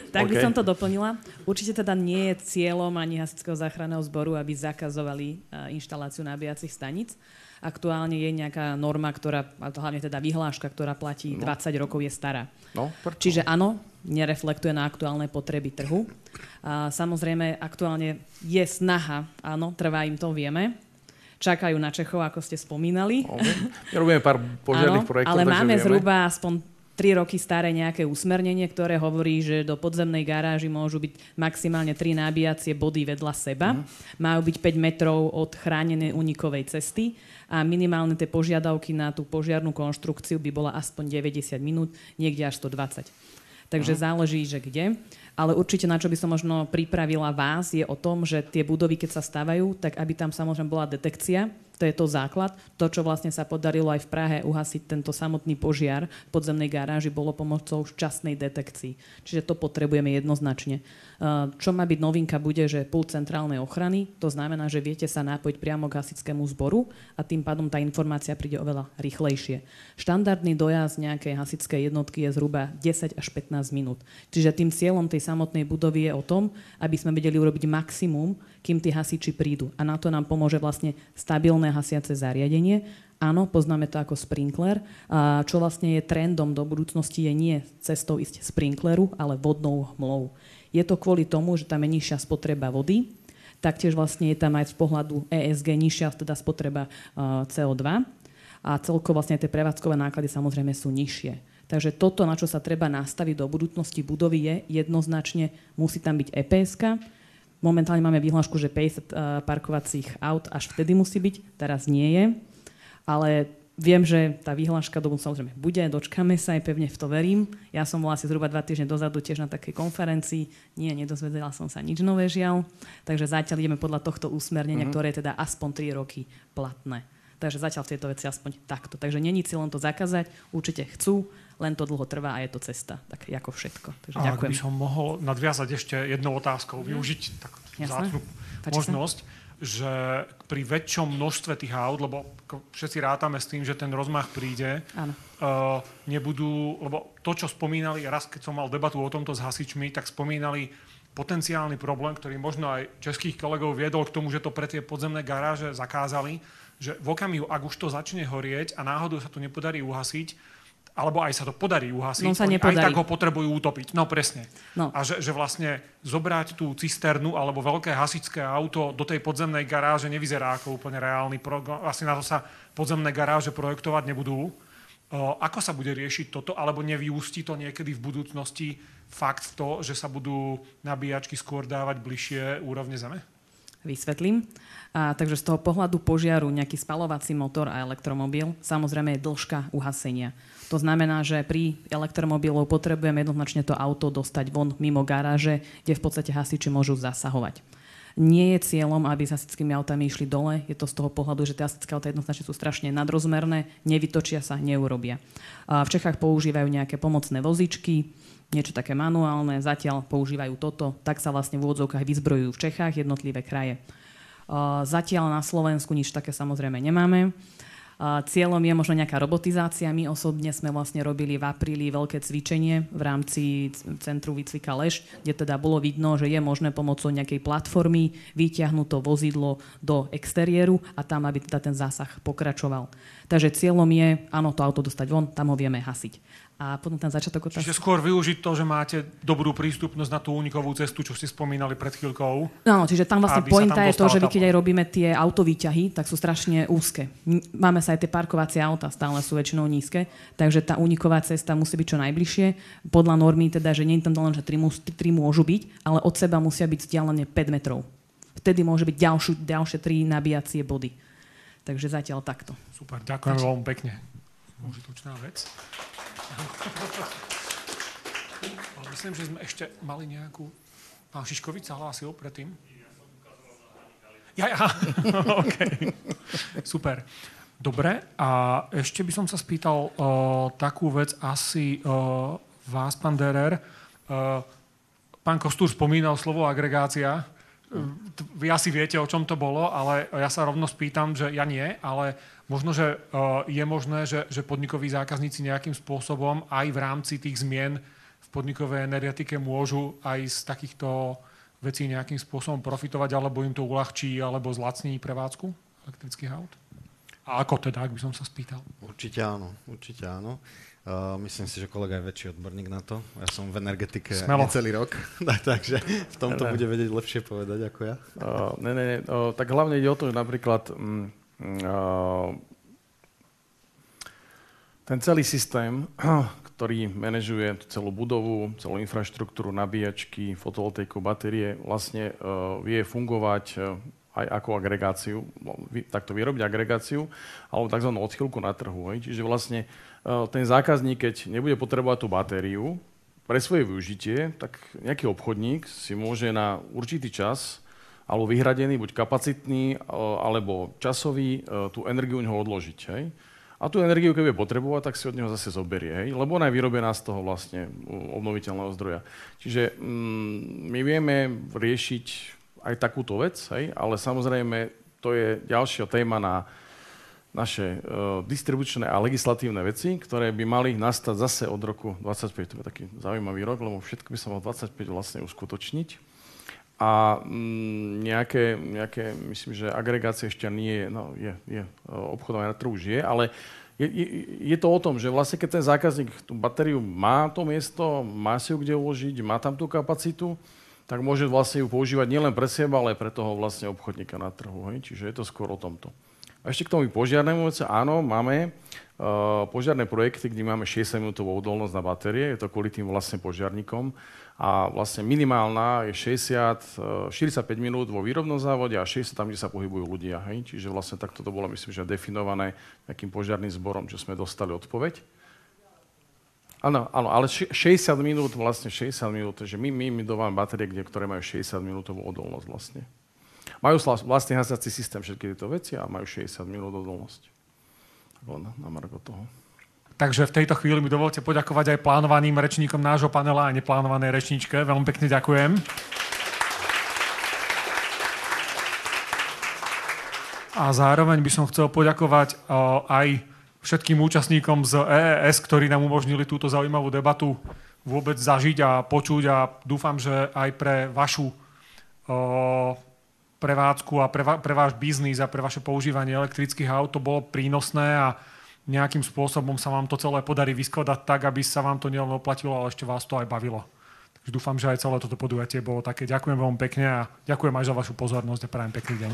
Tak by som to doplnila. Určite teda nie je cieľom ani Hasičského záchranného zboru, aby zakazovali inštaláciu nabíjacích staníc. Aktuálne je nejaká norma, a to hlavne teda vyhláška, ktorá platí 20 rokov, je stará. Čiže áno, nereflektuje na aktuálne potreby trhu. Samozrejme, aktuálne je snaha, áno, trvá im to, vieme. Čakajú na Čechov, ako ste spomínali. Robíme pár požiarných projektov, ale máme zhruba aspoň 3 roky staré nejaké usmernenie, ktoré hovorí, že do podzemnej garáži môžu byť maximálne 3 nabíjacie body vedľa seba. Majú byť 5 metrov od chránenej únikovej cesty a minimálne tie požiadavky na tú požiarnú konštrukciu by bola aspoň 90 minút, niekde až 120. Takže záleží, že kde. Ale určite, na čo by som možno pripravila vás, je o tom, že tie budovy, keď sa stavajú, tak aby tam samozrejme bola detekcia. To je to základ. To, čo vlastne sa podarilo aj v Prahe uhasiť tento samotný požiar v podzemnej garáži, bolo pomocou včasnej detekcii. Čiže to potrebujeme jednoznačne. Čo má byť novinka, bude, že pult centrálnej ochrany. To znamená, že viete sa nápojiť priamo k hasičskému zboru a tým pádom tá informácia príde oveľa rýchlejšie. Štandardný dojazd nejakej hasičskej jednotky je zhruba 10 až 15 minút. Čiže tým cieľom tej samotnej budovy je o tom, aby sme vedeli urobiť maximum, kým tí hasiči prídu. A na to nám pomôže vlastne stabilné hasiace zariadenie. Áno, poznáme to ako sprinkler. A čo vlastne je trendom do budúcnosti, je nie cestou ísť sprinkleru, ale vodnou hmlou. Je to kvôli tomu, že tam je nižšia spotreba vody, taktiež vlastne je tam aj z pohľadu ESG nižšia teda spotreba CO2 a celkovo vlastne tie prevádzkové náklady samozrejme sú nižšie. Takže toto, na čo sa treba nastaviť do budúcnosti budovy, je jednoznačne, musí tam byť EPS-ka. Momentálne máme vyhlášku, že 50 parkovacích aut až vtedy musí byť, teraz nie je. Ale viem, že tá vyhláška do budúcna samozrejme bude, dočkáme sa, aj pevne v to verím. Ja som bola asi zhruba 2 týždne dozadu tiež na takej konferencii. Nie, nedozvedela som sa nič nové, žiaľ. Takže zatiaľ ideme podľa tohto usmernenia, ktoré je teda aspoň 3 roky platné. Takže zatiaľ v tejto veci aspoň takto. Takže není cieľom to zakázať, určite chcú, len to dlho trvá a je to cesta. Tak ako všetko. Takže a ďakujem. Ak by som mohol nadviazať ešte jednou otázkou, využiť takú vzácnu možnosť, že pri väčšom množstve tých aut, lebo všetci rátame s tým, že ten rozmach príde, nebudú, lebo to, čo spomínali, raz keď som mal debatu o tomto s hasičmi, tak spomínali potenciálny problém, ktorý možno aj českých kolegov viedol k tomu, že to pre tie podzemné garáže zakázali, že v okamihu, ak už to začne horieť a náhodou sa to nepodarí uhasiť, alebo aj sa to podarí uhasiť, aj tak ho potrebujú utopiť. No presne. No. A že vlastne zobrať tú cisternu alebo veľké hasičské auto do tej podzemnej garáže nevyzerá ako úplne reálny program. Vlastne na to sa podzemné garáže projektovať nebudú. Ako sa bude riešiť toto? Alebo nevyústi to niekedy v budúcnosti fakt v to, že sa budú nabíjačky skôr dávať bližšie úrovne zeme? Vysvetlím. Takže z toho pohľadu požiaru nejaký spaľovací motor a elektromobil samozrejme je dĺžka uhasenia. To znamená, že pri elektromobilov potrebujeme jednoznačne to auto dostať von mimo garáže, kde v podstate hasiči môžu zasahovať. Nie je cieľom, aby s hasičskými autami išli dole. Je to z toho pohľadu, že tie hasičské auta jednoznačne sú strašne nadrozmerné, nevytočia sa, neurobia. V Čechách používajú nejaké pomocné vozičky, niečo také manuálne, zatiaľ používajú toto, tak sa vlastne v úvodzovkách vyzbrojujú v Čechách jednotlivé kraje. Zatiaľ na Slovensku nič také samozrejme nemáme. Cieľom je možno nejaká robotizácia. My osobne sme vlastne robili v apríli veľké cvičenie v rámci Centru výcvika Leš, kde teda bolo vidno, že je možné pomocou nejakej platformy vyťahnuť to vozidlo do exteriéru a tam, aby teda ten zásah pokračoval. Takže cieľom je, áno, to auto dostať von, tam ho vieme hasiť. A potom ten začiatok otázky. Čiže skôr využiť to, že máte dobrú prístupnosť na tú únikovú cestu, čo ste spomínali pred chvíľkou. Áno, čiže tam vlastne pointa je to, že my keď aj robíme tie autovýťahy, tak sú strašne úzke. Máme sa aj tie parkovacie auta, stále sú väčšinou nízke, takže tá úniková cesta musí byť čo najbližšie. Podľa normy teda, že nie je tam len, že 3 môžu byť, ale od seba musia byť vzdialené 5 metrov. Vtedy môže byť ďalšie 3 nabíjacie body. Takže zatiaľ takto. Super, ďakujem veľmi pekne. Užitočná vec. Myslím, že sme ešte mali nejakú... Pán Šiškovič sa hlásil predtým? Ja. OK. Super. Dobre, a ešte by som sa spýtal takú vec asi vás, pán Derer. Pán Kostúr spomínal slovo agregácia. Vy asi viete, o čom to bolo, ale ja sa rovno spýtam, že ja nie, ale možno, že je možné, že podnikoví zákazníci nejakým spôsobom aj v rámci tých zmien v podnikovej energetike môžu aj z takýchto vecí nejakým spôsobom profitovať, alebo im to uľahčí, alebo zlacní prevádzku elektrických aut? A ako teda, ak by som sa spýtal? Určite áno. Myslím si, že kolega je väčší odborník na to. Ja som v energetike necelý rok, takže v tomto bude vedieť lepšie povedať ako ja. Tak hlavne ide o to, že napríklad ten celý systém, ktorý manažuje celú budovu, celú infraštruktúru, nabíjačky, fotovoltaiku, batérie, vlastne vie fungovať aj ako agregáciu, takto vyrobiť agregáciu, alebo tzv. Odchýlku na trhu. Čiže vlastne ten zákazník, keď nebude potrebovať tú batériu pre svoje využitie, tak nejaký obchodník si môže na určitý čas alebo vyhradený, buď kapacitný, alebo časový, tú energiu u neho odložiť. Hej? A tú energiu, keď bude potrebovať, tak si od neho zase zoberie. Hej? Lebo ona je vyrobená z toho vlastne obnoviteľného zdroja. Čiže my vieme riešiť aj takúto vec, hej? Ale samozrejme to je ďalšia téma na naše distribučné a legislatívne veci, ktoré by mali nastať zase od roku 25. To je taký zaujímavý rok, lebo všetko by sa malo 25 vlastne uskutočniť. A nejaké, myslím, že agregácia ešte nie je, obchodovanie na trhu už je, ale je to o tom, že vlastne keď ten zákazník tú batériu má to miesto, má si ju kde uložiť, má tam tú kapacitu, tak môže vlastne ju používať nielen pre seba, ale aj pre toho vlastne obchodníka na trhu. Hej? Čiže je to skôr o tomto. A ešte k tomu požiarnému veci, áno, máme požiarné projekty, kde máme 60-minútovú odolnosť na batérie, je to kvôli tým vlastne požiarníkom. A vlastne minimálna je 45 minút vo výrobnom závode a 60 tam, kde sa pohybujú ľudia. Hej? Čiže vlastne takto to bolo, myslím, že definované nejakým požiarným zborom, čo sme dostali odpoveď. Áno, ale 60 minút, že my dávame batérie, ktoré majú 60 minútovú odolnosť vlastne. Majú vlastný hasací systém všetky tieto veci a majú 60 minút odolnosť. Na margo toho. Takže v tejto chvíli mi dovolte poďakovať aj plánovaným rečníkom nášho panela a neplánovanej rečníčke. Veľmi pekne ďakujem. A zároveň by som chcel poďakovať aj všetkým účastníkom z EES, ktorí nám umožnili túto zaujímavú debatu vôbec zažiť a počuť a dúfam, že aj pre vašu prevádzku a pre váš biznis a pre vaše používanie elektrických aut to bolo prínosné a nejakým spôsobom sa vám to celé podarí vyskladať tak, aby sa vám to nielen oplatilo, ale ešte vás to aj bavilo. Takže dúfam, že aj celé toto podujatie bolo také. Ďakujem veľmi pekne a ďakujem aj za vašu pozornosť a prajem pekný deň.